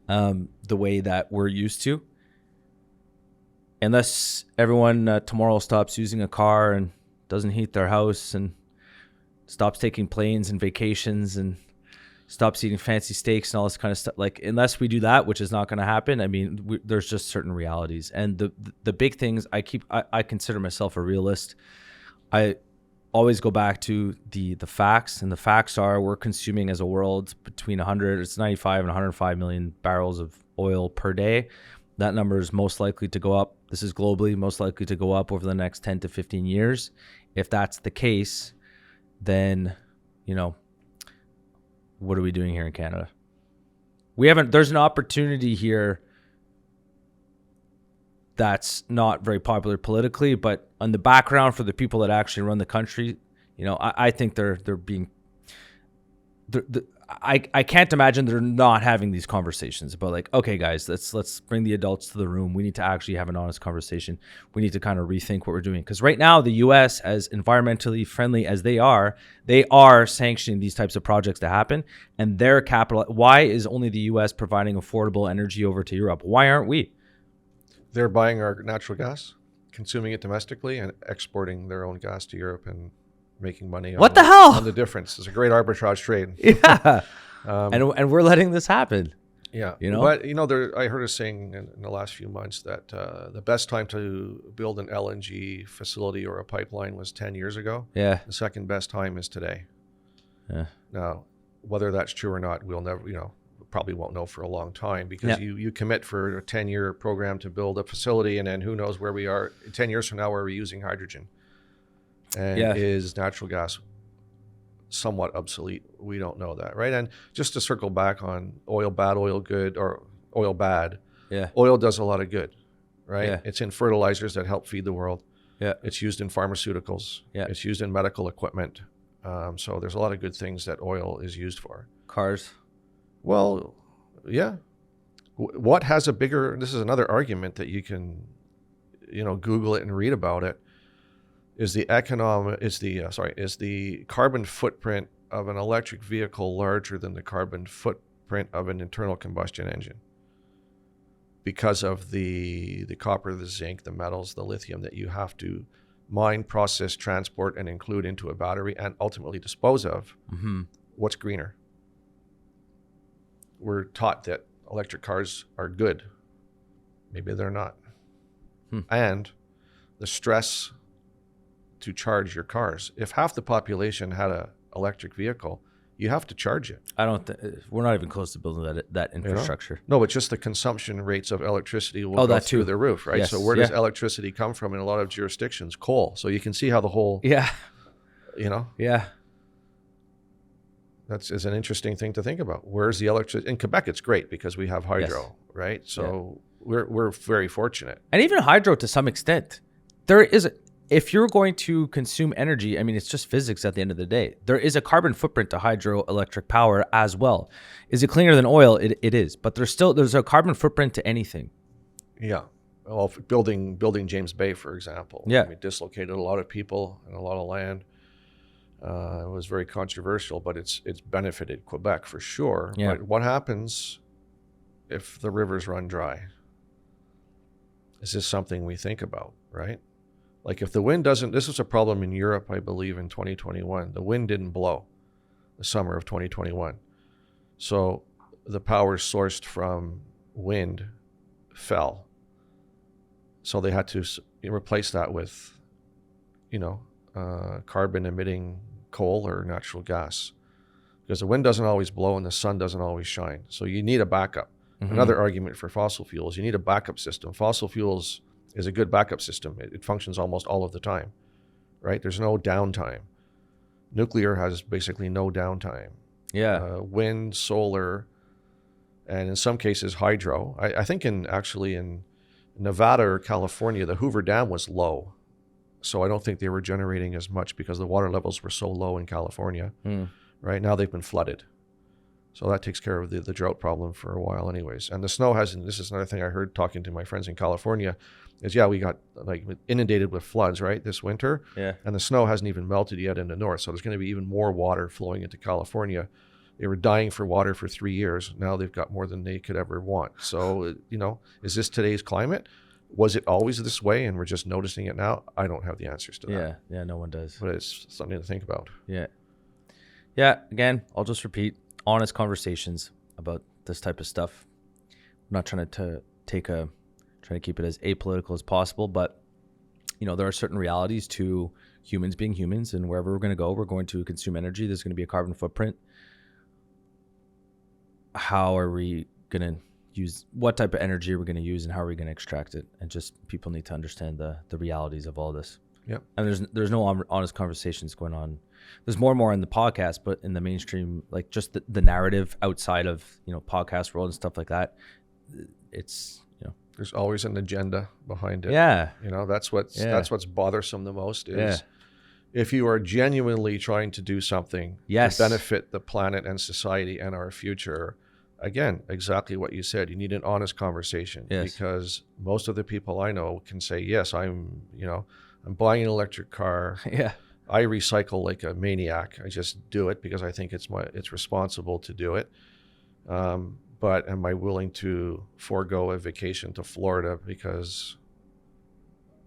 the way that we're used to. Unless everyone tomorrow stops using a car and doesn't heat their house and stops taking planes and vacations and stops eating fancy steaks and all this kind of stuff. Like, unless we do that, which is not going to happen, there's just certain realities. And the big things, I consider myself a realist. I always go back to the facts, and the facts are we're consuming as a world between 95 and 105 million barrels of oil per day. That number is most likely to go up. This is globally most likely to go up over the next 10 to 15 years. If that's the case, then, what are we doing here in Canada? There's an opportunity here that's not very popular politically, but on the background for the people that actually run the country, I think they're being, I can't imagine they're not having these conversations about like, okay, guys, let's bring the adults to the room. We need to actually have an honest conversation. We need to kind of rethink what we're doing. Because right now, the U.S., as environmentally friendly as they are sanctioning these types of projects to happen. And their capital, why is only the U.S. providing affordable energy over to Europe? Why aren't we? They're buying our natural gas, consuming it domestically, and exporting their own gas to Europe and making money what the hell? On the difference. It's a great arbitrage trade. Yeah. And we're letting this happen. Yeah. But, I heard a saying in the last few months that the best time to build an LNG facility or a pipeline was 10 years ago. Yeah. The second best time is today. Yeah. Now, whether that's true or not, we'll never, probably won't know for a long time because you commit for a 10-year program to build a facility, and then who knows where we are 10 years from now where we're using hydrogen. And is natural gas somewhat obsolete? We don't know that, right? And just to circle back on oil bad, oil good, or oil bad. Yeah. Oil does a lot of good, right? Yeah. It's in fertilizers that help feed the world. Yeah. It's used in pharmaceuticals. Yeah. It's used in medical equipment. So there's a lot of good things that oil is used for. Cars. Well, yeah. What has a bigger? This is another argument that you can, Google it and read about it. Is the carbon footprint of an electric vehicle larger than the carbon footprint of an internal combustion engine? Because of the copper, the zinc, the metals, the lithium that you have to mine, process, transport, and include into a battery and ultimately dispose of. Mm-hmm. What's greener? We're taught that electric cars are good. Maybe they're not. And the stress to charge your cars. If half the population had an electric vehicle, you have to charge it. We're not even close to building that infrastructure. No, but just the consumption rates of electricity will go through the roof, right? Yes. So where does electricity come from in a lot of jurisdictions? Coal. So you can see how the whole, Yeah. That's is an interesting thing to think about. Where's the electricity? In Quebec, it's great because we have hydro, right? So we're very fortunate. And even hydro to some extent. If you're going to consume energy, it's just physics at the end of the day. There is a carbon footprint to hydroelectric power as well. Is it cleaner than oil? It is. But there's a carbon footprint to anything. Yeah. Well, building James Bay, for example. Yeah. Dislocated a lot of people and a lot of land. It was very controversial, but it's benefited Quebec for sure. Yeah. But what happens if the rivers run dry? Is this something we think about, right? Like if the wind doesn't, this was a problem in Europe, I believe, in 2021. The wind didn't blow the summer of 2021. So the power sourced from wind fell. So they had to replace that with, carbon emitting coal or natural gas, because the wind doesn't always blow and the sun doesn't always shine. So you need a backup. Mm-hmm. Another argument for fossil fuels, you need a backup system. Fossil fuels is a good backup system. It functions almost all of the time, right? There's no downtime. Nuclear has basically no downtime. Yeah. Wind, solar, and in some cases hydro. I think in Nevada or California, the Hoover Dam was low. So I don't think they were generating as much because the water levels were so low in California. Right now they've been flooded. So that takes care of the drought problem for a while anyways. And the snow hasn't, this is another thing I heard talking to my friends in California, is we got inundated with floods, right, this winter. Yeah. And the snow hasn't even melted yet in the north. So there's going to be even more water flowing into California. They were dying for water for 3 years. Now they've got more than they could ever want. So, is this today's climate? Was it always this way and we're just noticing it now? I don't have the answers to that. Yeah, no one does. But it's something to think about. Yeah. Yeah, again, I'll just repeat, honest conversations about this type of stuff. I'm not trying to trying to keep it as apolitical as possible, but there are certain realities to humans being humans, and wherever we're going to go, we're going to consume energy. There's going to be a carbon footprint. How are we going to use, what type of energy we're going to use and how are we going to extract it. And just people need to understand the realities of all this. Yeah. And there's no honest conversations going on. There's more and more in the podcast, but in the mainstream, like just the narrative outside of, podcast world and stuff like that, it's, there's always an agenda behind it. Yeah. That's what's bothersome the most is if you are genuinely trying to do something to benefit the planet and society and our future, again, exactly what you said, you need an honest conversation because most of the people I know can say, yes, I'm buying an electric car. Yeah. I recycle like a maniac. I just do it because I think it's responsible to do it. But am I willing to forego a vacation to Florida because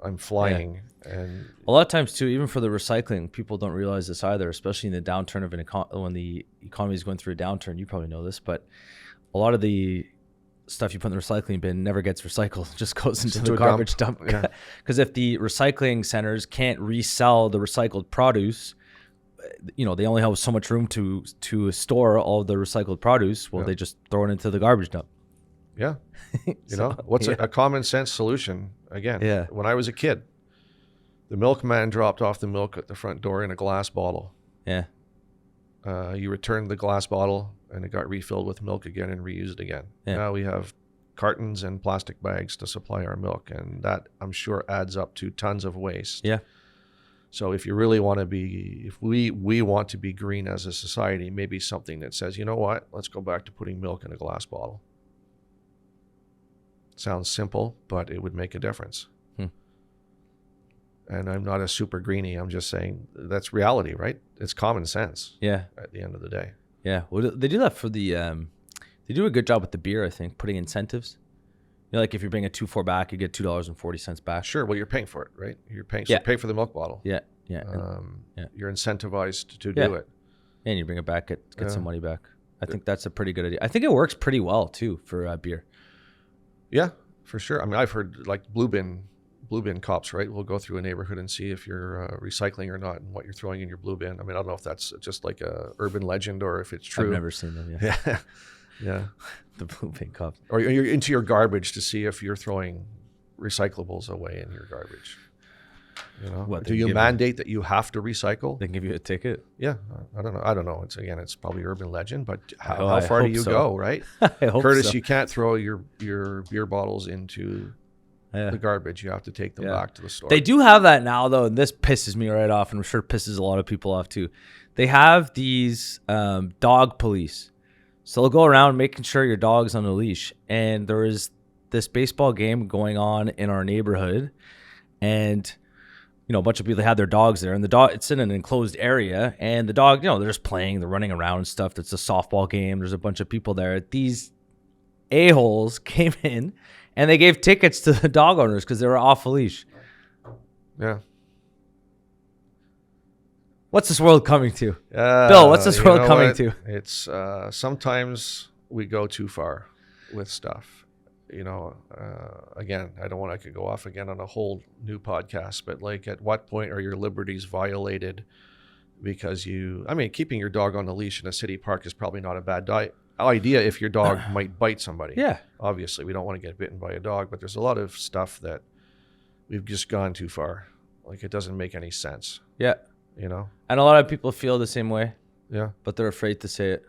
I'm flying? Yeah. And a lot of times too, even for the recycling, people don't realize this either, especially in the downturn of when the economy is going through a downturn. You probably know this, but a lot of the stuff you put in the recycling bin never gets recycled. It just goes into the garbage dump. Because if the recycling centers can't resell the recycled produce, they only have so much room to store all the recycled produce. Well, they just throw it into the garbage dump. Yeah. What's a common sense solution? Again, when I was a kid, the milkman dropped off the milk at the front door in a glass bottle. Yeah. You returned the glass bottle and it got refilled with milk again and reused again. Yeah. Now we have cartons and plastic bags to supply our milk, and that I'm sure adds up to tons of waste. Yeah. So if you really want to be, if we want to be green as a society, maybe something that says, you know what, let's go back to putting milk in a glass bottle. Sounds simple, but it would make a difference. And I'm not a super greenie. I'm just saying that's reality, right? It's common sense. Yeah. At the end of the day. Yeah. Well, they do that for the, they do a good job with the beer, I think, putting incentives. Like if you bring a 2-4 back, you get $2.40 back. Sure. Well, you're paying for it, right? You're paying. So you pay for the milk bottle. Yeah. Yeah. You're incentivized to do it. And you bring it back, get some money back. I think that's a pretty good idea. I think it works pretty well too for beer. Yeah, for sure. I mean, I've heard like blue bin cops, right? We'll go through a neighborhood and see if you're recycling or not and what you're throwing in your blue bin. I mean, I don't know if that's just like a urban legend or if it's true. I've never seen them. Yeah. Yeah. The blue bin cops. Or you're into your garbage to see if you're throwing recyclables away in your garbage. Do you mandate that you have to recycle? They can give you a ticket? Yeah. I don't know. It's probably urban legend, but how far do you go, right? I hope Curtis, so. you can't throw your beer bottles into the garbage. You have to take them back to the store. They do have that now, though, and this pisses me right off, and I'm sure it pisses a lot of people off, too. They have these dog police. So they'll go around making sure your dog's on a leash. And there is this baseball game going on in our neighborhood, and a bunch of people had their dogs there, and it's in an enclosed area, and the dog, they're just playing, they're running around and stuff. It's a softball game. There's a bunch of people there. These a-holes came in and they gave tickets to the dog owners because they were off a leash. Yeah. What's this world coming to? Bill, what's this world coming to? It's sometimes we go too far with stuff. Again, I could go off again on a whole new podcast, but like at what point are your liberties violated because keeping your dog on the leash in a city park is probably not a bad idea if your dog might bite somebody. Yeah. Obviously, we don't want to get bitten by a dog, but there's a lot of stuff that we've just gone too far. Like it doesn't make any sense. Yeah. And a lot of people feel the same way. Yeah. But they're afraid to say it.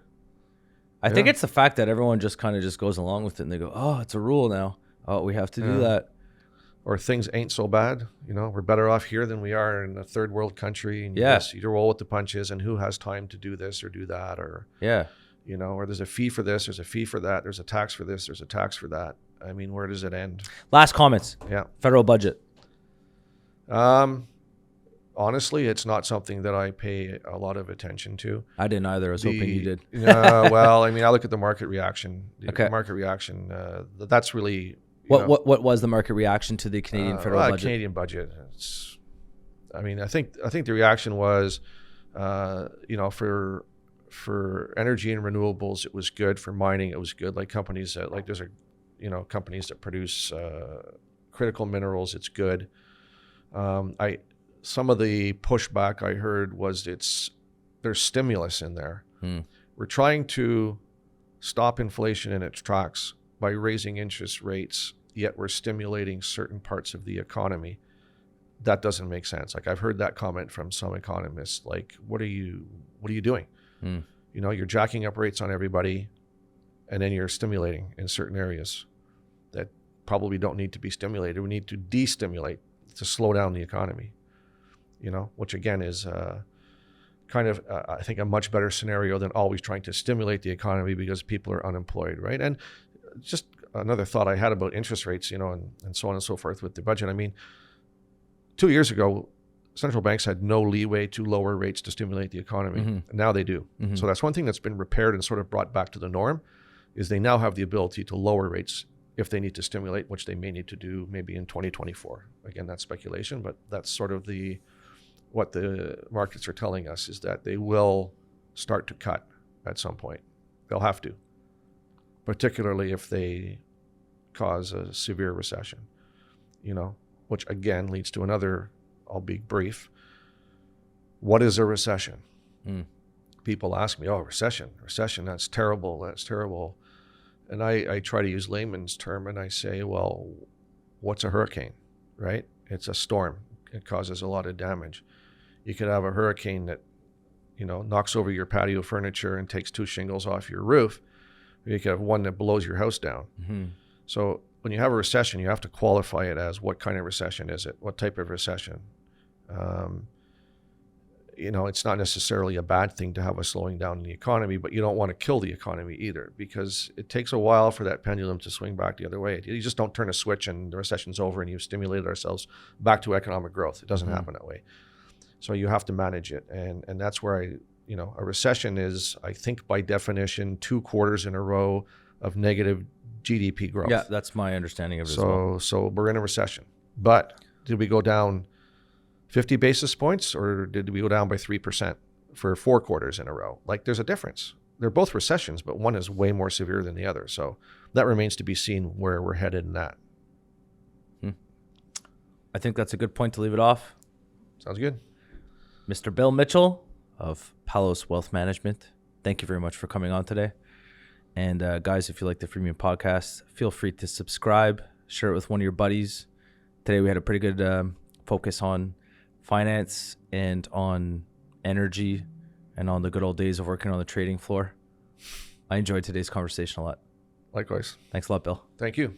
I think it's the fact that everyone just kind of just goes along with it and they go, oh, it's a rule now. Oh, we have to do that. Or things ain't so bad. We're better off here than we are in a third world country. And you roll with the punches, and who has time to do this or do that? Or, or there's a fee for this, there's a fee for that, there's a tax for this, there's a tax for that. I mean, where does it end? Last comments. Yeah. Federal budget. Honestly, it's not something that I pay a lot of attention to. I didn't either. I was hoping you did. Well, I look at the market reaction. The market reaction, that's really... What was the market reaction to the Canadian federal budget? Canadian budget. I think the reaction was, for energy and renewables, it was good. For mining, it was good. Like companies that, companies that produce critical minerals, it's good. Some of the pushback I heard was there's stimulus in there. We're trying to stop inflation in its tracks by raising interest rates, yet we're stimulating certain parts of the economy. That doesn't make sense. Like, I've heard that comment from some economists, like, what are you doing? You know, you're jacking up rates on everybody, and then you're stimulating in certain areas that probably don't need to be stimulated. We need to destimulate to slow down the economy, you know, which again is kind of, I think, a much better scenario than always trying to stimulate the economy because people are unemployed, right? And just another thought I had about interest rates, you know, and so on and so forth with the budget. I mean, 2 years ago, central banks had no leeway to lower rates to stimulate the economy. Now they do. So that's one thing that's been repaired and sort of brought back to the norm, is they now have the ability to lower rates if they need to stimulate, which they may need to do maybe in 2024. Again, that's speculation, but that's sort of what the markets are telling us, is that they will start to cut at some point. They'll have to, particularly if they cause a severe recession, you know, which again leads to another, I'll be brief. What is a recession? People ask me, recession, that's terrible. And I try to use layman's term, and I say, well, what's a hurricane, right? It's a storm. It causes a lot of damage. You could have a hurricane that, you know, knocks over your patio furniture and takes 2 shingles off your roof. Or you could have one that blows your house down. So when you have a recession, you have to qualify it as, what kind of recession is it? What type of recession? You know, it's not necessarily a bad thing to have a slowing down in the economy, but you don't want to kill the economy either, because it takes a while for that pendulum to swing back the other way. You just don't turn a switch and the recession's over and you've stimulated ourselves back to economic growth. It doesn't happen that way. So you have to manage it. And that's where a recession is, I think by definition, 2 quarters in a row of negative GDP growth. Yeah, that's my understanding of it as well. So we're in a recession. But did we go down 50 basis points, or did we go down by 3% for 4 quarters in a row? Like, there's a difference. They're both recessions, but one is way more severe than the other. So that remains to be seen where we're headed in that. I think that's a good point to leave it off. Sounds good. Mr. Bill Mitchell of Palos Wealth Management, thank you very much for coming on today. And guys, if you like the Freemium Podcast, feel free to subscribe, share it with one of your buddies. Today we had a pretty good focus on finance and on energy and on the good old days of working on the trading floor. I enjoyed today's conversation a lot. Likewise. Thanks a lot, Bill. Thank you.